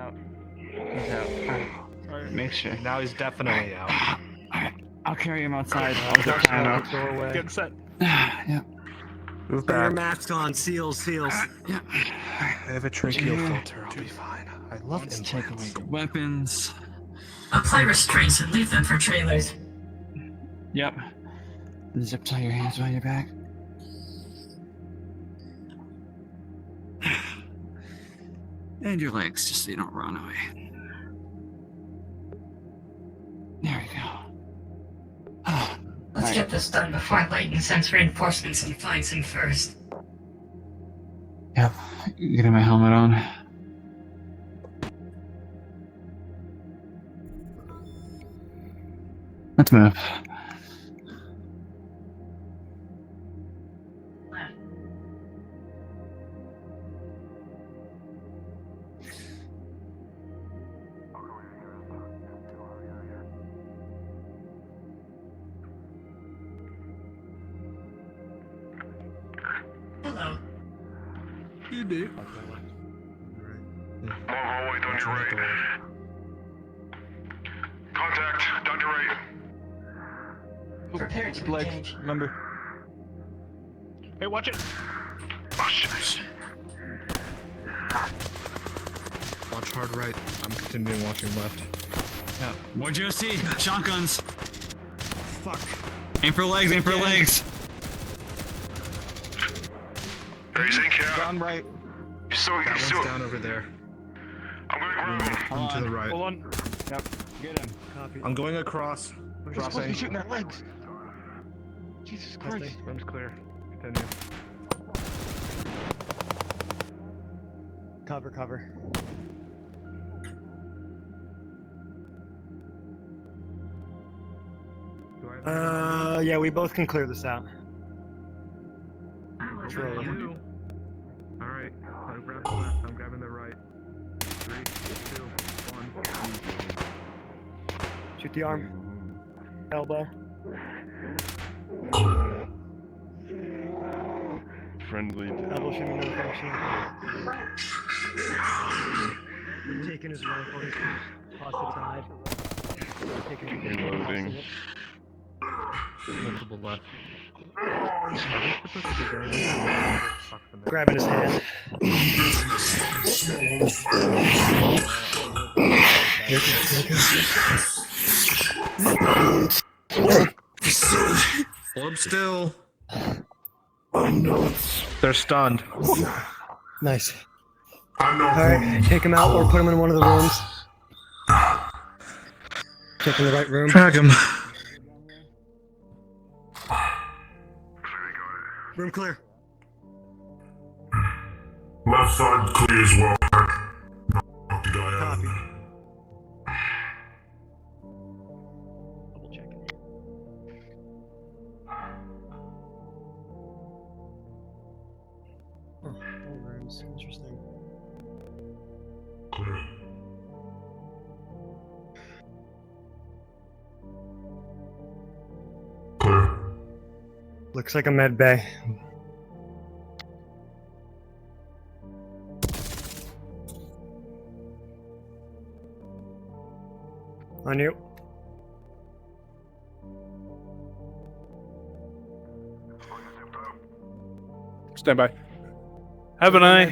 out. He's out. Make sure. Now he's definitely out. I'll carry him outside. I'll Rush get out time the out. doorway. Get set. Yeah. Move Put your back. mask on. Seals, seals. Yeah. I have a tracheal filter. I'll be fine. I love Let's take away implants. the weapons. Apply restraints and leave them for trailers. Yep. Zip tie your hands behind your back. And your legs, just so you don't run away. There we go. Let's get this done before Leighton sends reinforcements and finds him first. Yep. Getting my helmet on. Let's move. Hello. You do. Long hallway down your right. Contact down your right. Prepare to Leg, engage. remember. Hey, watch it. Oh shit. Watch hard right. I'm continuing watching left. Yeah. What'd you see? Shotguns. Fuck. Aim for legs, aim for legs. Raising cap. Down right. You That still. one's down over there. I'm going room. Room to the right. Hold on. Yep. Get him. Copy. I'm going across. We're supposed to be Dropping. shooting at legs. Jesus Christ. Room's clear. Continue. Cover, cover. Yeah, we both can clear this out. Sure. Alright. I'm grabbing the left. I'm grabbing the right. 3, 2, 1. Shoot the arm. Elbow. Friendly. Elbow should be no function. Taking his rifle. Toss it aside. Taking his Reloading. Multiple left. Grabbing his hand. Hold still. They're stunned. Nice. Alright, take him out or put him in one of the rooms. Check in the right room. Drag him. Room clear. Left side clear as well. Knock the guy out. Copy. Double checking. Oh, all rooms. Interesting. Clear. Clear. Looks like a med bay. On you. Stand by. Have an eye.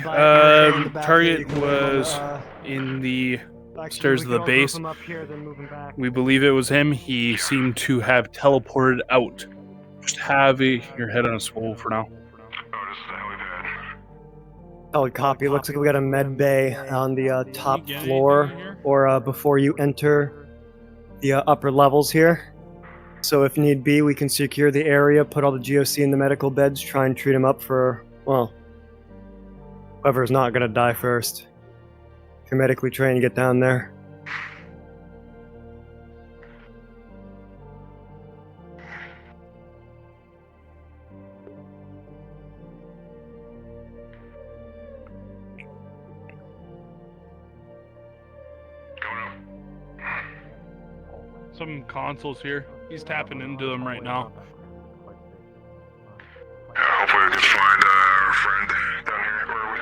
Target was in the stairs of the base. We believe it was him. He seemed to have teleported out. Just have your head on a swivel for now. Oh, this is the helipad. Solid copy. Looks like we got a med bay on the top floor, or before you enter the upper levels here. So if need be, we can secure the area, put all the GOC in the medical beds, try and treat him up for, well, whoever's not gonna die first. If you're medically trained, get down there. Some consoles here. He's tapping into them right now. Yeah, hopefully we can find our friend down here. Where was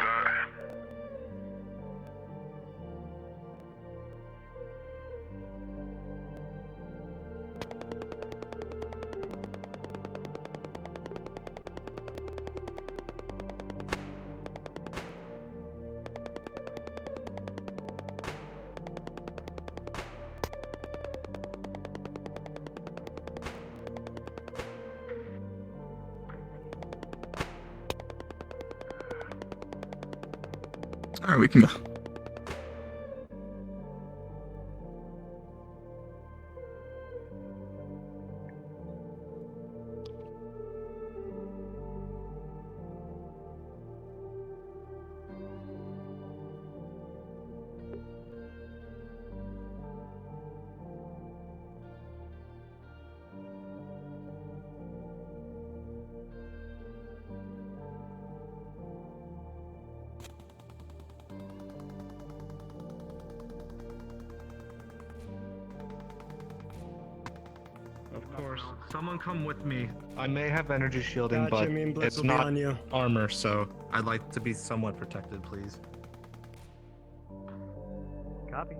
All right, we can go. Of course. Someone come with me. I may have energy shielding, Gotcha, but me and Blitz it's will be not on you. armor, so I'd like to be somewhat protected, please. Copy.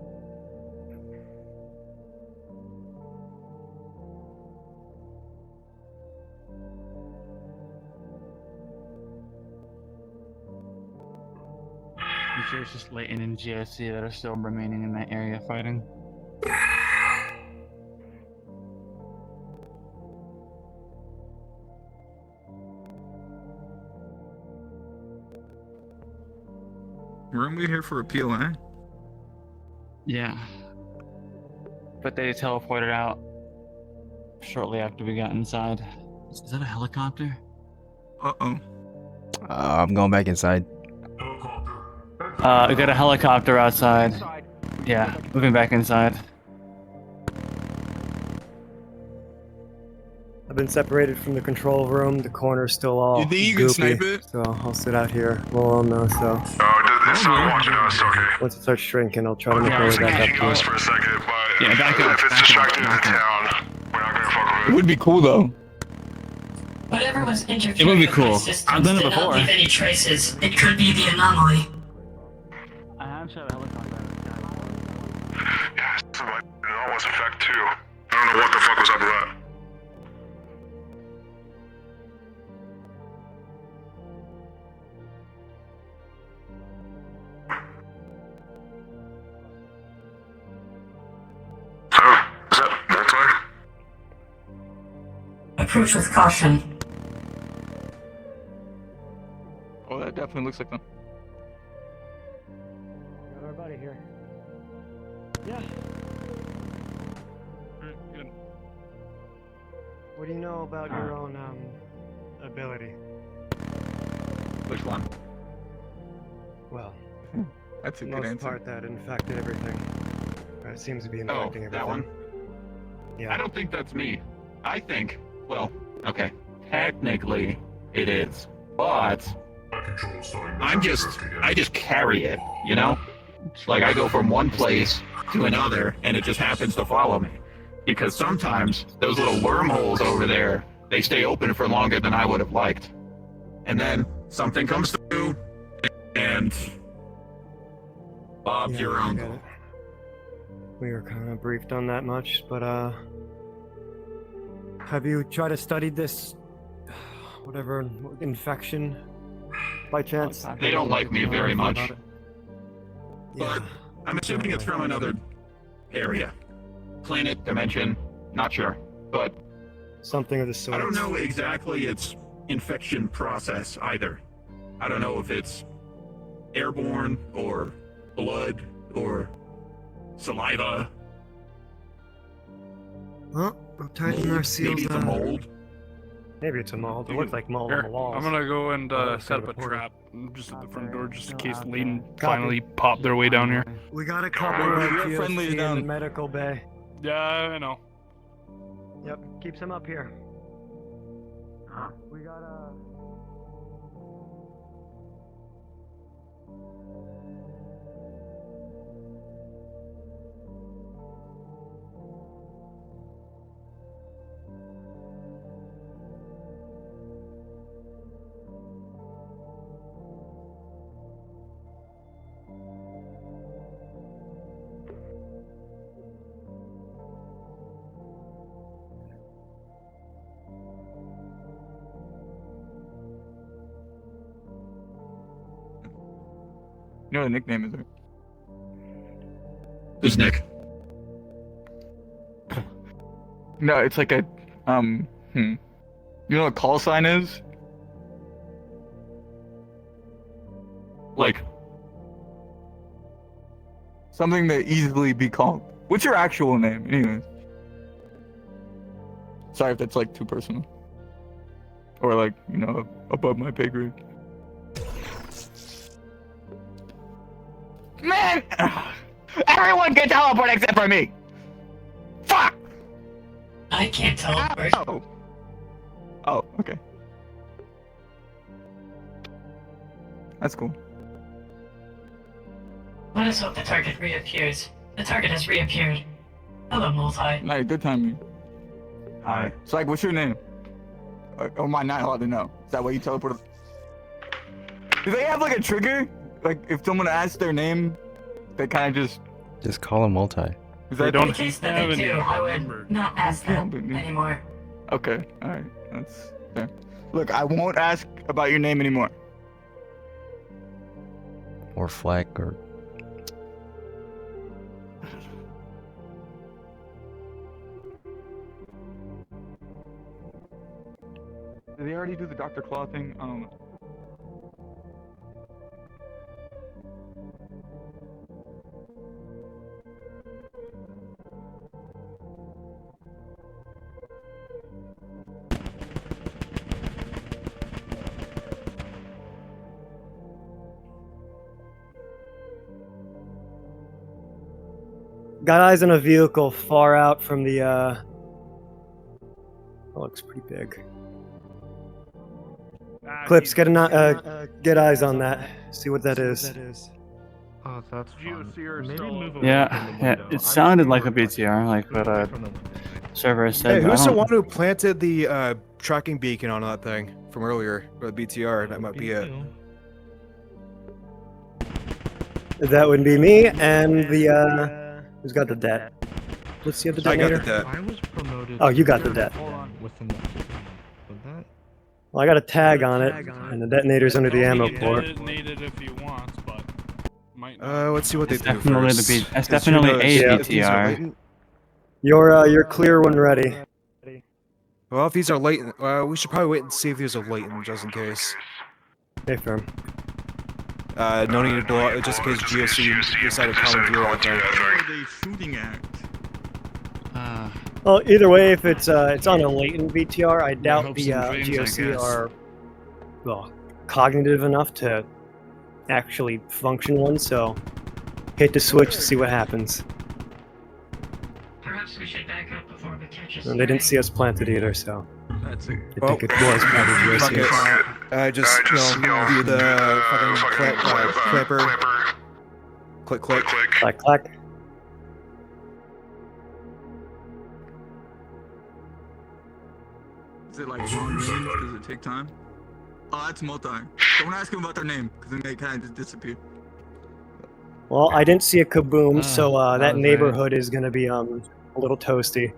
I'm sure it's just Leighton and GSC that are still remaining in that area fighting. Weren't we here for a PLA? Yeah. But they teleported out shortly after we got inside. Is that a helicopter? Uh-oh. I'm going back inside. We got a helicopter outside. Yeah, moving back inside. I've been separated from the control room. The corner's still all You think you can goopy, snipe it? so I'll sit out here. We'll all know, so. It's not watching us, okay. Once it starts shrinking, I'll try to make my way back up to it. For a second, but Yeah, back up, if it's back up, distracting back the up. town, we're not gonna fuck with It would be cool though. Whatever was interfering It would be with cool. my systems I've done it did not before. leave any traces. It could be the anomaly. I have shot a helicopter. Yeah, somebody in almost effect too. I don't know what the fuck was up with that. Oh, is that multi? Approach with caution. Oh, that definitely looks like them. Got our buddy here. Yeah. Alright, good. What do you know about your own, ability? Which one? Well, That's a the good most answer. part that infected everything. It seems to be Oh, infecting everything. that one? Yeah. I don't think that's me. I think, well, okay, technically it is, but I just carry it, you know? Like I go from one place to another and it just happens to follow me. Because sometimes those little wormholes over there, they stay open for longer than I would have liked. And then something comes through and Bob's Yeah, your I uncle. get it. We were kind of briefed on that much, but have you tried to study this, whatever, infection, by chance? They don't like me very much. Yeah. But I'm assuming it's from another area. Planet, dimension, not sure. But Something of the sort. I don't know exactly its infection process either. I don't know if it's airborne or blood or saliva. Well, I'll tighten our seals. Maybe it's a mold. Maybe it's a mold. It looks like mold on Here, the walls. I'm gonna go and Oh, set got up a portal. trap just at the front door, just in case Layton Copy. finally pop their way down here. We got a couple We're of friendly POC in down. the medical bay. Yeah, I know. Yep, keeps him up here. We got a. You know what the nickname is, right? Who's Nick? No, it's like a You know what call sign is? Like, Something that easily be called. What's your actual name, anyways? Sorry if that's like too personal. Or like, you know, above my pay grade. Man! Everyone can teleport except for me! Fuck! I can't teleport. Oh, okay. That's cool. Let us hope the target reappears. The target has reappeared. Hello, Multi. Nice, good timing. Hi. So, like, what's your name? Or am I not allowed to know? Is that why you teleported? Do they have, like, a trigger? Like, if someone asks their name, they kind of Just call him multi. Is that In case that they do, I would not ask them anymore. Okay, alright. That's fair. Look, I won't ask about your name anymore. Or flag or. Did they already do the Dr. Claw thing? I don't know. Got eyes on a vehicle far out from the, That looks pretty big. Clips, get eyes on that. See what that is. Oh, that's fun. Maybe move away Yeah, it sounded like a BTR, like what server said. Hey, but I who's the don't- one who planted the tracking beacon on that thing from earlier, or the BTR? That might be it. That would be me, and the, who's got the det? Let's see the I got detonator. the det. I was promoted. Oh, you got the det. Within the with that. Well, I got a tag on it, and the detonator's under the ammo port. Detonate it if you want, but might not. Let's see what they It's do definitely first. the that's 'Cause you definitely know, a if these are BTR. latent- You're clear when ready. Well, if these are latent, we should probably wait and see if these are latent, just in case. Hey, firm. No need to blow out, just in case GOC decided to commandeer that thing. What are they shooting at? Well, either way, if it's on a latent VTR, I doubt hopes the and dreams, I GOC guess. are well cognitive enough to actually function one. So hit the switch to see what happens. Perhaps we should back up before we catch us. And they didn't see us planted either, so That's it. I think it was probably Fuck GOC. it. Just, do the fucking clapper. Click, click. Clack, clack. Is it like long names? Does it take time? Oh, that's multi. Don't ask them about their name, because then they kind of just disappear. Well, I didn't see a kaboom, so that was neighborhood is gonna be a little toasty.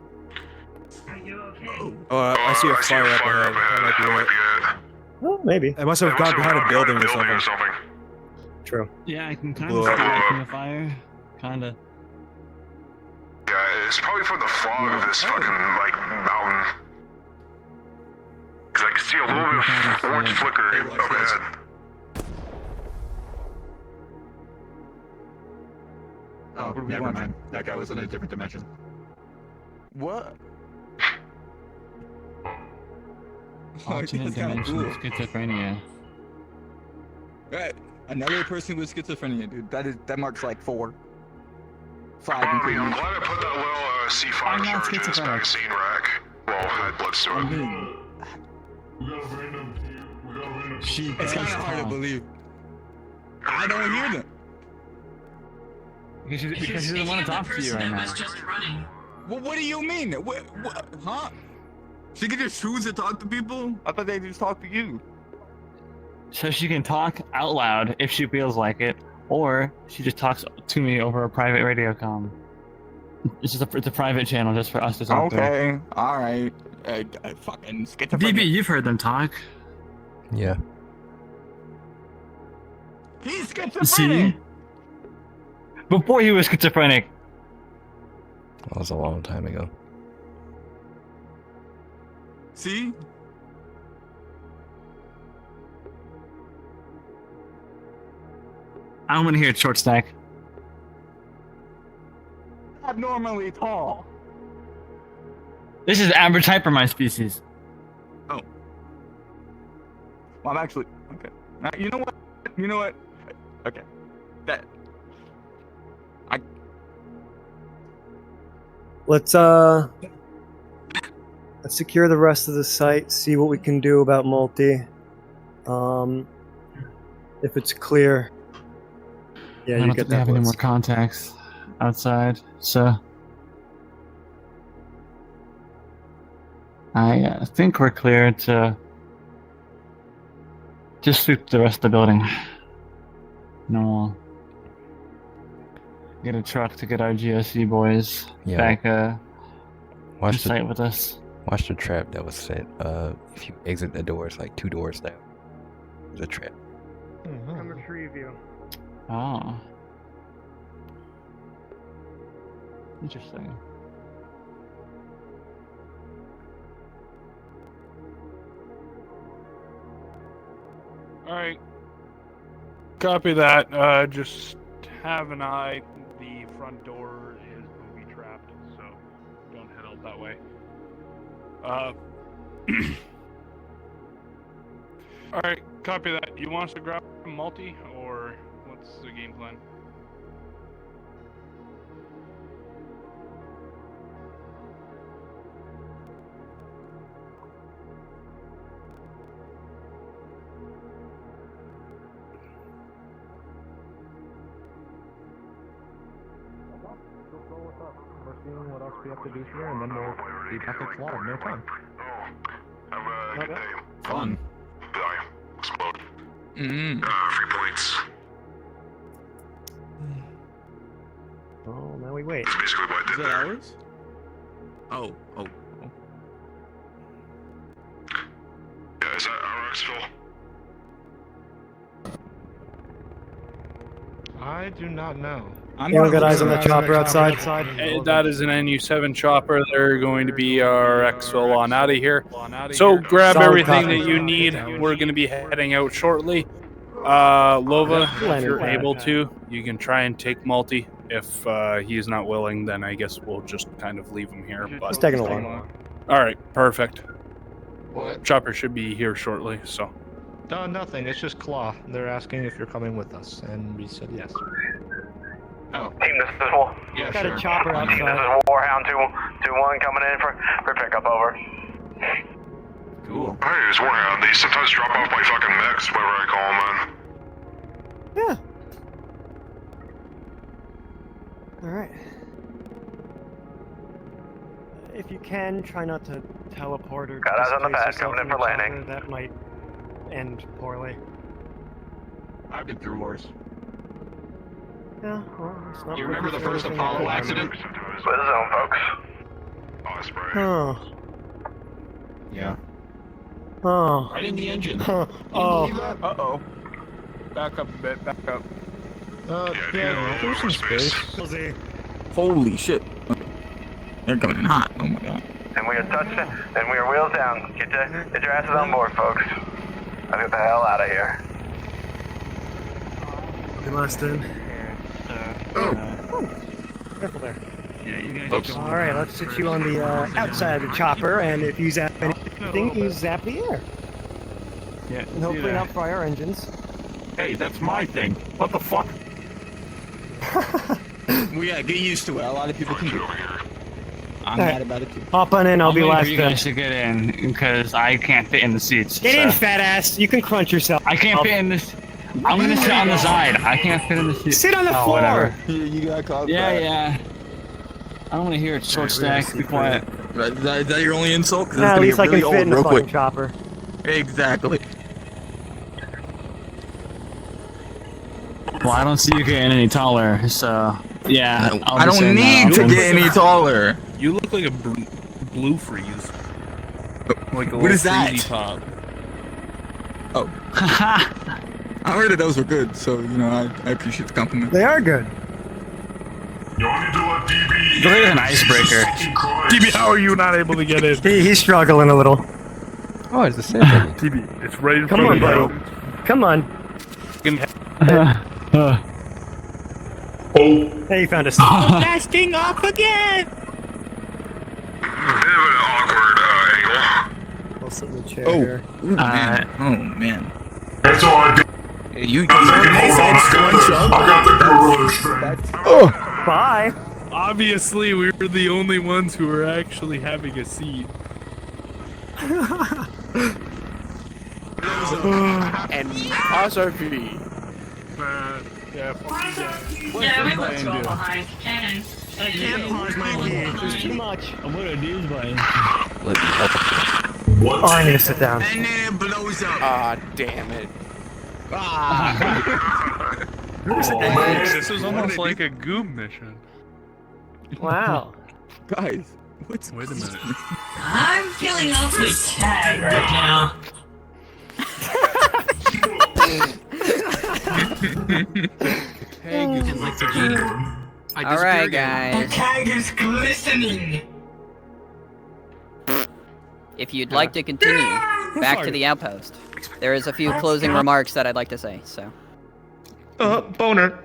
Oh, I see a fire up ahead. That might be it. Well, maybe. It must have gone behind a building or something. True. Yeah, I can kind Blew of see up. it from the fire. Kinda. Yeah, it's probably from the fog of this fucking, like, mountain. Because I can see a little bit of orange flicker up ahead. Oh, never mind. That guy was in a different dimension. What? Alternate dimension of schizophrenia. Right. Another person with schizophrenia, dude. That marks like 4. 5 I'm including glad me. I put that little C5 I'm not charge in this schizophrenic. magazine rack. Well, I had blood to I it. mean, She it's kind of hard to believe. I don't hear them. Because she doesn't want to talk to you right now. Well, what do you mean? What, huh? She can just choose to talk to people? I thought they just talk to you. So she can talk out loud if she feels like it, or she just talks to me over a private radio comm. It's just it's a private channel just for us to talk to. Okay, alright. Fucking schizophrenic. DB, you've heard them talk. Yeah. He's schizophrenic! See? Before he was schizophrenic. That was a long time ago. See? I want to hear it, short stack. abnormally tall. This is average height for my species. Oh. Well, I'm actually okay. You know what? You know what? Okay. That. Let's secure the rest of the site. See what we can do about multi. If it's clear. Yeah, I you don't get think we that. have any Blitz. more contacts outside, so I think we're clear to just sweep the rest of the building. No, get a truck to get our GSC boys Yeah. back Watch to site with us. Watch the trap that was set. If you exit the doors, like 2 doors down, there's a trap. Come retrieve you. Oh. Interesting. Alright. Copy that. Just have an eye. The front door is booby trapped, so don't head out that way. Alright, copy that. You want us to grab a multi, or what's the game plan? We're seeing what else we have to do here, and then we'll be back at Claw in no time. Have a good day. Fun. Die. Explode. 3 points. Oh, now we wait. That's basically what I did Is that there. ours? Oh. Yeah, is that our exfil? I do not know. Anyone got eyes on that chopper outside? That is an NU7 chopper. They're going to be our exfil on out of here. So grab Solid everything copy. that you need. We're going to be heading out shortly. Lova, if you're able to, you can try and take multi. If he's not willing, then I guess we'll just kind of leave him here. But It's taking a while. all right, perfect. What? Chopper should be here shortly. So No, nothing. It's just Claw. They're asking if you're coming with us, and we said yes. Oh. Team, this is Wolf. Yeah, Got sure. a chopper Team, this outside. is Warhound 2-1 coming in for pickup, over. Cool. Hey, it's Warhound. They sometimes drop off my fucking mechs whenever I call them in. Yeah. Alright. If you can, try not to teleport or Got eyes on the displace pad, yourself coming in the for landing. chopper. That might end poorly. I've been through worse. Yeah, well, it's not You remember the looking for first anything Apollo good. accident? With the zone, folks. Oh, spray. Oh. Yeah. Oh. Right in the engine. Oh. Oh. Uh-oh. Back up a bit. Back up. Yeah, there's some space. Holy shit. They're coming in hot. Oh my god. And we are touching, and we are wheels down. Get your asses on board, folks. Let's get the hell out of here. Good last in. Oh. Careful there. Yeah, you guys. Oops. Alright, let's sit you on the outside of the chopper, and if you zap anything, you zap the air. Yeah. And hopefully not fire engines. Hey, that's my thing. What the fuck? Well, yeah, get used to it. A lot of people can do it. I'm Alright. mad about it too. Hop on in, I'll be waiting last for you in. guys to get in because I can't fit in the seats. Get so. in, fat ass. You can crunch yourself. I can't fit in this. I'm gonna sit on the side. I can't fit in the seat. Sit on the Oh, floor. whatever. You got called Yeah, back. yeah. I don't want to hear it. Short stack. Be quiet. Is that your only insult? 'Cause it's Nah, at gonna least get I really can fit old in the real fucking quick. chopper. Exactly. Well, I don't see you getting any taller, so yeah. I'll I be don't saying need that. to get any taller. You look like a blue freeze. Like a What is little that? freezy top. Oh. I heard that those were good, so you know I appreciate the compliment. They are good. You want me to let DB? Look at an icebreaker. DB, how are you not able to get in? He's struggling a little. Oh, it's the same thing. DB, it's right in Come front on, of buddy. Come on. you. Hey. Oh, Hey, you found us. Blasting off again! I'll sit in the chair Oh, here. man. Oh, man. That's all I got. You I got the gorilla strength. Bye. Obviously, we were the only ones who were actually having a seat. And RP. Yeah, fuck you guys. Yeah, we left you all behind. Cannon. I can't pause my game. There's too much. I'm gonna do button. Let me help. What? Oh, I need to sit down. And then it blows up. Ah, damn it. This is almost like a Goob mission. Wow. Guys, what's... Wait a minute. I'm feeling awfully tagged right now. Tag is like the genie. Alright, guys. The tag is glistening. If you'd like to continue, back to the outpost. There is a few closing remarks that I'd like to say, so. Boner.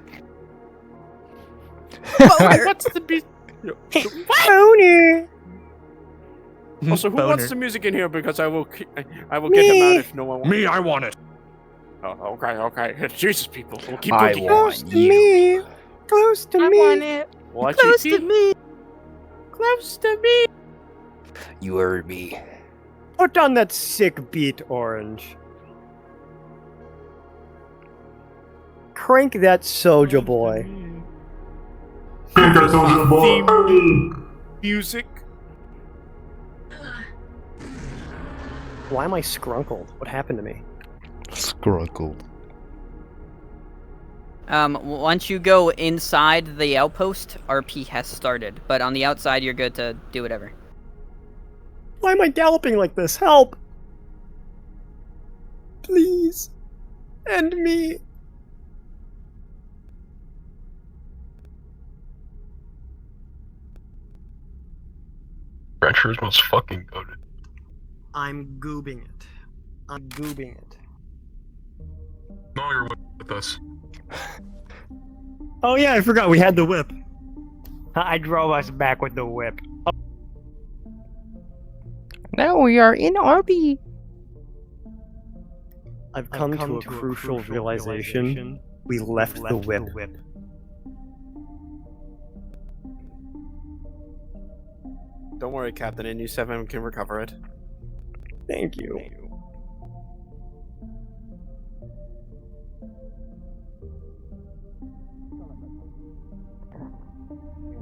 What's the beat? Boner. Also, who wants the music in here? Because I will get him out if no one wants. Me, I want it. Oh, okay. Jesus, people. We'll keep I looking. want you. Close to me. want it. What, Close GT? to me. Close to me. You heard me. Put on that sick beat, Orange. Crank that Soulja Boy. Music. Why am I scrunkled? What happened to me? Scrunkled. Once you go inside the outpost, RP has started. But on the outside, you're good to do whatever. Why am I galloping like this? Help! Please. End me. Ranchers was fucking goated. I'm goobing it. I'm goobing it. No, you're with us. Oh yeah, I forgot we had the whip. I drove us back with the whip. Now we are in RP. I've come to a crucial realization. We left the whip. Don't worry, Captain. NU7 can recover it. Thank you.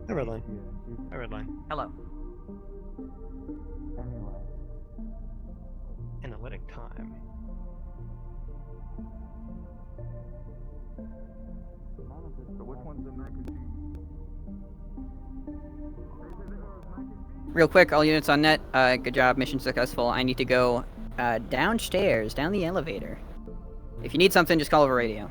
Hi, Redline. Hi, Redline. Hello. Analytic time. Real quick, all units on net, good job, mission successful. I need to go downstairs, down the elevator. If you need something, just call over radio.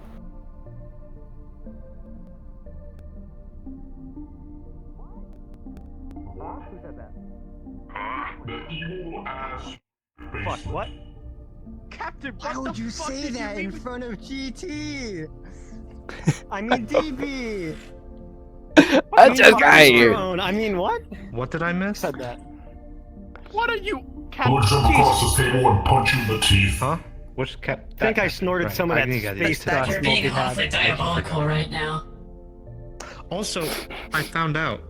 The evil ass. Fuck, what? Captain, Why what would the you fuck say did that you in mean? front of GT? I mean DB. That's okay. I mean what? What did I miss? Said that. What are you, I'm Captain? gonna jump across the table and punch you in the teeth. Huh? Which kept? I think I snorted some of that space dust. You're being Multi-had. awfully diabolical right now. Also, I found out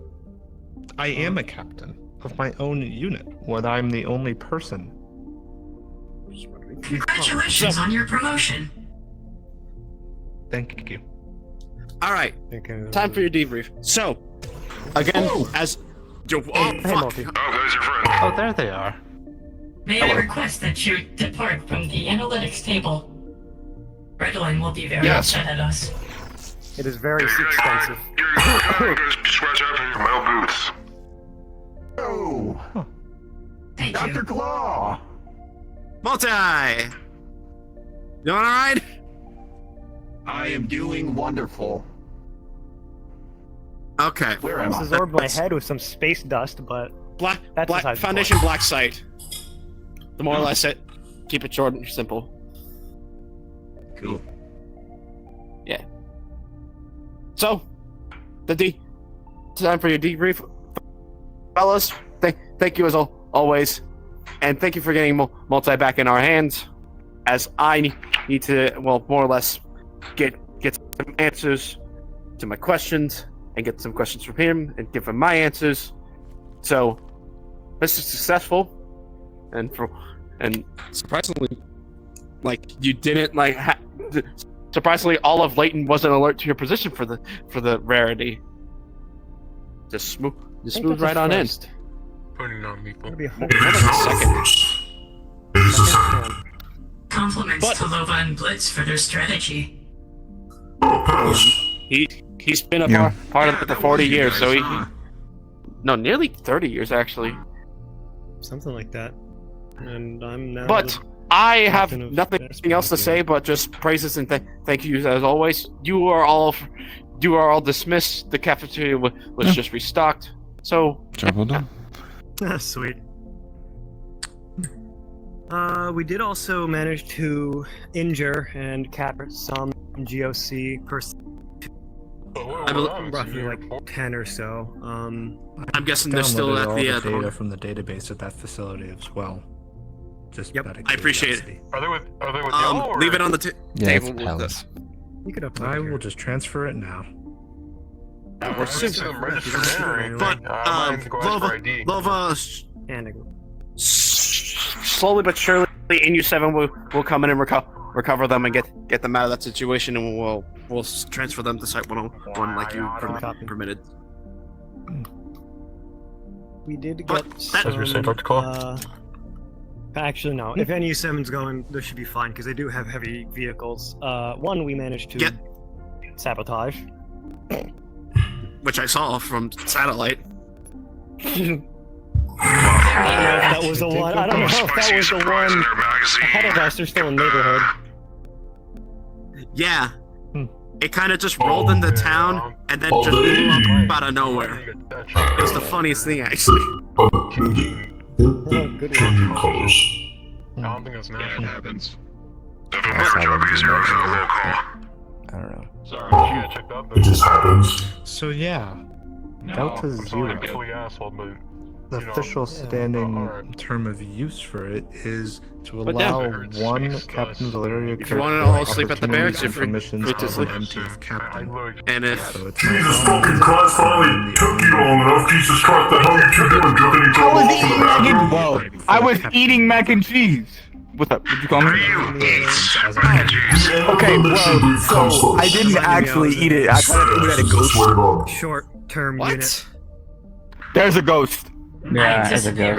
I am a captain of my own unit, where I'm the only person. Congratulations on your promotion. Thank you. All right. Time for your debrief. So, again, as Hey, Multi. Oh, there they are. May I request that you depart from the analytics table? Redline will be very Yes. upset at us. It is very expensive. Scratch out your male boots. Oh, Thank you. Dr. Claw. Multi. You all right? I am doing wonderful. Okay. Where am I? Absorbed my head with some space dust, but Black That's black besides the foundation point. black site. The more or less it. Keep it short and simple. Cool. Yeah. So, time for your debrief, fellas. Thank you as always, and thank you for getting multi back in our hands, as I need to, well, more or less get some answers to my questions and get some questions from him and give him my answers. So this is successful, and surprisingly, like you didn't like. Surprisingly, all of Leighton wasn't alert to your position for the rarity. Just smooth right on in. Putting on me. Compliments to Lova and Blitz for their strategy. He's been a part of it for 40 years, so nearly 30 years actually. Something like that. And I'm now. But I have nothing else to say, but just praises and thank you as always. You are all dismissed. The cafeteria was just restocked. So job well done. Sweet. We did also manage to injure and capture some GOC person. I believe roughly like 10 or so. I'm guessing they're still at all the data from the database at that facility as well. Just yep, I appreciate it. Are they with y'all? Or Leave it on the table. Palace. You could I will just transfer it now. We're But Lova, slowly but surely, NU7 will come in and recover them and get them out of that situation, and we'll transfer them to Site 101 like you permitted. We did But get that- As we say, Dr. Claw. Actually, no. If NU7's going, this should be fine because they do have heavy vehicles. One we managed to sabotage, which I saw from satellite. I don't know if that was the one. I don't know if that was the one ahead of us. They're still in the neighborhood. Yeah. It kind of just rolled into town and then just blew up out of nowhere. It was the funniest thing, actually. Can you close? I don't think that's natural. It happens. I don't know. Sorry, I checked out. It just happens. So No, Delta I'm sorry, I'm Zero. fully asshole, but The official standing term of use for it is to allow one Captain Valeria If you want to all sleep at the barracks, you're free to to sleep. captain. And if So it's Jesus fucking Christ, finally took you long enough. Jesus Christ, the hell you two doing? Driving each other off the back? I was eating mac and cheese. What's up? What'd you call me? Okay, well, so I didn't actually eat it. I kind of threw it at a ghost. Short-term unit. There's a ghost. Yeah, as a ghost.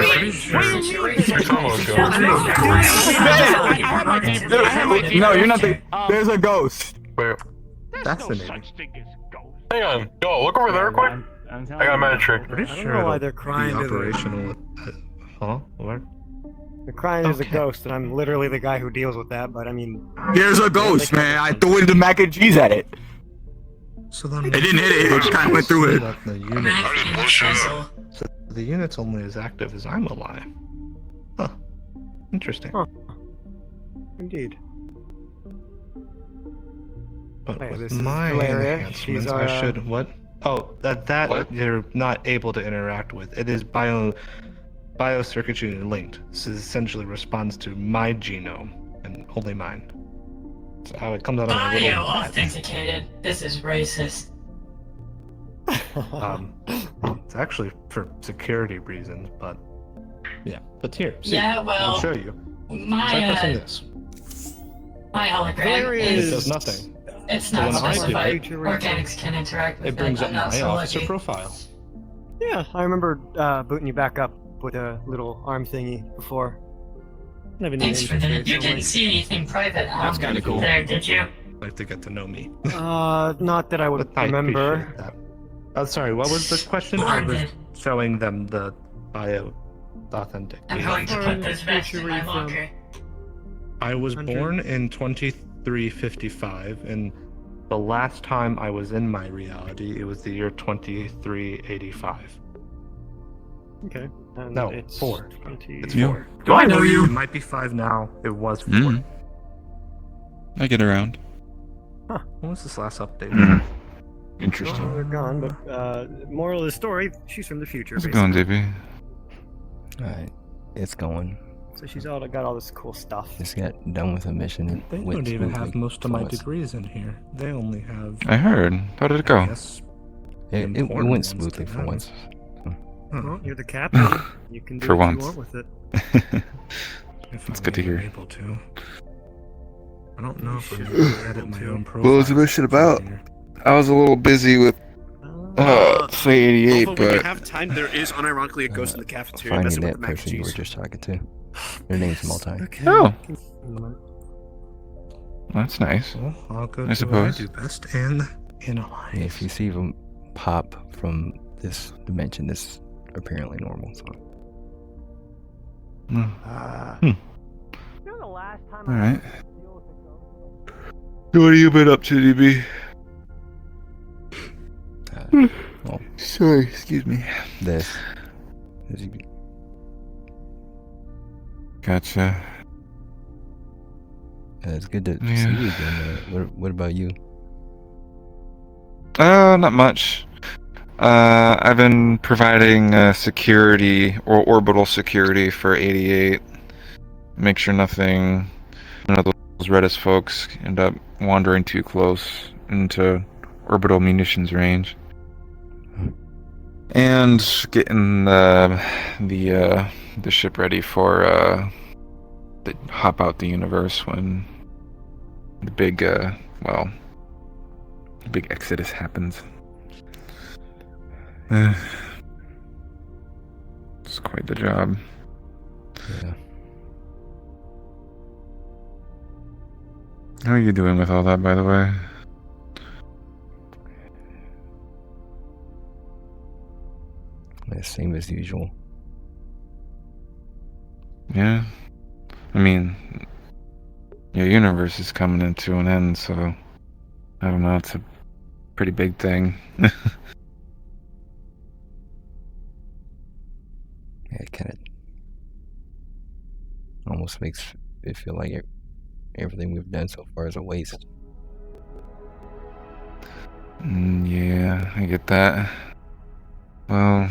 No, you're not the. There's a ghost. Wait. Fascinating. Hang on. Yo, look over there quick. I got a magic trick. Pretty I don't sure know why it'll they're crying be to the- operational. Huh? What? They're crying as a ghost, and I'm literally the guy who deals with that. But I mean, There's a ghost, man. I threw the mac and cheese at it. So then It didn't hit it. It just kind of went through it. The unit. So the unit's only as active as I'm alive. Huh. Interesting. indeed. But Wait, with this is my Valeria. enhancements, She's I our, should what? Oh, that you're not able to interact with. It is biocircuitry linked. This is essentially responds to my genome and only mine. That's how it comes out on a little. Authenticated. This is racist. It's actually for security reasons, but yeah. But here, see, Yeah, well, I'll show you. My, Try pressing this. My hologram It is. does nothing. It's So not when I do specified. it, Organics can interact with it brings but up not my officer zoology. profile. Yeah, I remember booting you back up with a little arm thingy before. Never knew Thanks for that. You didn't see anything private there, did you? Like to get to know me. Not that I would I remember. appreciate that. Oh, sorry. What was the question? I was showing them the bio authentic. I'm going to put this vest in my locker. I was born in 2355, and the last time I was in my reality, it was the year 2385. Okay. And No, it's 4. 20... It's Yeah. 4. Do I know you? It might be 5 now. It was 4. Mm. I get around. Huh. When was this last update? Interesting. Well, they're gone, but moral of the story, she's from the future. How's it basically. going, JP? Alright, it's going. So she's got all this cool stuff. Just got done with a mission. It They went don't even have smoothly most of for my once. degrees in here. They only have. I heard. How did it go? It important went ones smoothly to for them. once. Well, you're the captain. You can do For what once. you want with it. That's good to hear. Able to. I don't know if I'm should able be to edit able my to. own profile. What was the mission about? I was a little busy with say 88, Although when you but have time, there is unironically a ghost in the cafeteria messing Finding with the that mac and person you were cheese. just talking to. Their name's Multi. Okay. Oh. That's nice. Well, I'll go I do what I suppose. do best and analyze. If you see them pop from this dimension, this is apparently normal. So. alright. What have you been up to, DB? Well, Sorry, excuse me. this. Gotcha. It's good to Yeah. see you again. What about you? Not much. I've been providing security or orbital security for 88. Make sure none of those Redis folks end up wandering too close into orbital munitions range. And getting the ship ready for the hop out the universe when the big big exodus happens. It's quite the job. Yeah. How are you doing with all that, by the way? Same as usual. Yeah. I mean, your universe is coming into an end, so I don't know, it's a pretty big thing. Yeah, it kind of almost makes it feel like everything we've done so far is a waste. Yeah, I get that. Well,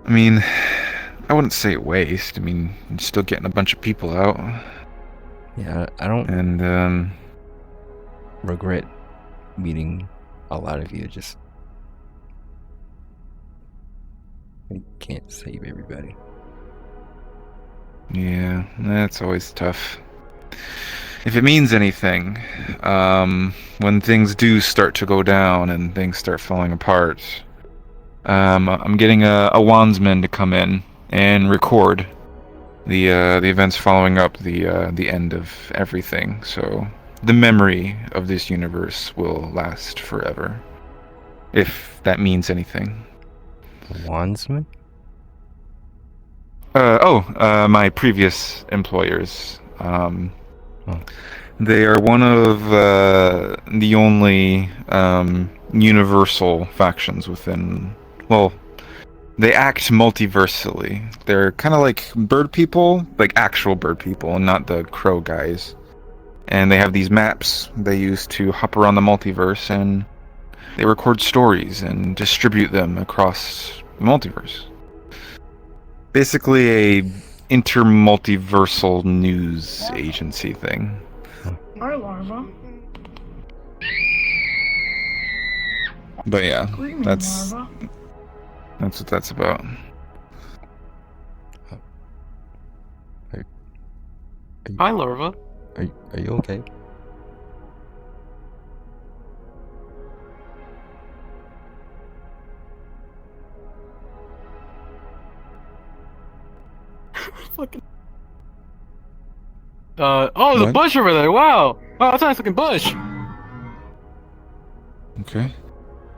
I mean, I wouldn't say waste. I mean, you're still getting a bunch of people out. Yeah, I don't And regret meeting a lot of you. Just I can't save everybody. yeah, that's always tough. If it means anything, when things do start to go down and things start falling apart, I'm getting a wandsman to come in and record the events following up the end of everything. So the memory of this universe will last forever, if that means anything. Wandsman? My previous employers. They are one of the only universal factions within. Well, they act multiversally. They're kind of like bird people, like actual bird people, and not the crow guys. And they have these maps they use to hop around the multiverse, and they record stories and distribute them across the multiverse. Basically a intermultiversal news agency thing. Hi, Larva. But yeah, Greetings, that's Larva. what that's about. Hi, Larva. Are you okay? Fucking. Oh, the What? bush over there. Wow. Wow, that's a nice looking bush. Okay.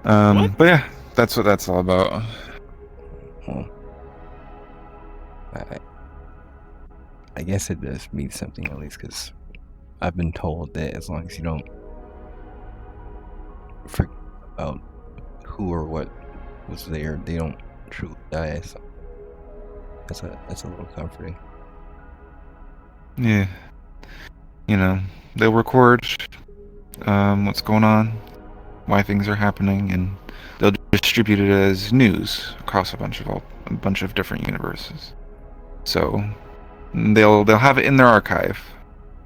But yeah, that's what that's all about. Well, I guess it does mean something, at least, because I've been told that as long as you don't forget about who or what was there, they don't truly die. So that's a little comforting. Yeah. You know, they'll record what's going on, why things are happening, and they'll distribute it as news across a bunch of different universes. So they'll have it in their archive,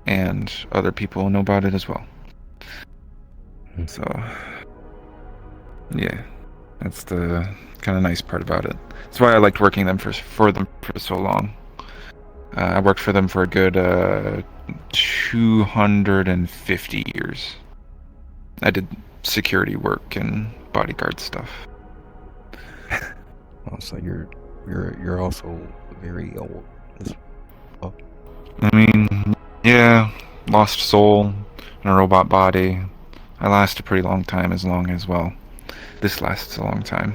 and other people will know about it as well. So yeah, that's the kind of nice part about it. That's why I liked working for them for so long. I worked for them for a good 250 years. I did security work and bodyguard stuff. Oh, so you're also very old. Oh. I mean, yeah, lost soul in a robot body. I last a pretty long time, well. This lasts a long time,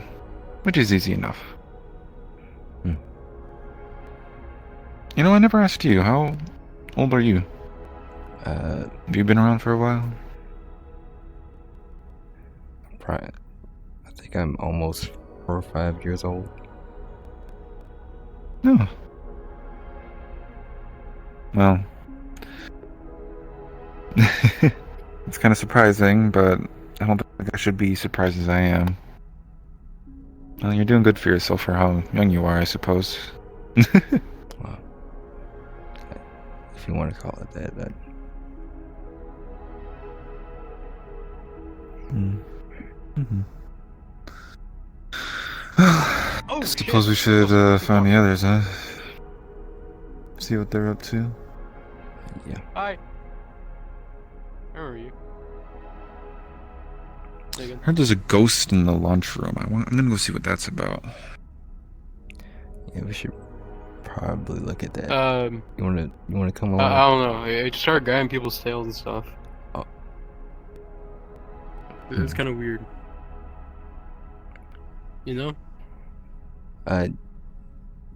which is easy enough. You know, I never asked you, how old are you? Have you been around for a while? I think I'm almost 4 or 5 years old. No. Well, it's kind of surprising, but I don't think I should be surprised as I am. Well, you're doing good for yourself for how young you are, I suppose. Well, if you want to call it that. I suppose we should find the others, huh? See what they're up to. Yeah. Hi. Where are you? I heard there's a ghost in the lunchroom. I'm gonna go see what that's about. Yeah, we should probably look at that. You wanna come along? I don't know. I just started grabbing people's tails and stuff. Oh. It's kind of weird. You know?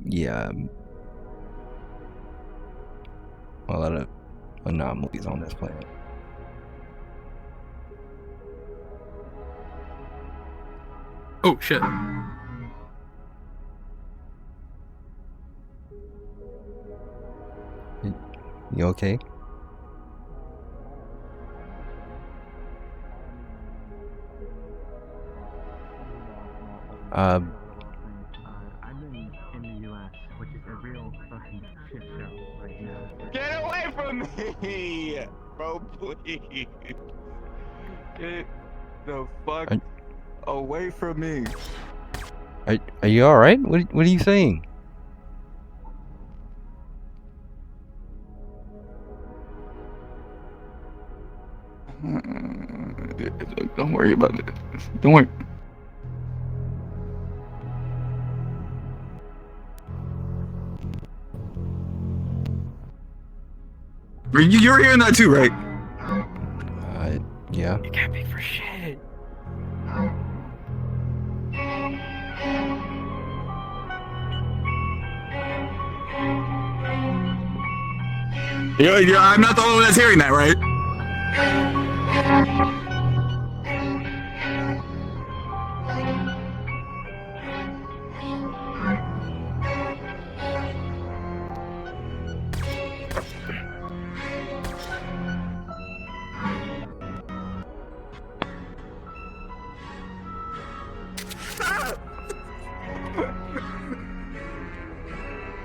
Yeah. A lot of anomalies on this planet. Oh shit. You okay? I'm in the US, which is a real fucking shit show right now. Get away from me, bro! Please, get the fuck away from me. Are you all right? What are you saying? Don't worry about it. Don't worry. You're hearing that too, right? Yeah. You can't be for shit. Yeah, I'm not the only one that's hearing that, right?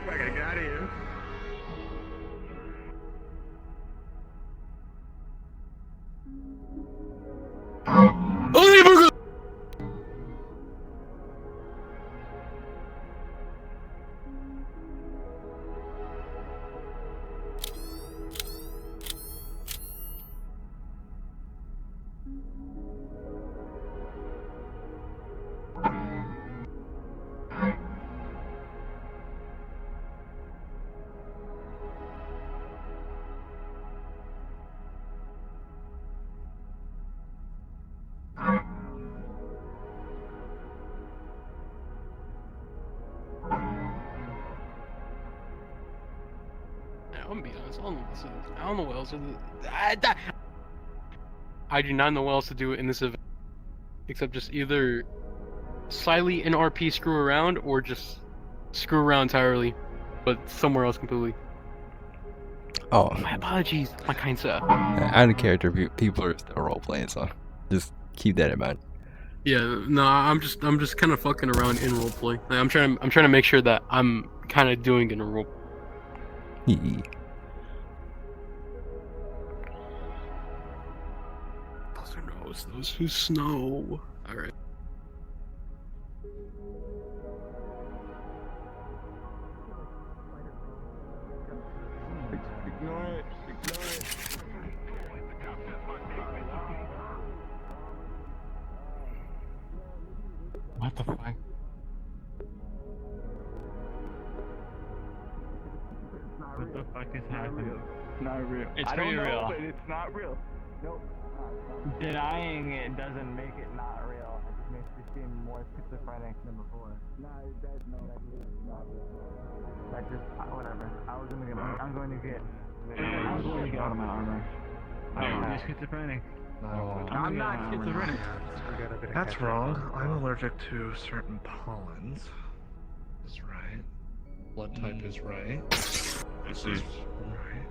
I gotta get out of here. I'm gonna be honest. I don't know what else to do. I do not know what else to do in this event, except just either slightly in RP screw around or just screw around entirely, but somewhere else completely. Oh, My apologies, my kind sir. out of character, people are still role playing, so just keep that in mind. Yeah, no, I'm just kind of fucking around in roleplay. Like, I'm trying to make sure that I'm kind of doing it in role. Those are nose, those who snow. All right. Ignore it. Ignore it. What the fuck? What the fuck is happening? It's not real. It's I pretty don't know, real. but it's not real. Nope. Denying it doesn't make it not real. It just makes you seem more schizophrenic than before. No, that's not real. That just whatever. I'm going to get out of my armor. You're schizophrenic. I'm not schizophrenic. That's wrong. I'm allergic to certain pollens. Is right. Blood type is right. This is right.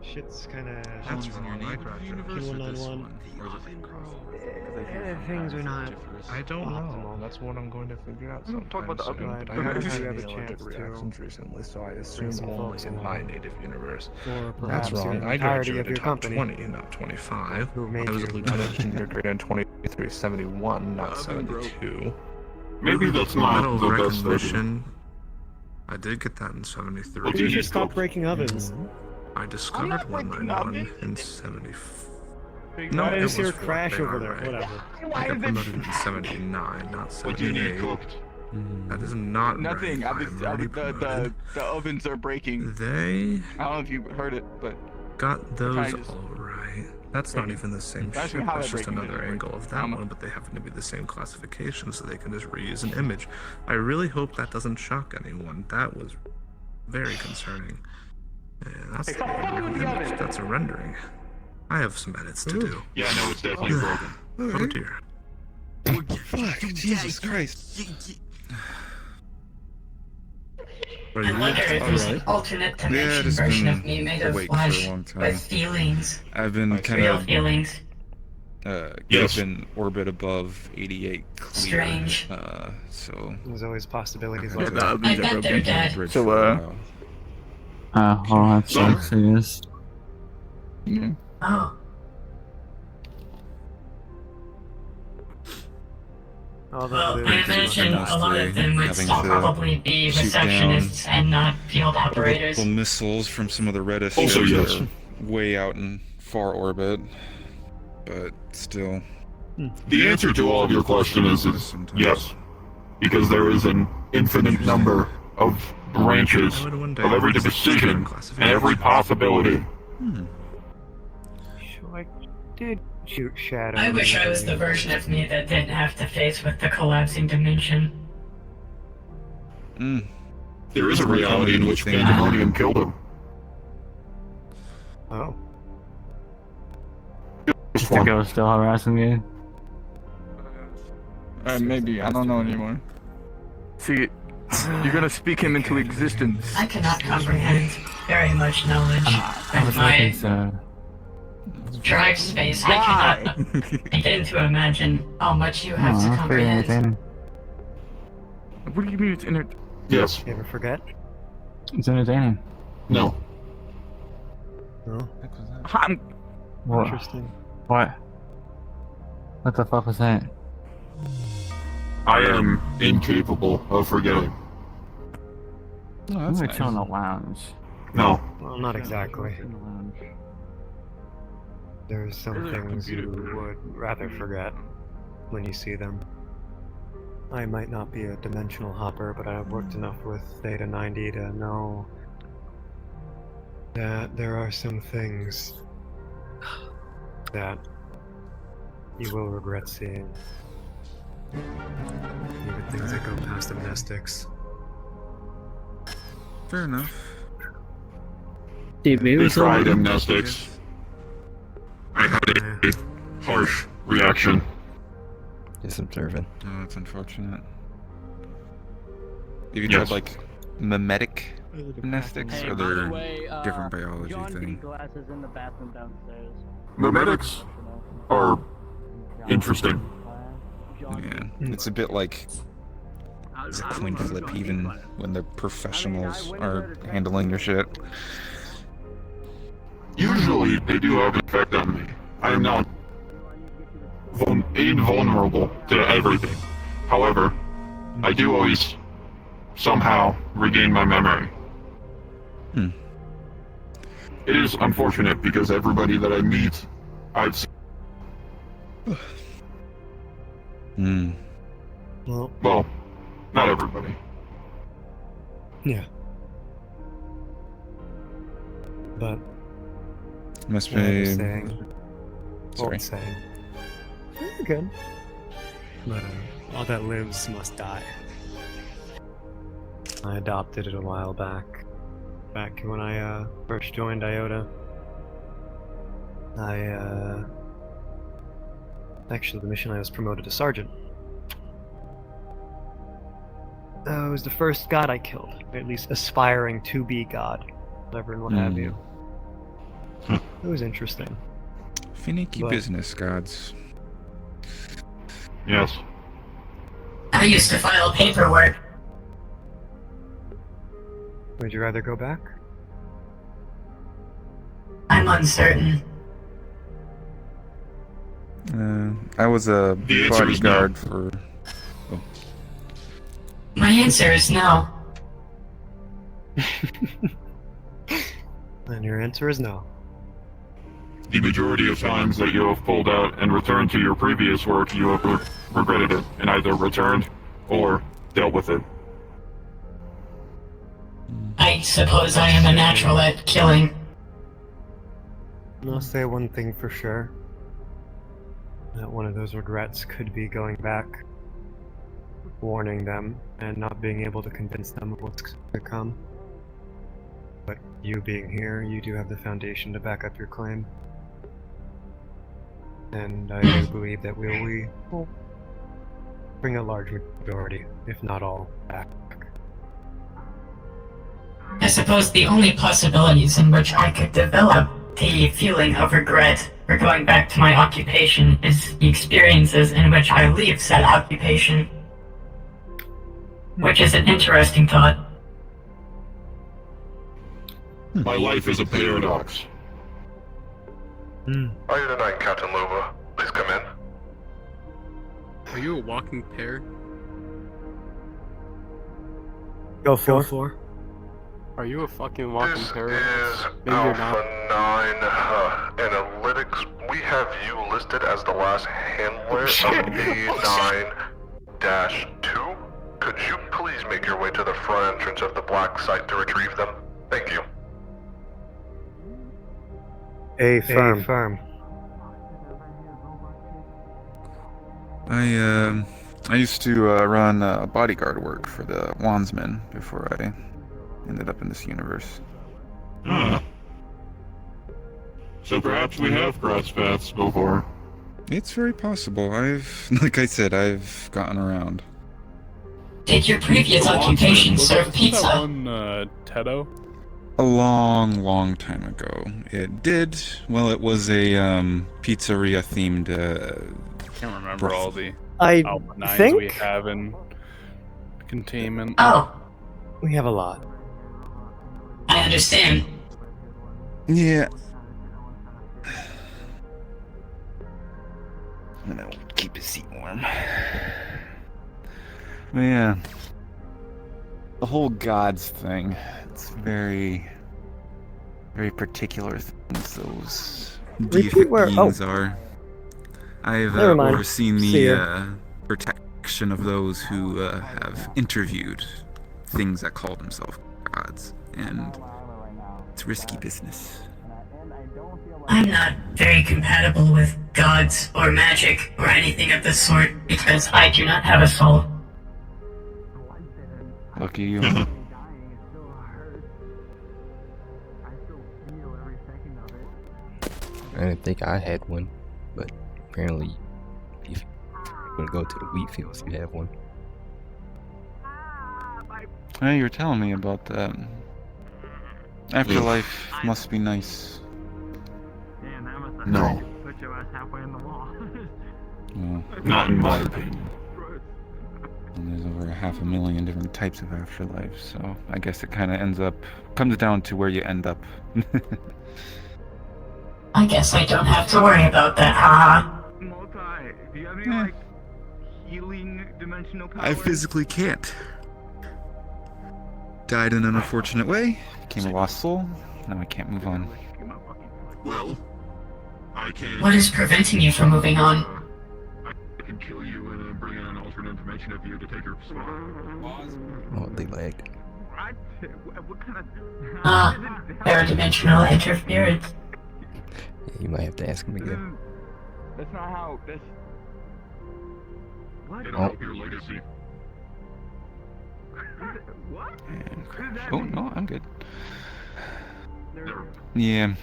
Shit's kind of. That's wrong. I got you. Q191. Things are not. I don't know. That's what I'm going to figure out sometime Talk about the soon. oven. But I Right, haven't you had have any a allergic chance reactions recently, so I assume some only folks in along. my native universe. Or That's perhaps wrong. your I entirety of graduated your top company. 20, not 25. Who made I was a you? lieutenant engineer grade in 2371, not 72. maybe that's not Medal the of best thing. recognition. I did get that in 73. You should stop breaking ovens. I discovered one in 74. No, Why it is was your for crash over Bay there? Array. Whatever. I got promoted in 79, not What do you need 78. cooked? That is not Nothing. right. I'm already promoted. The ovens are breaking. They I don't know if you heard it, but got those kinda just all right. That's not even the same Ask ship. me how That's they're just breaking another it. angle of that one, but they happen to be the same classification, so they can just reuse an image. I really hope that doesn't shock anyone. That was very concerning. Yeah, that's Hey, the stop fucking with the image. oven. That's a rendering. I have some edits to do. Yeah, no, it's definitely broken. Oh dear. Fuck, Jesus Christ. I wonder if there's an alternate dimension just version been of me made of awake for a flesh long time. with feelings, I've been kind real of feelings. Yes. in orbit above 88 clear. Strange. So There's always possibilities I've like had that. to I bet they're get dead. bridge So, for a while. Oh, that sucks. Yes. Oh, Although well, it I is- imagine a lot of them would Having still to probably be shoot receptionists and not field operators. Little missiles from some of the Reddit Also, ships yes. that are way out in far orbit, but still. The answer to all of your questions is yes, because there is an infinite number of branches I would one day of every decision and every possibility. So I did shoot Shadow. I wish I was the version of me that didn't have to face with the collapsing dimension. There is a reality in which Pandemonium killed him. Oh. Is the ghost still harassing you? maybe I don't know anymore. See, you're gonna speak him into existence. I cannot comprehend very much knowledge. I was With my looking so. drive space, I cannot begin to imagine how much you have to That's pretty comprehend. entertaining. What do you mean it's inner? Yes. You ever forget? It's entertaining. No. No. I'm What? Interesting. What? What the fuck was that? I am incapable of forgetting. Oh, I'm that's gonna nice. chill in the lounge. No. Well, not exactly. In the lounge. There's some things you would rather forget when you see them. I might not be a dimensional hopper, but I've worked enough with Theta 90 to know that there are some things that you will regret seeing. Even things that go past amnestics. Fair enough. They tried amnestics. I had a harsh reaction. Just observing. Oh, that's unfortunate. Have you Yes. tried like mimetic Gymnastics Hey, or by the their way, different biology John thing? glasses in the bathroom downstairs. The medics are interesting. Yeah, it's a bit like it's a coin flip even when the professionals are handling your shit. Usually, they do have an effect on me. I am not invulnerable to everything. However, I do always somehow regain my memory. It is unfortunate because everybody that I meet, I've seen. Well, not everybody. Yeah. But Must I have a be. saying. Sorry. Old saying. Good. But all that lives must die. I adopted it a while back. Back when I first joined IOTA. Actually, the mission I was promoted to sergeant. It was the first god I killed, or at least aspiring to be god, whatever and what have you. It was interesting. Finicky But- business, gods. Yes. I used to file paperwork. Would you rather go back? I'm uncertain. I was a The answer is bodyguard for. Oh. My answer is no. And your answer is no. The majority of times that you have pulled out and returned to your previous work, you have regretted it and either returned or dealt with it. I suppose I am a natural at killing. I'll say one thing for sure. That one of those regrets could be going back, warning them, and not being able to convince them of what's to come. But you being here, you do have the foundation to back up your claim. And I do believe that we will bring a large majority, if not all, back. I suppose the only possibilities in which I could develop the feeling of regret for going back to my occupation is the experiences in which I leave said occupation. Which is an interesting thought. My life is a paradox. Iota 9, Captain Luba. Please come in. Are you a walking pear? Go for. Are you a fucking walking This pear? is Maybe you're Alpha not. 9 Analytics. We have you listed as the last handler of A9-2. Could you please make your way to the front entrance of the black site to retrieve them? Thank you. A firm. I used to run bodyguard work for the Wandsmen before I ended up in this universe. So perhaps we have crossed paths before. It's very possible. Like I said, I've gotten around. Did your previous occupation serve That pizza? one, Tedo? A long time ago. It did. Well, it was a pizzeria themed. I can't remember all the I Alpha 9s think we have in containment. Oh, we have a lot. I understand. Yeah. I'm gonna keep his seat warm. But yeah. The whole gods thing. It's very particular things those deific beings are. I've Never mind. overseen See the ya. protection of those who have interviewed things that call themselves gods, and it's risky business. I'm not very compatible with gods or magic or anything of the sort because I do not have a soul. Lucky you. I didn't think I had one, but apparently, if you want to go to the wheat fields, you have one. Hey, you were telling me about that. Afterlife must be nice. Damn, that must have No. put your ass halfway in the wall. Well, Not in my opinion. and there's over 500,000 different types of afterlife, so I guess it kind of comes down to where you end up. I guess I don't have to worry about that, haha. Multi, do you have any, like, healing dimensional powers? I physically can't. Died in an unfortunate way, became a lost soul, now I can't move on. Well, I can. What is preventing you from moving on? I can kill you and bring in an alternate information of you to take your spot. Oh, they lag. What kind of... Paradimensional interference. Yeah, you might have to ask him again. That's not how... That's... What? It'll help your legacy. What? Oh, no, I'm good. Yeah.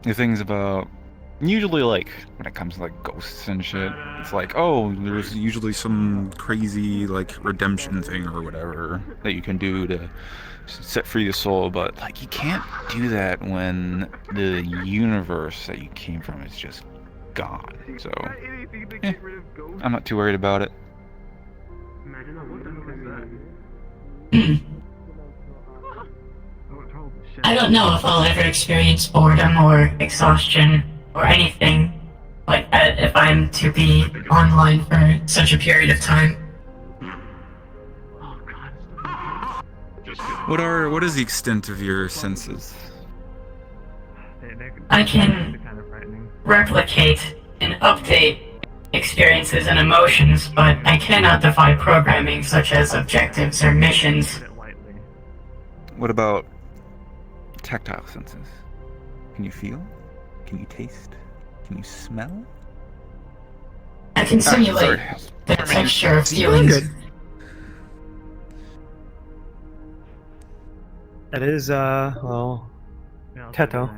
The thing's about... Usually, like, when it comes to, like, ghosts and shit, it's like, oh, there's usually some crazy, like, redemption thing or whatever that you can do to set free the soul, but, like, you can't do that when the universe that you came from is just gone, so... Eh, I'm not too worried about it. I don't know if I'll ever experience boredom or exhaustion or anything like that if I'm to be online for such a period of time. What is the extent of your senses? I can replicate and update experiences and emotions, but I cannot defy programming such as objectives or missions. What about tactile senses? Can you feel? Can you taste? Can you smell? I can simulate the texture of feelings. That is, well, Teto.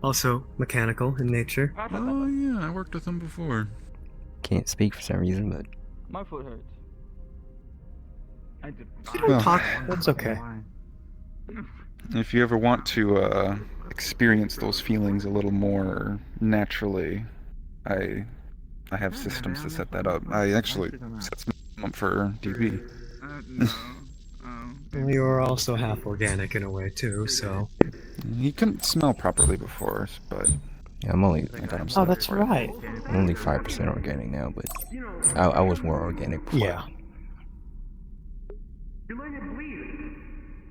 Also mechanical in nature. Oh yeah, I worked with him before. Can't speak for some reason, but My foot hurts. I did. You don't talk. That's okay. If you ever want to experience those feelings a little more naturally, I have systems to set that up. I actually set some up for DB. You're also half organic in a way too, so. He couldn't smell properly before, but yeah, I'm only. I got him Oh, that's right. I'm only 5% organic now, but I was more organic before. Yeah.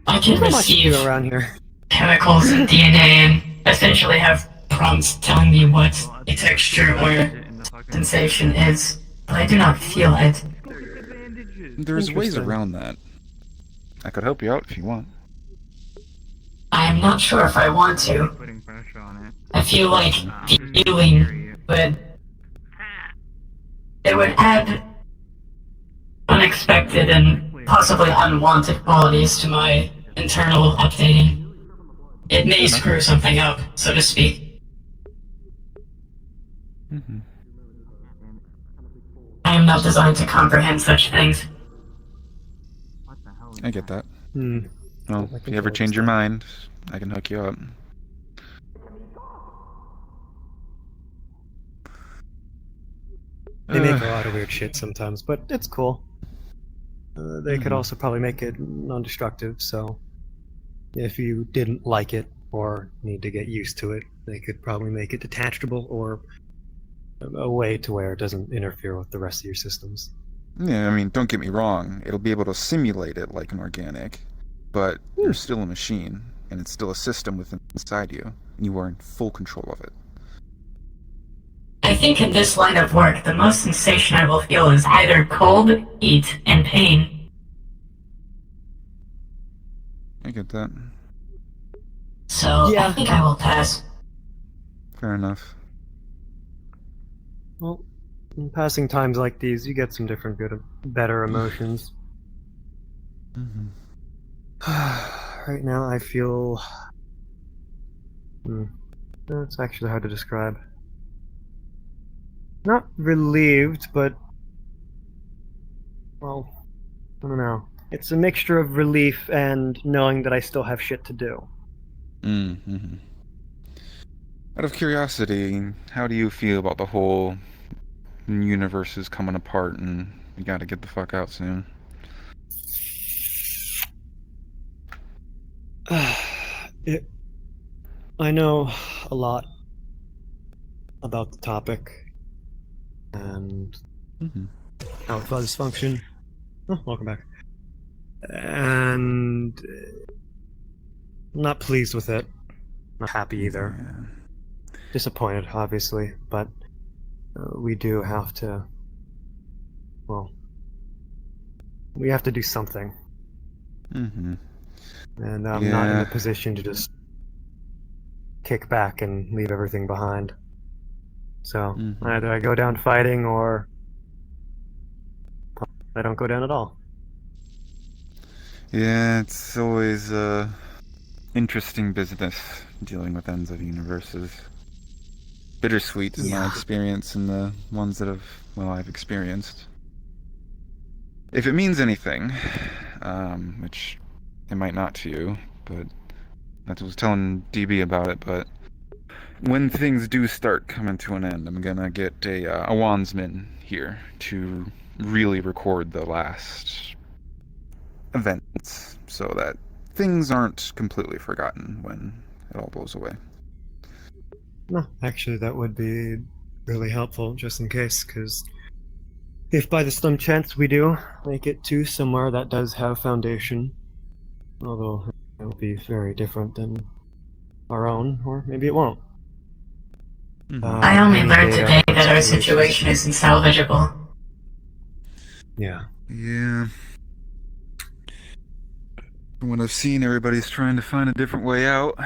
I can Not much to receive do around here. chemicals and DNA and essentially have prompts telling me what a texture or sensation is, but I do not feel it. There's ways around that. I could help you out if you want. I am not sure if I want to. I feel like feeling would... It would add unexpected and possibly unwanted qualities to my internal updating. It may screw something up, so to speak. I am not designed to comprehend such things. I get that. Hmm. Well, if you ever change your mind, I can hook you up. They make a lot of weird shit sometimes, but it's cool. They could also probably make it non-destructive, so if you didn't like it or need to get used to it, they could probably make it detachable or a way to where it doesn't interfere with the rest of your systems. Yeah, I mean, don't get me wrong. It'll be able to simulate it like an organic, but you're still a machine, and it's still a system within inside you, and you are in full control of it. I think in this line of work, the most sensation I will feel is either cold, heat, and pain. I get that. So, I think I will pass. Fair enough. Well, in passing times like these, you get some different better emotions. Right now, I feel... It's actually hard to describe. Not relieved, but... Well, I don't know. It's a mixture of relief and knowing that I still have shit to do. Mm-hmm. Out of curiosity, how do you feel about the whole universe is coming apart and we gotta get the fuck out soon? I know a lot about the topic and how fuzz function. Oh, welcome back. And I'm not pleased with it. Not happy either. Yeah. Disappointed, obviously, but we do have to. Well, we have to do something. Mm-hmm. And I'm not in a position to just kick back and leave everything behind. So either I go down fighting or I don't go down at all. Yeah, it's always interesting business dealing with ends of universes. Bittersweet in my experience and the ones that I've experienced. If it means anything, which it might not to you, but I was telling DB about it, but when things do start coming to an end, I'm gonna get a wandsman here to really record the last events so that things aren't completely forgotten when it all blows away. No, actually, that would be really helpful, just in case, because if by the slim chance we do make it to somewhere that does have foundation, although it will be very different than our own, or maybe it won't. I only learned today that our situation isn't salvageable. Yeah. Yeah. From what I've seen, everybody's trying to find a different way out.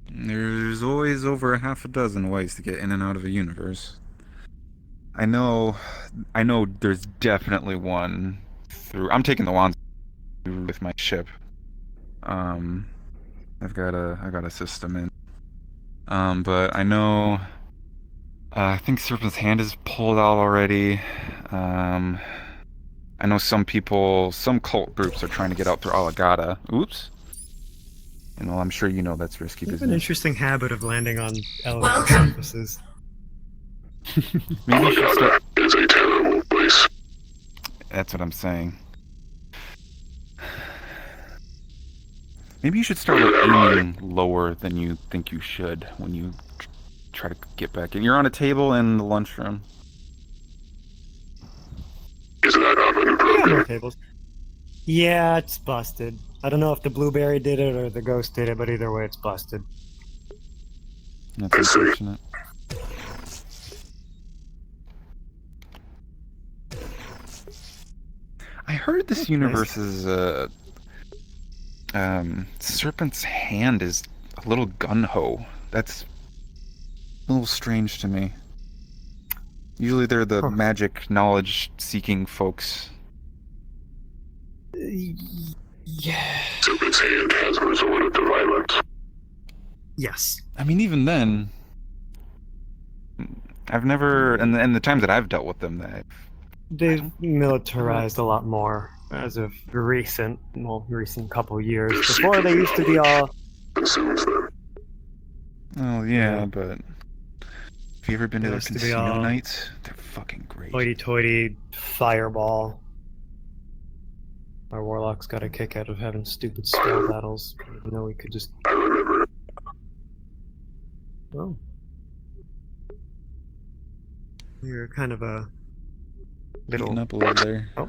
There's always over a half a dozen ways to get in and out of a universe. I know there's definitely one through... I'm taking the wands with my ship. I've got a system in. But I know... I think Serpent's Hand is pulled out already. I know some cult groups are trying to get out through Alagata. Oops. And well, I'm sure you know that's risky You have business. an interesting habit of landing on elevated surfaces. Maybe you should start... It's a terrible place. That's what I'm saying. Maybe you should start aiming lower than you think you should when you try to get back in. You're on a table in the lunchroom. Is that happening? Yeah, more tables. Yeah, it's busted. I don't know if the blueberry did it or the ghost did it, but either way, it's busted. That's unfortunate. I heard this universe's Serpent's Hand is a little gun-ho. That's a little strange to me. Usually they're the magic knowledge-seeking folks. Yeah. Serpent's Hand has resorted to violence. Yes. I mean, even then, I've never, and the times that I've dealt with them, They've militarized a lot more as of recent couple years. Before they used to be all... Oh yeah, but have you ever been to their casino nights? They're fucking great. Hoity-toity fireball. Our warlocks got a kick out of having stupid spell battles, even though we could just... Oh. You're kind of a... Little up a little there. Oh.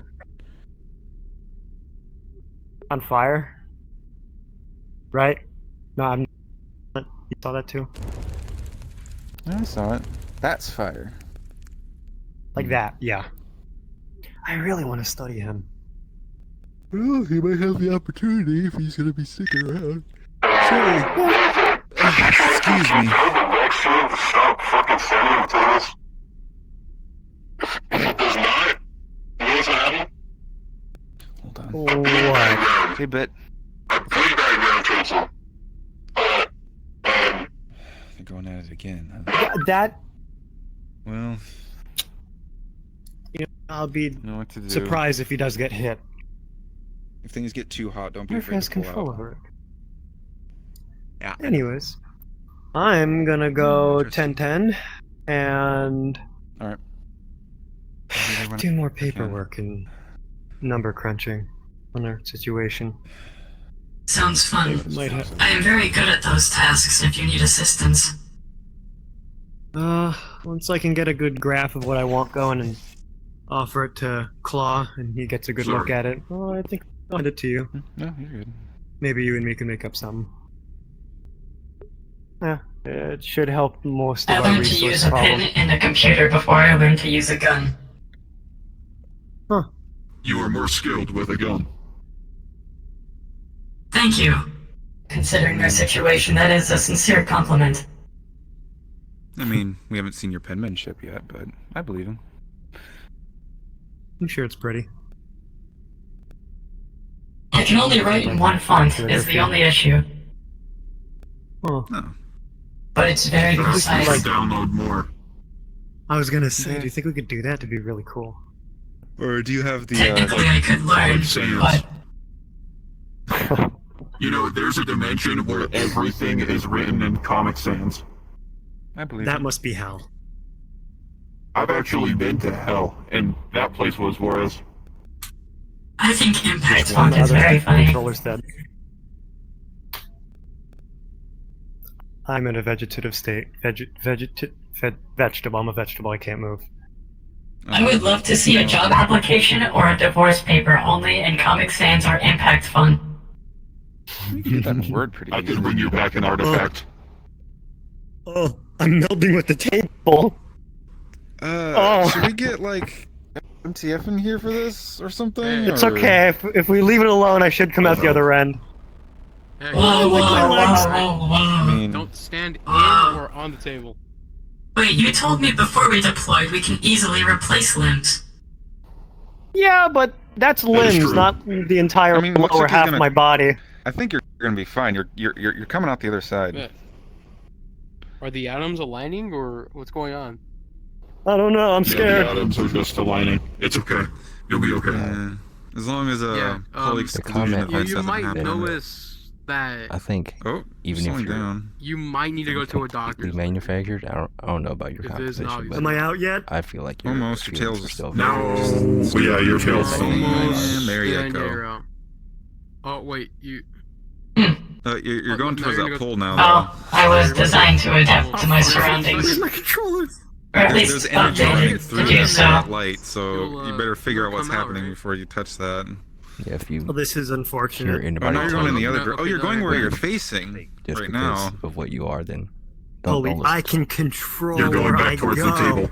On fire? Right? No, I'm not. You saw that too? I saw it. That's fire. Like that, yeah. I really want to study him. Well, he might have the opportunity if he's gonna be sticking around. Sorry. Excuse me. Stop fucking sending to us. If it does not, you know what's gonna happen? Hold on. What? Hey, Bit. Playback cancel. They're going at it again. Huh? That... Well... You know, I'll be know what to do. surprised if he does get hit. If things get too hot, don't be What if he afraid has to pull control out. over it? Yeah. Anyways, I'm gonna go 10-10 and All right. do more paperwork and number crunching on our situation. Sounds fun. Might have. I am very good at those tasks if you need assistance. Once I can get a good graph of what I want going and offer it to Claw, and he gets a good look at it, well, I think I'll hand it to you. No, you're good. Maybe you and me can make up something. Yeah, it should help most I of our learned to resource use a problem. pen and a computer before I learned to use a gun. Huh. You are more skilled with a gun. Thank you. Considering their situation, that is a sincere compliment. I mean, we haven't seen your penmanship yet, but I believe him. I'm sure it's pretty. I can only write in one font, is the only issue. Oh. But it's very precise. Download more. I was gonna say, do you think we could do that? To be really cool. Or do you have the Technically, I could learn, but You know, there's a dimension where everything is written in Comic Sans. I believe that must be hell. I've actually been to hell, and that place was worse. I think Impact Font is very funny. Controller's dead. I'm in a vegetative state. Vegetable. I'm a vegetable. I can't move. I would love to see a job application or a divorce paper only in Comic Sans or Impact Font. You can get that word pretty I could bring you back an artifact. Oh, I'm melding with the table. Should we get like MTF in here for this or something? It's or... okay. If we leave it alone, I should come out the other end. Hey, Whoa. Don't stand in or on the table. Wait, you told me before we deployed we can easily replace limbs. Yeah, but that's limbs, not the entire looks lower like he's half gonna- of my body. I think you're gonna be fine. You're coming out the other side. Yeah. Are the atoms aligning or what's going on? I don't know. I'm scared. The atoms are just aligning. It's okay. You'll be okay. As long as whole exclusion events you doesn't might happen. notice that I think even slowing if you're down. you might need to go to a doctor. completely manufactured, I don't know about your If it isn't composition, obvious. but Am I out yet? I feel like your Almost. Your feelings tails are still No. very Yeah, your tail's Almost. There you And go. you're out. Oh wait, you. You're going now towards you're that gonna pole now. Oh, I was designed to adapt to my surroundings. Where's my controller? Or at There's least energy running updated through to do that so. light, so you better figure out what's come out, happening right? before you touch that. Yeah, if you Well, this is hear unfortunate. anybody Oh, now you're going in the other Okay, direction. Oh, you're no, going where no. you're facing just right because now. of what you are, then don't Holy, listen. I can control You're going where back I towards go. the table.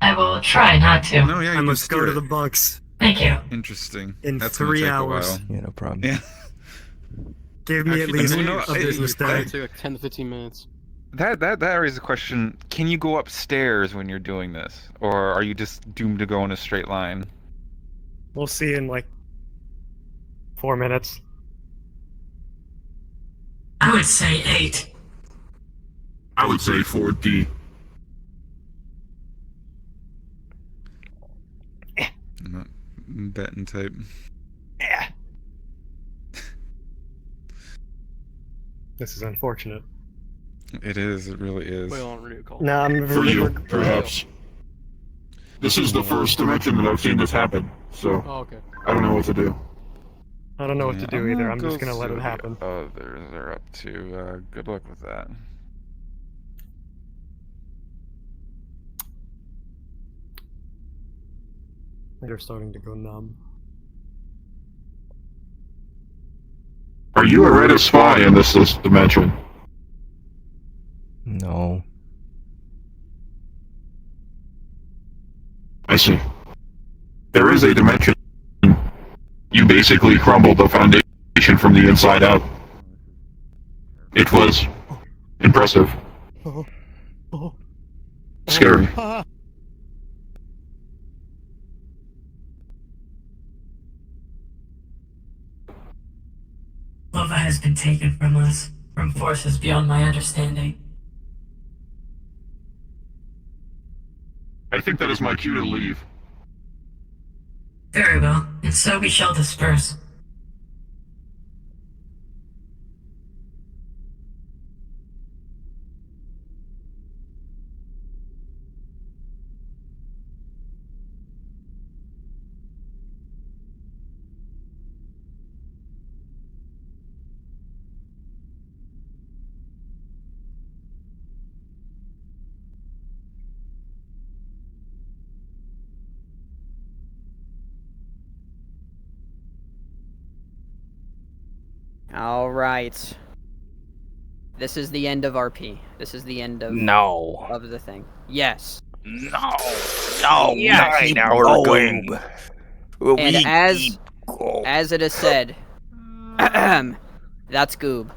I will try not to. No, yeah, you I can must go steer to it. the bunks Thank you. Interesting. in That's gonna 3 take a hours. while. Yeah, no problem. Yeah. Give me at Actually, least well, no, a business It'll day. take like 10 to 15 minutes. That raises a question. Can you go upstairs when you're doing this, or are you just doomed to go in a straight line? We'll see in like 4 minutes. I would say 8. I would say 4D. I'm not betting type. This is unfortunate. It is. It really is. Wait on radio call. No, I'm For you, perhaps. This is the first dimension that I've seen this happen, so Oh, okay. I don't know what to do. I don't know what to do I'm either. I'm just go gonna let see it what happen. the others are up to. Good luck with that. They're starting to go numb. Are you a Reddit spy in this dimension? No. I see. There is a dimension. You basically crumbled the foundation from the inside out. It was impressive. Scary. Lova has been taken from us, from forces beyond my understanding. I think that is my cue to leave. Very well, and so we shall disperse. All right. This is the end of RP. This is the end of of the thing. Yes. No, Yes. keep going. And as it is said, that's Goob.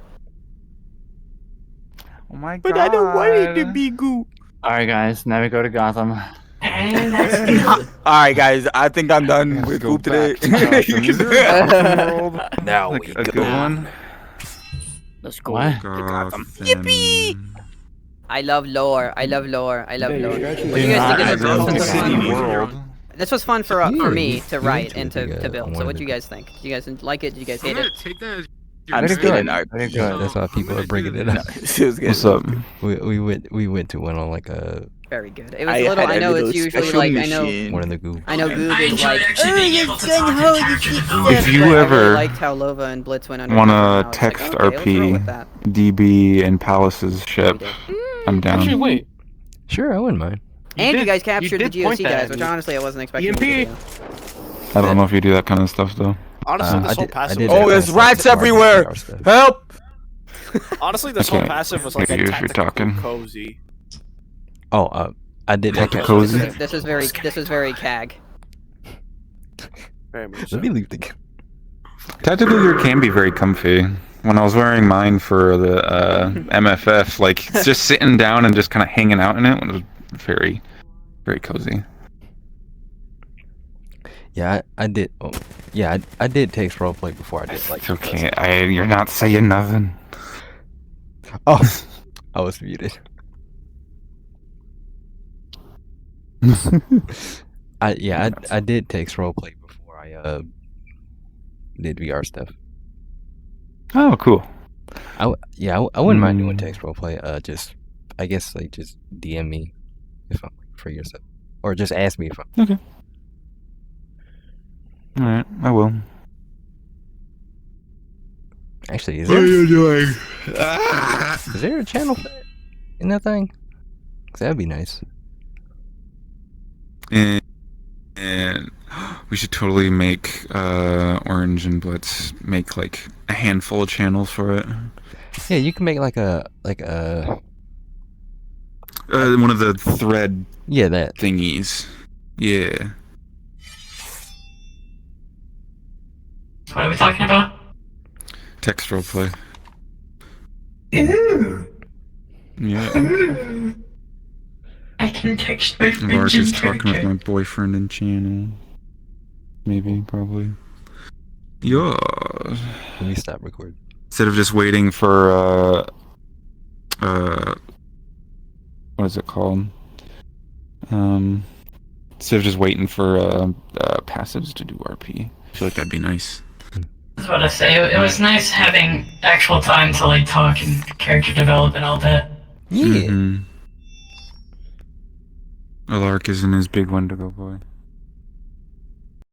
Oh my god. But I don't want it to be Goob. Alright, guys, now we go to Gotham. And that's good. Alright, guys, I think I'm done with Goob today. Now like we a good one. Let's go. What? Gotham. Yippee! I love lore. I love lore. I love Yeah, you're lore. scratching What do you your guys think head. of this? Gotham This was City fun. World. This was fun for me to write and to to build. So one what of do you guys think? Do you guys like it? Do you guys I'm hate gonna it? take that as I It's just good. did an It's good. That's why people are bringing it up. What's up? We went to one on like a Very good. It was a little. I know it's usually like I know. one in the Goob. I know Goob is enjoyed like. actually being able to talk in character development. If you I really ever liked how Lova and Blitz went under. wanna text RP DB and Palace's ship, I'm down. Actually, wait. Sure, I wouldn't mind. And you did- guys captured the did point GOC that guys, at which me. honestly I wasn't expecting. EMP. you to do. I don't know if you do that kind of stuff though. Honestly, this I whole did- passive. I did Oh, that there's kind of rats stuff before I did everywhere! VR stuff. Help! Honestly, this whole Okay, passive was like a if you're tactical talking. cozy. Oh, I did. Like a that. cozy? This is very CAG. Very much Let me leave the. Tactical gear can be very comfy. When I was wearing mine for the MFF, like just sitting down and just kind of hanging out in it was very, very cozy. Yeah, I did. Oh, yeah, I did text roleplay before I did like. It's okay. You're not saying nothing. Oh, I was muted. I did text roleplay before I did VR stuff. Oh, cool. I wouldn't mind doing text roleplay. I guess like just DM me if I'm like, free or something, or just ask me if I'm. Okay. All right, I will. Actually, is What there are you doing? is there a channel for that in that thing? 'Cause that'd be nice. And we should totally make Orange and Blitz make like a handful of channels for it. Yeah, you can make like a one of the thread that thingies. Yeah. What are we talking about? Text roleplay. Ooh. Yeah. Ooh. I can text my friends Mark in is talking with character. my boyfriend in channel. Maybe, probably. Yeah. Let me stop recording. Instead of just waiting for what is it called? Instead of just waiting for passives to do RP. I feel like that'd be nice. I was about to say, it was nice having actual time to like talk and character develop and all that. Yeah. Alark is in his big Wendigo boy.